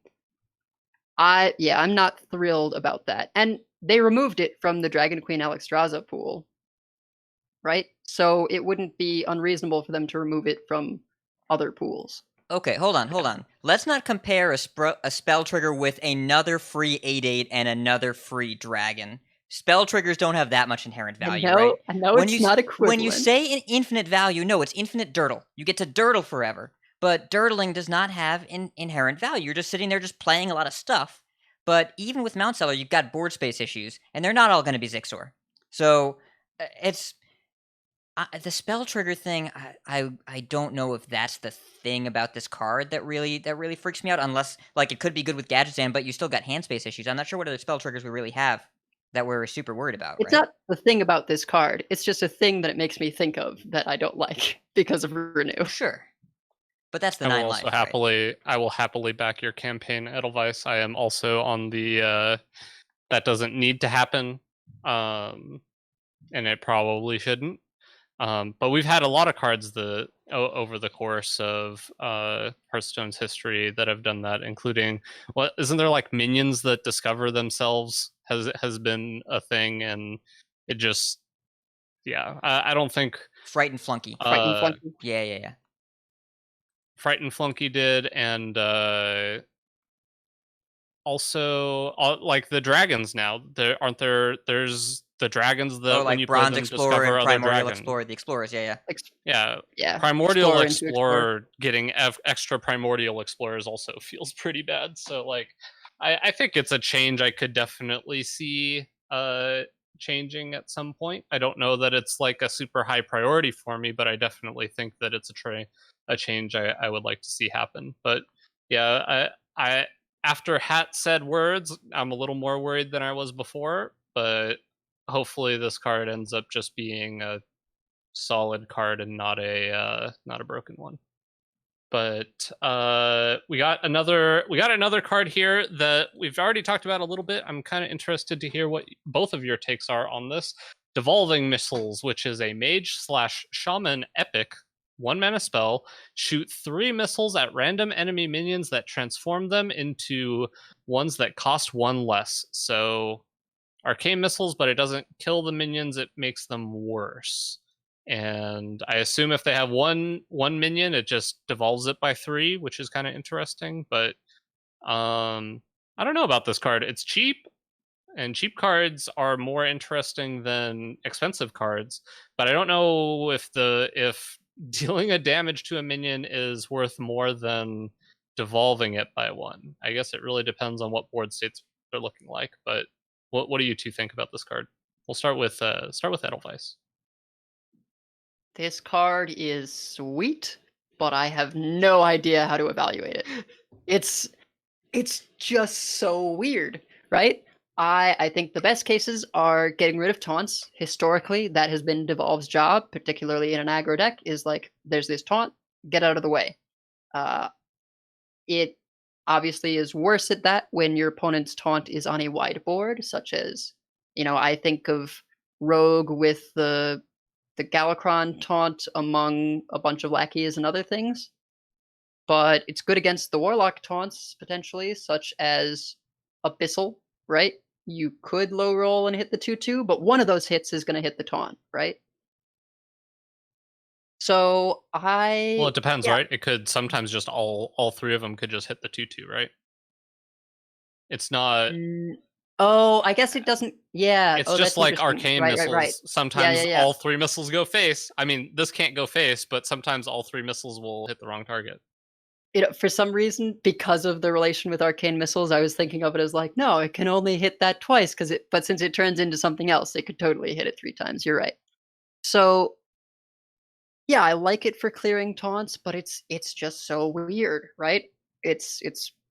I'm not thrilled about that. And they removed it from the Dragon Queen Alexstrasza pool, right? So it wouldn't be unreasonable for them to remove it from other pools. Okay, hold on. Let's not compare a spell trigger with another free 8/8 and another free dragon. Spell triggers don't have that much inherent value, right? I know it's not equivalent. When you say an infinite value, no, it's infinite dirtle. You get to dirtle forever. But dirtling does not have inherent value. You're just sitting there just playing a lot of stuff. But even with Mount Seller, you've got board space issues, and they're not all going to be Zixor. So it's... the spell trigger thing, I don't know if that's the thing about this card that really freaks me out. Unless, like, it could be good with Gadgetzan, but you still got hand space issues. I'm not sure what other spell triggers we really have that we're super worried about. It's not the thing about this card. It's just a thing that it makes me think of that I don't like because of Renew. Sure, but that's the 9 life. I will happily back your campaign, Edelweiss. I am also on the that doesn't need to happen, and it probably shouldn't. But we've had a lot of cards that over the course of Hearthstone's history that have done that, including isn't there like minions that discover themselves has been a thing, and it just I don't think Fright and Flunky. Flunky. Yeah. Fright and Flunky did, and also like the dragons now. There's the dragons that Oh, when like you play Bronze them Explorer discover and other Primordial dragons. Explorer, the Explorers, yeah. Yeah, Yeah. Primordial Explorer into Explorer getting extra Primordial Explorers also feels pretty bad. So like, I think it's a change I could definitely see changing at some point. I don't know that it's like a super high priority for me, but I definitely think that it's a change I would like to see happen. But yeah, I after Hat said words, I'm a little more worried than I was before, but hopefully this card ends up just being a solid card and not a broken one. But we got another card here that we've already talked about a little bit. I'm kind of interested to hear what both of your takes are on this. Devolving Missiles, which is a mage/shaman epic 1-mana spell. Shoot 3 missiles at random enemy minions that transform them into ones that cost 1 less. So arcane missiles, but it doesn't kill the minions, it makes them worse. And I assume if they have one minion, it just devolves it by 3, which is kind of interesting. But I don't know about this card. It's cheap, and cheap cards are more interesting than expensive cards. But I don't know if dealing a damage to a minion is worth more than devolving it by 1. I guess it really depends on what board states they're looking like. But what do you two think about this card? We'll start with Edelweiss. This card is sweet, but I have no idea how to evaluate it. It's just so weird, right? I think the best cases are getting rid of taunts. Historically, that has been Devolve's job, particularly in an aggro deck, is like, there's this taunt, get out of the way. It obviously is worse at that when your opponent's taunt is on a wide board, such as, I think of Rogue with the Galakron taunt among a bunch of lackeys and other things. But it's good against the Warlock taunts, potentially, such as Abyssal, right? You could low roll and hit the 2/2, but one of those hits is going to hit the taunt, right? So Well, it depends, yeah. right? It could sometimes just all 3 of them could just hit the 2/2, right? It's not. Oh, I guess it doesn't. Yeah. It's oh, just that's like interesting. arcane Right, missiles. Right. Sometimes Yeah. all 3 missiles go face. I mean, this can't go face, but sometimes all 3 missiles will hit the wrong target. For some reason, because of the relation with arcane missiles, I was thinking of it as like, no, it can only hit that twice but since it turns into something else, it could totally hit it 3 times. You're right. So yeah, I like it for clearing taunts, but it's just so weird, right? It's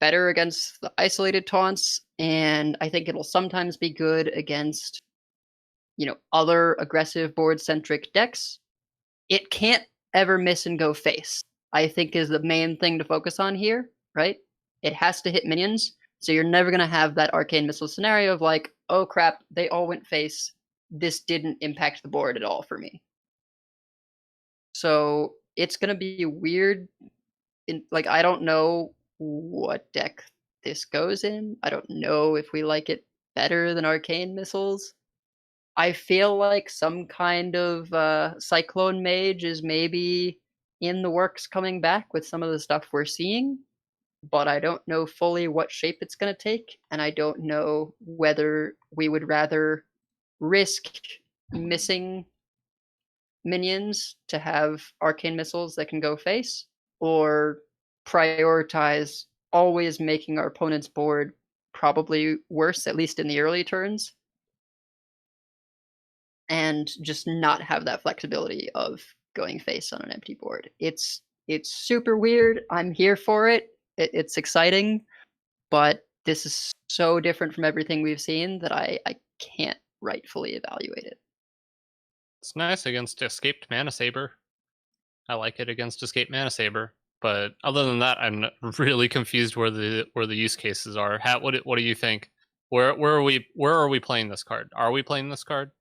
better against the isolated taunts, and I think it'll sometimes be good against other aggressive board centric decks. It can't ever miss and go face, I think, is the main thing to focus on here, right? It has to hit minions, so you're never going to have that arcane missile scenario of like, oh crap, they all went face. This didn't impact the board at all for me. So it's going to be weird. I don't know what deck this goes in. I don't know if we like it better than arcane missiles. I feel like some kind of Cyclone Mage is maybe in the works coming back with some of the stuff we're seeing, but I don't know fully what shape it's going to take, and I don't know whether we would rather risk missing minions to have arcane missiles that can go face, or prioritize always making our opponent's board probably worse, at least in the early turns, and just not have that flexibility of going face on an empty board. It's super weird. I'm here for it. It's exciting, but this is so different from everything we've seen that I can't rightfully evaluate it. It's nice against Escaped Mana Saber. I like it against Escaped Mana Saber. But other than that, I'm really confused where the use cases are. Hat, what do you think? Where are we playing this card? Are we playing this card?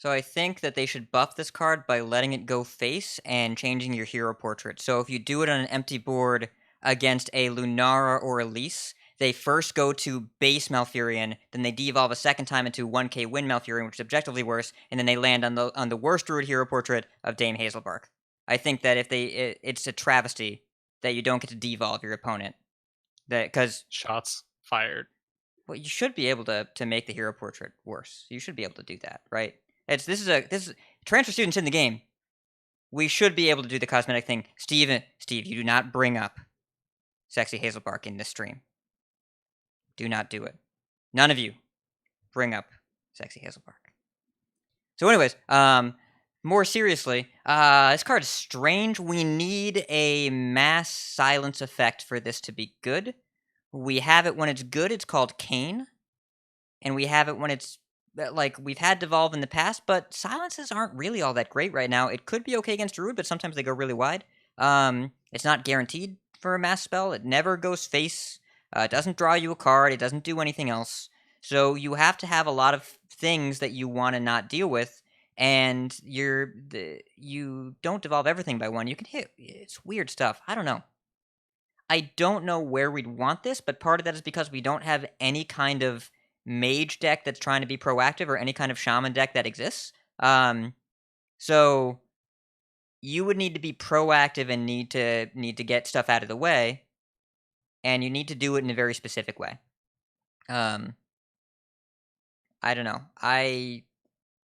So I think that they should buff this card by letting it go face and changing your hero portrait. So if you do it on an empty board against a Lunara or Elise, they first go to base Malfurion, then they devolve a second time into 1k win Malfurion, which is objectively worse, and then they land on the worst druid hero portrait of Dame Hazelbark. I think that it's a travesty that you don't get to devolve your opponent. Because Shots fired. well, you should be able to make the hero portrait worse. You should be able to do that, right? This is transfer students in the game. We should be able to do the cosmetic thing. Steve, you do not bring up Sexy Hazelbark in this stream. Do not do it. None of you bring up Sexy Hazelbark. So, anyways, more seriously, this card is strange. We need a mass silence effect for this to be good. We have it when it's good. It's called Kane, and we have it when it's like we've had Devolve in the past, but silences aren't really all that great right now. It could be okay against Druid, but sometimes they go really wide. It's not guaranteed for a mass spell. It never goes face. It doesn't draw you a card. It doesn't do anything else. So you have to have a lot of things that you want to not deal with, and you don't devolve everything by one. You can hit. It's weird stuff. I don't know. I don't know where we'd want this, but part of that is because we don't have any kind of mage deck that's trying to be proactive or any kind of shaman deck that exists. So you would need to be proactive and need to get stuff out of the way, and you need to do it in a very specific way. I don't know. I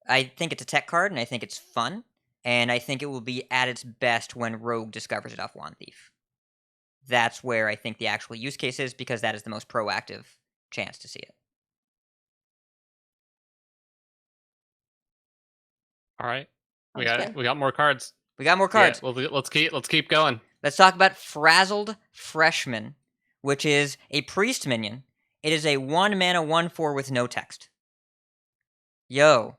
think it's a tech card, and I think it's fun, and I think it will be at its best when Rogue discovers it off Wand Thief. That's where I think the actual use case is, because that is the most proactive chance to see it. All right, we Sounds got more cards. We got more cards. Yeah, let's keep going. Let's talk about Frazzled Freshman, which is a priest minion. It is a 1-mana 1/4 with no text. Yo,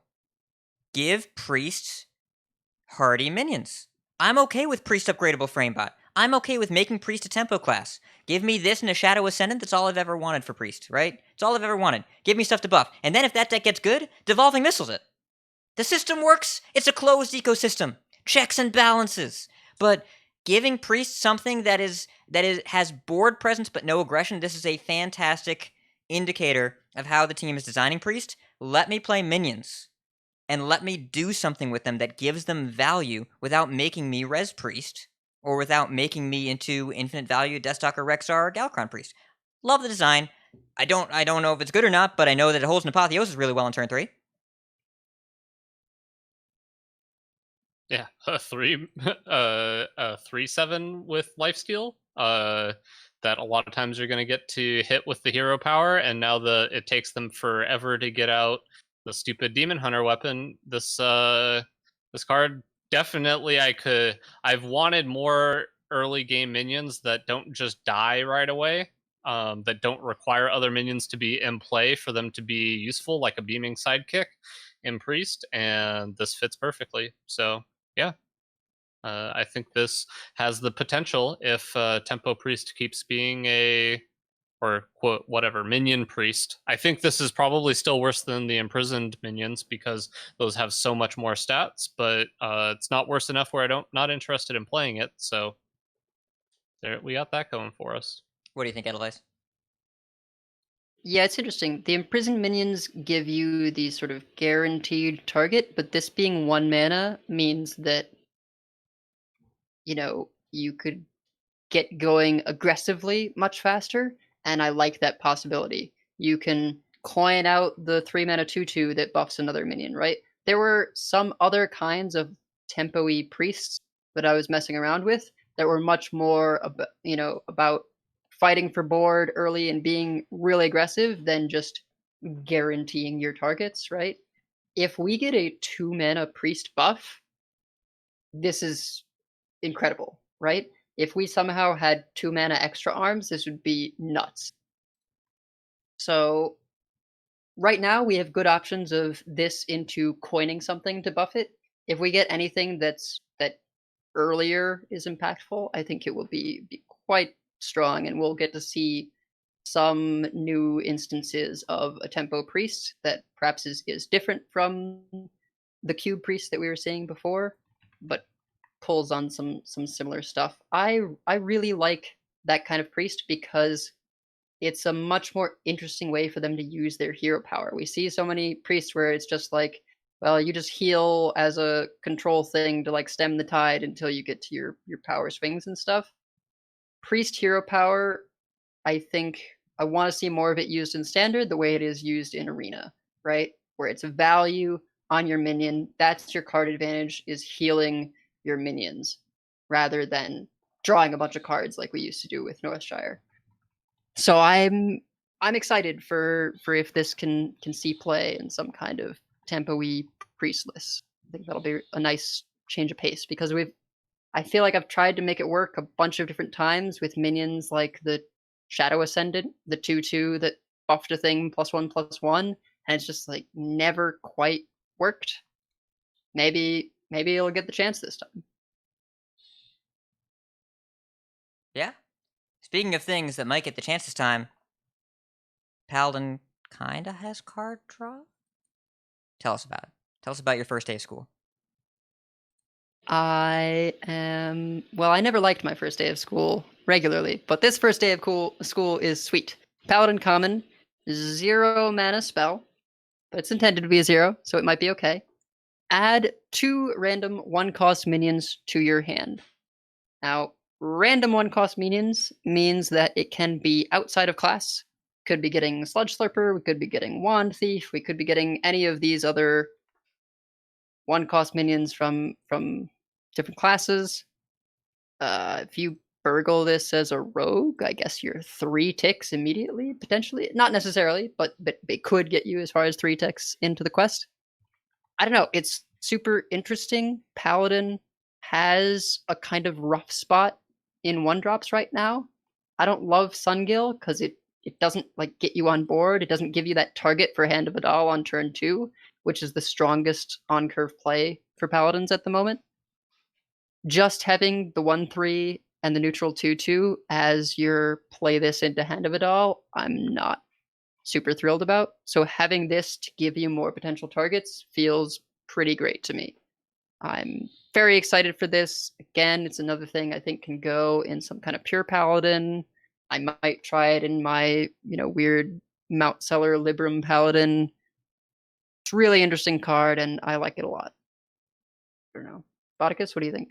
give priests hardy minions. I'm okay with priest upgradable framebot. I'm okay with making priest a tempo class. Give me this and a Shadow Ascendant. That's all I've ever wanted for priest, right? It's all I've ever wanted. Give me stuff to buff. And then if that deck gets good, Devolving Missiles it. The system works. It's a closed ecosystem. Checks and balances. But giving priests something that has board presence but no aggression, this is a fantastic indicator of how the team is designing priest. Let me play minions, and let me do something with them that gives them value without making me res priest, or without making me into infinite value Deathstalker, Rexar, or Galakron priest. Love the design. I don't know if it's good or not, but I know that it holds an Apotheosis really well in turn 3. Yeah, a 3/7 with lifesteal. That a lot of times you're going to get to hit with the hero power, and now it takes them forever to get out the stupid Demon Hunter weapon. This card definitely I've wanted more early game minions that don't just die right away. That don't require other minions to be in play for them to be useful, like a beaming sidekick in Priest, and this fits perfectly. So yeah, I think this has the potential, if Tempo Priest keeps being or quote whatever minion priest. I think this is probably still worse than the imprisoned minions, because those have so much more stats, but it's not worse enough where not interested in playing it. So there, we got that going for us. What do you think, Edelweiss? Yeah, it's interesting. The imprisoned minions give you the sort of guaranteed target, but this being 1 mana means that, you could get going aggressively much faster, and I like that possibility. You can coin out the 3 mana 2/2 that buffs another minion, right? There were some other kinds of tempo-y priests that I was messing around with that were much more about fighting for board early and being really aggressive than just guaranteeing your targets, right? If we get a 2 mana priest buff, this is incredible, right? If we somehow had 2 mana extra arms, this would be nuts. So right now we have good options of this into coining something to buff it. If we get anything that earlier is impactful, I think it will be quite strong, and we'll get to see some new instances of a tempo priest that perhaps is different from the cube priest that we were seeing before, but pulls on some similar stuff. I really like that kind of priest because it's a much more interesting way for them to use their hero power. We see so many priests where it's just like, well, you just heal as a control thing to like stem the tide until you get to your power swings and stuff. Priest hero power, I think I want to see more of it used in standard the way it is used in arena, right? Where it's a value on your minion. That's your card advantage, is healing your minions rather than drawing a bunch of cards like we used to do with Northshire. So I'm excited for if this can see play in some kind of tempo-y priestless. I think that'll be a nice change of pace because I feel like I've tried to make it work a bunch of different times with minions like the Shadow Ascendant, the 2/2 that buffed a thing +1/+1, and it's just like never quite worked. Maybe it'll get the chance this time. Yeah. Speaking of things that might get the chance this time, Paladin kinda has card draw? Tell us about it. Tell us about your first day of school. I never liked my first day of school regularly, but this first day of school is sweet. Paladin common, 0 mana spell, but it's intended to be a 0, so it might be okay. Add 2 random 1-cost minions to your hand. Now, random 1-cost minions means that it can be outside of class. Could be getting Sludge Slurper, we could be getting Wand Thief, we could be getting any of these other 1-cost minions from different classes. If you burgle this as a rogue, I guess you're 3 ticks immediately, potentially. Not necessarily, but it could get you as far as 3 ticks into the quest. I don't know. It's super interesting. Paladin has a kind of rough spot in 1-drops right now. I don't love Sungill because it doesn't like get you on board. It doesn't give you that target for Hand of Adal on turn 2, which is the strongest on-curve play for Paladins at the moment. Just having the 1/3 and the neutral 2/2 as your play this into Hand of Adal, I'm not super thrilled about. So having this to give you more potential targets feels pretty great to me. I'm very excited for this. Again, it's another thing I think can go in some kind of pure Paladin. I might try it in my, weird Mount Seller Libram Paladin. It's a really interesting card, and I like it a lot. I don't know. Bodicus, what do you think?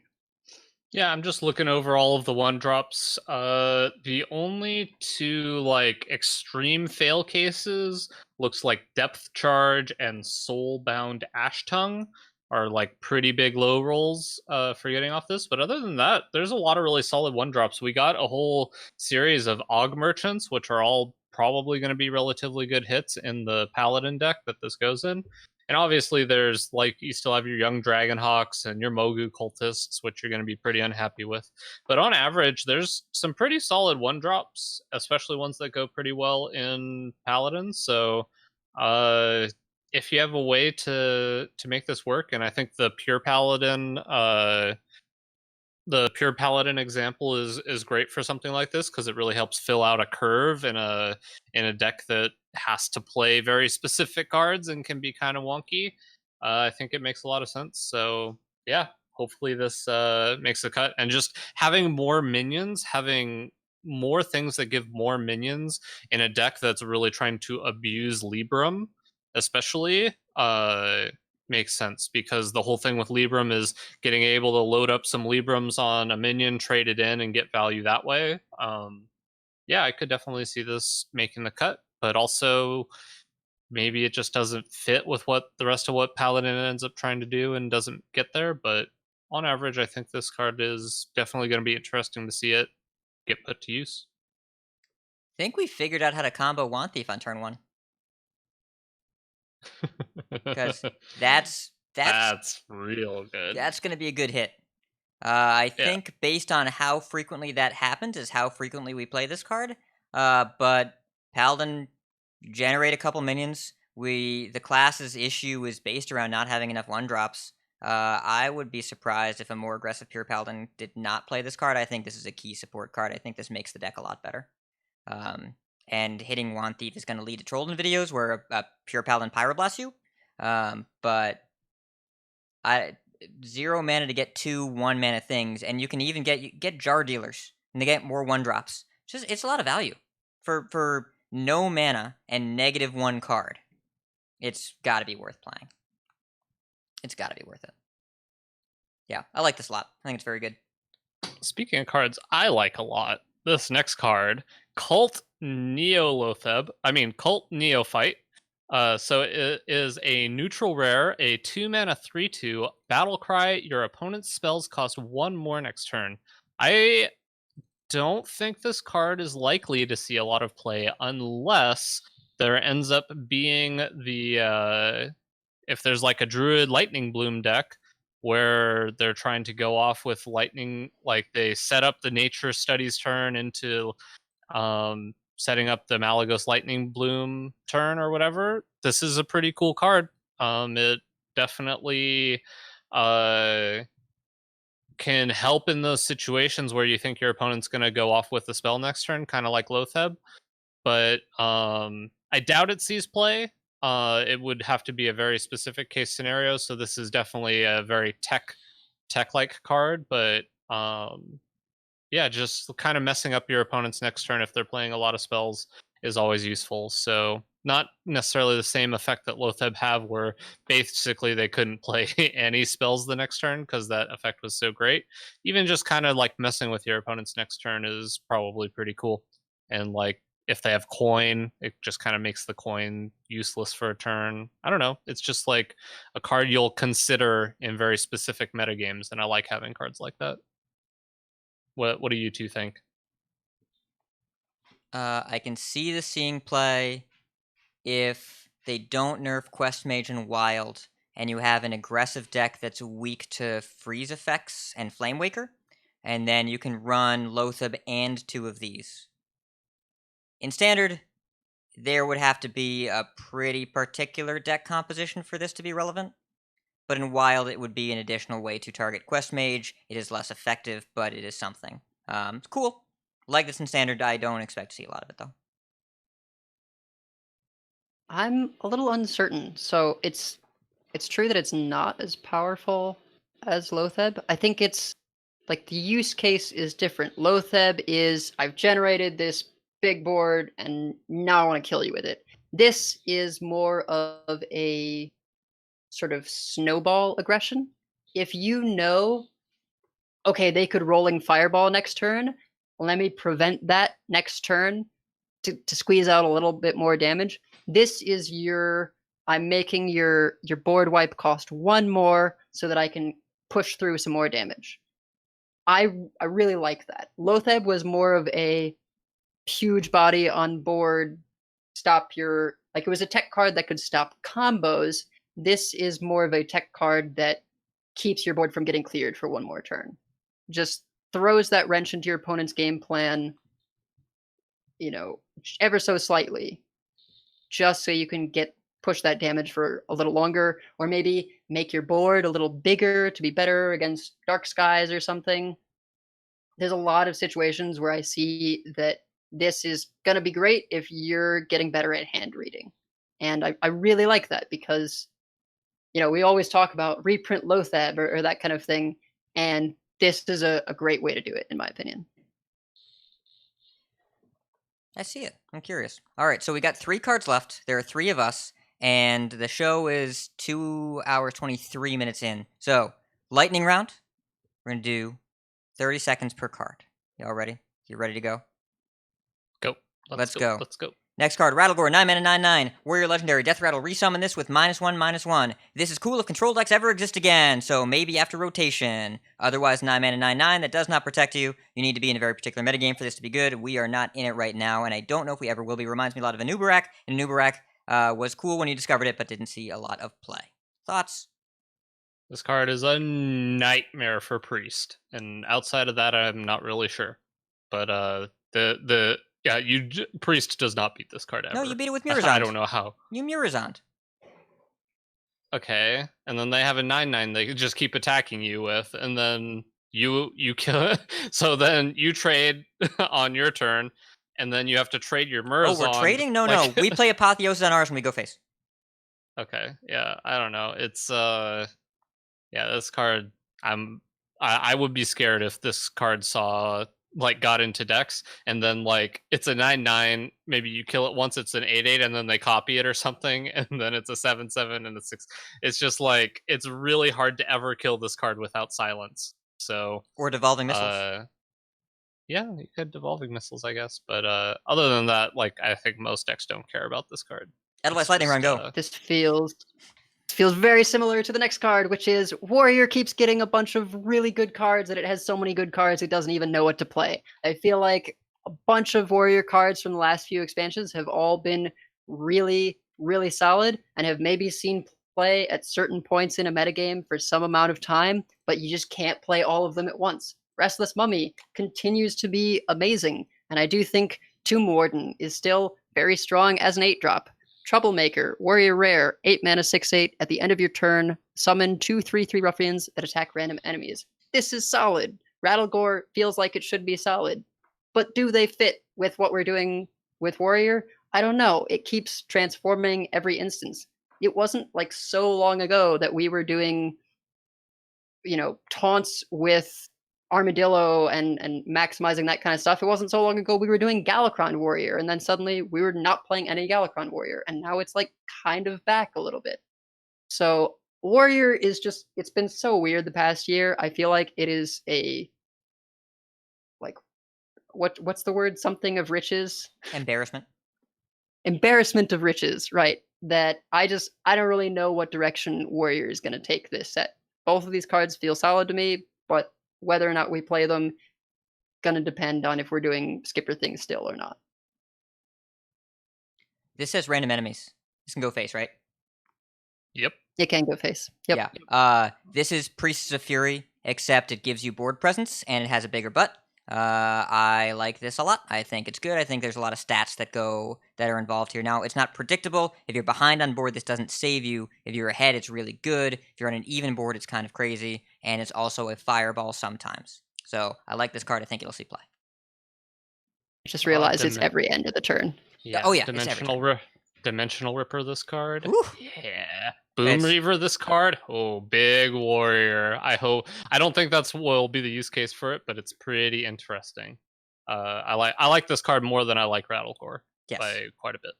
Yeah, I'm just looking over all of the 1-drops. The only 2 like extreme fail cases looks like Depth Charge and Soulbound Ash Tongue are like pretty big low rolls for getting off this. But other than that, there's a lot of really solid 1-drops. We got a whole series of Og Merchants, which are all probably going to be relatively good hits in the Paladin deck that this goes in. And obviously, there's like you still have your young Dragonhawks and your Mogu cultists, which you're going to be pretty unhappy with. But on average, there's some pretty solid 1-drops, especially ones that go pretty well in Paladins. So, if you have a way to make this work, and I think the pure Paladin example is great for something like this because it really helps fill out a curve in a deck that has to play very specific cards and can be kind of wonky. I think it makes a lot of sense. So yeah, hopefully this makes a cut, and just having more minions, having more things that give more minions in a deck that's really trying to abuse Libram, especially makes sense, because the whole thing with Libram is getting able to load up some Librams on a minion, trade it in, and get value that way. Yeah, I could definitely see this making the cut, but also maybe it just doesn't fit with what the rest of what Paladin ends up trying to do and doesn't get there. But on average, I think this card is definitely going to be interesting to see it get put to use. I think we figured out how to combo Wand Thief on turn 1. Because that's real good. That's going to be a good hit. I think based on how frequently that happens is how frequently we play this card. But Paladin generate a couple minions. The class's issue is based around not having enough 1-drops. I would be surprised if a more aggressive pure Paladin did not play this card. I think this is a key support card. I think this makes the deck a lot better. And hitting Wand Thief is going to lead to Trollden videos where a pure Paladin pyroblasts you. But 0 mana to get 2 1-mana things, and you can even get Jar Dealers, and they get more 1-drops. It's a lot of value for no mana and -1 card. It's got to be worth playing. It's got to be worth it. Yeah, I like this a lot. I think it's very good. Speaking of cards I like a lot, this next card, Cult Neophyte. So it is a neutral rare, a 2-mana 3/2 battle cry. Your opponent's spells cost 1 more next turn. I don't think this card is likely to see a lot of play unless there ends up being if there's like a Druid Lightning Bloom deck where they're trying to go off with lightning, like they set up the Nature Studies turn into setting up the Malagos Lightning Bloom turn or whatever. This is a pretty cool card. It definitely can help in those situations where you think your opponent's going to go off with the spell next turn, kind of like Lotheb. But I doubt it sees play. It would have to be a very specific case scenario. So this is definitely a very tech-like card. But yeah, just kind of messing up your opponent's next turn if they're playing a lot of spells is always useful. So not necessarily the same effect that Lotheb have, where basically they couldn't play any spells the next turn because that effect was so great. Even just kind of like messing with your opponent's next turn is probably pretty cool. And like if they have coin, it just kind of makes the coin useless for a turn. I don't know. It's just like a card you'll consider in very specific metagames, and I like having cards like that. What do you two think? I can see the seeing play if they don't nerf Quest Mage and Wild, and you have an aggressive deck that's weak to freeze effects and Flame Waker, and then you can run Lotheb and 2 of these. In Standard, there would have to be a pretty particular deck composition for this to be relevant. But in Wild, it would be an additional way to target Quest Mage. It is less effective, but it is something. It's cool. Like this in Standard, I don't expect to see a lot of it, though. I'm a little uncertain. So it's true that it's not as powerful as Lotheb. I think it's like the use case is different. Lotheb is I've generated this big board and now I want to kill you with it. This is more of a sort of snowball aggression. If you know, okay, they could rolling fireball next turn, let me prevent that next turn to squeeze out a little bit more damage. This is I'm making your board wipe cost 1 more so that I can push through some more damage. I really like that. Lotheb was more of a huge body on board, it was a tech card that could stop combos. This is more of a tech card that keeps your board from getting cleared for 1 more turn. Just throws that wrench into your opponent's game plan, ever so slightly, just so you can push that damage for a little longer, or maybe make your board a little bigger to be better against Dark Skies or something. There's a lot of situations where I see that this is going to be great if you're getting better at hand reading. And I really like that because, we always talk about reprint Lotheb or that kind of thing. And this is a great way to do it, in my opinion. I see it. I'm curious. All right, so we got 3 cards left. There are 3 of us, and the show is 2 hours, 23 minutes in. So, lightning round. We're going to do 30 seconds per card. Y'all ready? You ready to go? Go. Let's go. Let's go. Next card, Rattlegore, 9 mana, 9/9. Warrior Legendary, Death Rattle, resummon this with -1/-1. This is cool if control decks ever exist again, so maybe after rotation. Otherwise, 9 mana, 9/9, that does not protect you. You need to be in a very particular metagame for this to be good. We are not in it right now, and I don't know if we ever will be. Reminds me a lot of Anubarak, and Anubarak was cool when you discovered it, but didn't see a lot of play. Thoughts? This card is a nightmare for Priest, and outside of that, I'm not really sure. But Priest does not beat this card ever. No, you beat it with Murazond. I don't know how. You Murazond. Okay, and then they have a 9/9 they just keep attacking you with, and then you kill it. So then you trade on your turn, and then you have to trade your Murazond. Oh, we're trading? No. We play Apotheosis on ours when we go face. Okay, yeah, I don't know. It's Yeah, this card. I would be scared if this card got into decks and then it's a 9/9. Maybe you kill it once, it's an 8/8, and then they copy it or something, and then it's a 7/7 and a 6. It's just it's really hard to ever kill this card without silence. So Or devolving missiles. yeah, you could devolving missiles, I guess. But other than that, I think most decks don't care about this card. Edelweiss Lightning Run, go. This feels very similar to the next card, which is Warrior keeps getting a bunch of really good cards, and it has so many good cards it doesn't even know what to play. I feel like a bunch of Warrior cards from the last few expansions have all been really, really solid and have maybe seen play at certain points in a metagame for some amount of time, but you just can't play all of them at once. Restless Mummy continues to be amazing, and I do think Tomb Warden is still very strong as an 8-drop. Troublemaker, Warrior Rare, 8 mana 6/8. At the end of your turn, summon 2 3/3 ruffians that attack random enemies. This is solid. Rattlegore feels like it should be solid. But do they fit with what we're doing with Warrior? I don't know. It keeps transforming every instance. It wasn't so long ago that we were doing, taunts with Armadillo and maximizing that kind of stuff. It wasn't so long ago we were doing Galakron Warrior, and then suddenly we were not playing any Galakron Warrior, and now it's kind of back a little bit. So Warrior is it's been so weird the past year. I feel like it is a what's the word? Something of riches. Embarrassment of riches, right? That I don't really know what direction Warrior is going to take this set. Both of these cards feel solid to me, but whether or not we play them gonna depend on if we're doing skipper things still or not. This says random enemies. This can go face, right? Yep. It can go face. Yep. Yeah. This is Priests of Fury, except it gives you board presence and it has a bigger butt. I like this a lot. I think it's good. I think there's a lot of stats that are involved here. Now, it's not predictable. If you're behind on board, this doesn't save you. If you're ahead, it's really good. If you're on an even board, it's kind of crazy. And it's also a fireball sometimes. So I like this card. I think it'll see play. I just realized it's every end of the turn. Yeah. Oh, yeah. Dimensional Ripper this card. Ooh. Yeah. Boom Reaver this card. Oh, big warrior. I don't think that's what will be the use case for it, but it's pretty interesting. I like this card more than I like Rattlecore. Yes. By quite a bit.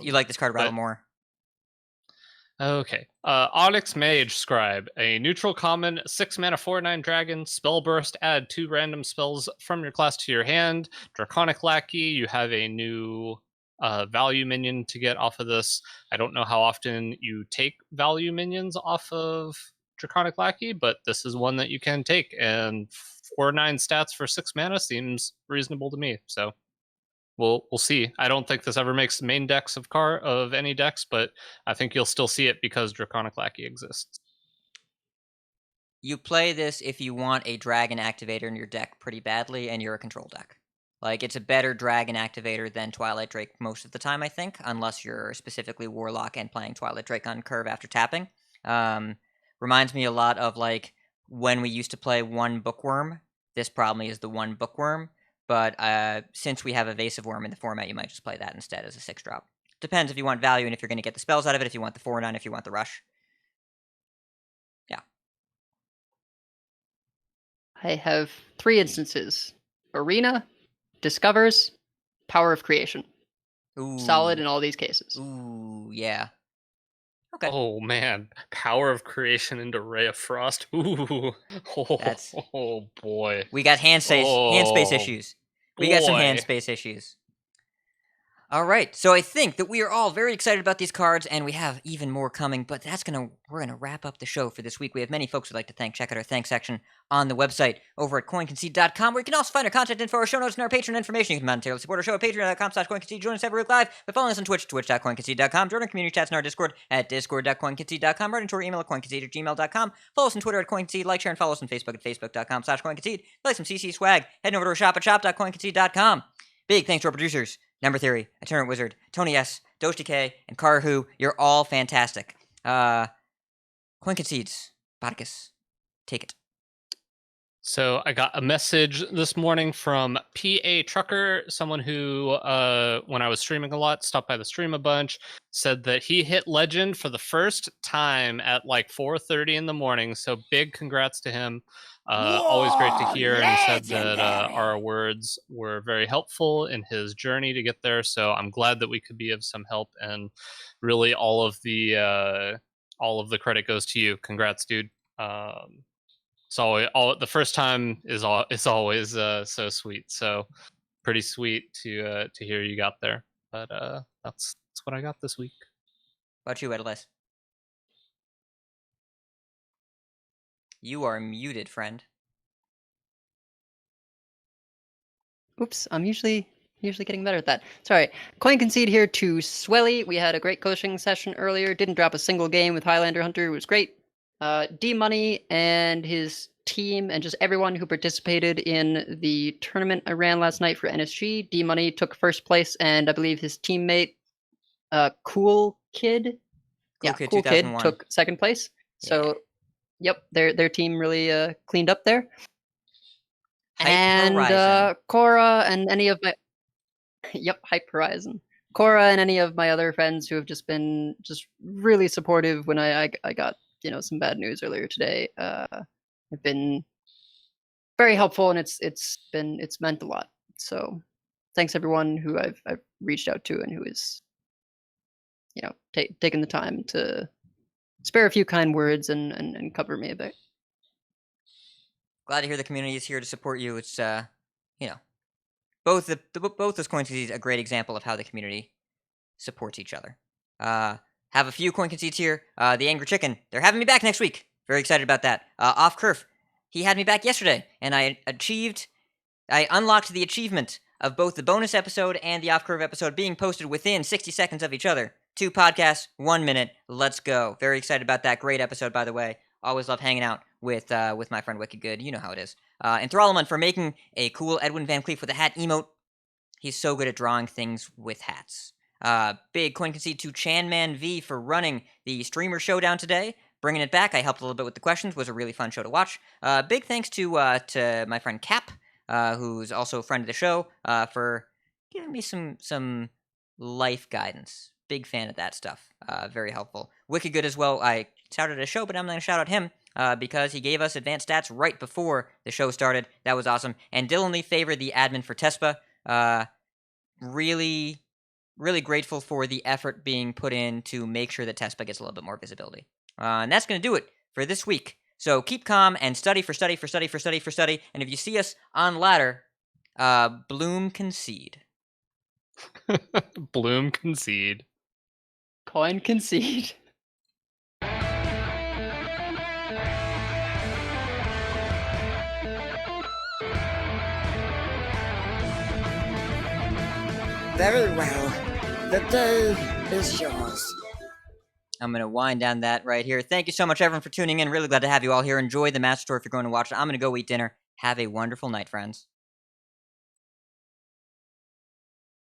You like this card Rattle more. Okay. Onyx Mage Scribe, a neutral common 6 mana 4/9 dragon, spell burst, add 2 random spells from your class to your hand. Draconic Lackey, you have a new value minion to get off of this. I don't know how often you take value minions off of Draconic Lackey, but this is one that you can take, and 4/9 stats for 6 mana seems reasonable to me. So we'll see. I don't think this ever makes main decks of any decks, but I think you'll still see it because Draconic Lackey exists. You play this if you want a dragon activator in your deck pretty badly, and you're a control deck. It's a better dragon activator than Twilight Drake most of the time, I think, unless you're specifically Warlock and playing Twilight Drake on curve after tapping. Reminds me a lot of, when we used to play one Bookworm. This probably is the one Bookworm, but since we have Evasive Worm in the format, you might just play that instead as a 6-drop. Depends if you want value and if you're going to get the spells out of it, if you want the 4/9, if you want the rush. Yeah. I have 3 instances. Arena, Discovers, Power of Creation. Ooh. Solid in all these cases. Ooh, yeah. Okay. Oh man, Power of Creation into Ray of Frost. Ooh. Oh boy. We got hand space issues. We got some hand Boy. space issues. All right, so I think that we are all very excited about these cards, and we have even more coming, but we're gonna wrap up the show for this week. We have many folks we'd like to thank. Check out our thanks section on the website over at CoinConcede.com, where you can also find our content info, our show notes, and our Patreon information. You can monetarily support our show at patreon.com/CoinConcede. Join us every week live by following us on Twitch, twitch.coinconcede.com. Join our community chats in our Discord at discord.coinconcede.com. Write into our email at coinconcede@gmail.com. Follow us on Twitter at CoinConcede. Like, share, and follow us on Facebook at facebook.com/CoinConcede. Play some CC swag. Head over to our shop at shop.coinconcede.com. Big thanks to our producers, Number Theory, Itinerant Wizard, Tony S., Doge DK, and Karahu. You're all fantastic. Coin Concedes, Botticus, take it. So I got a message this morning from PA Trucker, someone who, when I was streaming a lot, stopped by the stream a bunch, said that he hit legend for the first time at like 4:30 in the morning. So big congrats to him. Always great to hear. And he said that our words were very helpful in his journey to get there. So I'm glad that we could be of some help. And really, all of the credit goes to you. Congrats, dude. So the first time is always so sweet. So pretty sweet to hear you got there. But that's what I got this week. What about you, Edelweiss? You are muted, friend. Oops, I'm usually getting better at that. Sorry. Coin Concede here to Swelly. We had a great coaching session earlier. Didn't drop a single game with Highlander Hunter. It was great. D-Money and his team and just everyone who participated in the tournament I ran last night for NSG. D-Money took first place, and I believe his teammate, Cool Kid, Cool Kid Cool Kid 2001. took second place. So, yep, their team really cleaned up there. Hype And Horizon. Cora and any of my Hype Horizon. Cora and any of my other friends who have just been really supportive when I got some bad news earlier today have been very helpful, and it's meant a lot. So thanks everyone who I've reached out to and who is taken the time to spare a few kind words and cover me a bit. Glad to hear the community is here to support you. It's both those coin concedes a great example of how the community supports each other. Have a few coin concedes here. The Angry Chicken, they're having me back next week. Very excited about that. Off Kerf, he had me back yesterday, and I unlocked the achievement of both the bonus episode and the Off Curve episode being posted within 60 seconds of each other. 2 podcasts, 1 minute. Let's go. Very excited about that. Great episode, by the way. Always love hanging out with my friend Wicked Good. You know how it is. And Thrallman for making a cool Edwin Van Cleef with a hat emote. He's so good at drawing things with hats. Big coin concede to Chanman V for running the streamer showdown today. Bringing it back. I helped a little bit with the questions. Was a really fun show to watch. Big thanks to my friend Cap, who's also a friend of the show, for giving me some life guidance. Big fan of that stuff. Very helpful. Wicked Good as well. I shouted at a show, but I'm going to shout out him because he gave us advanced stats right before the show started. That was awesome. And Dylan Lee favored the admin for Tespa. Really, really grateful for the effort being put in to make sure that Tespa gets a little bit more visibility. And that's going to do it for this week. So keep calm and study for study for study for study for study. And if you see us on ladder, Bloom Concede. Bloom Concede. Coin Concede. Very well. The day is yours. I'm going to wind down that right here. Thank you so much, everyone, for tuning in. Really glad to have you all here. Enjoy the Master Tour if you're going to watch it. I'm going to go eat dinner. Have a wonderful night, friends.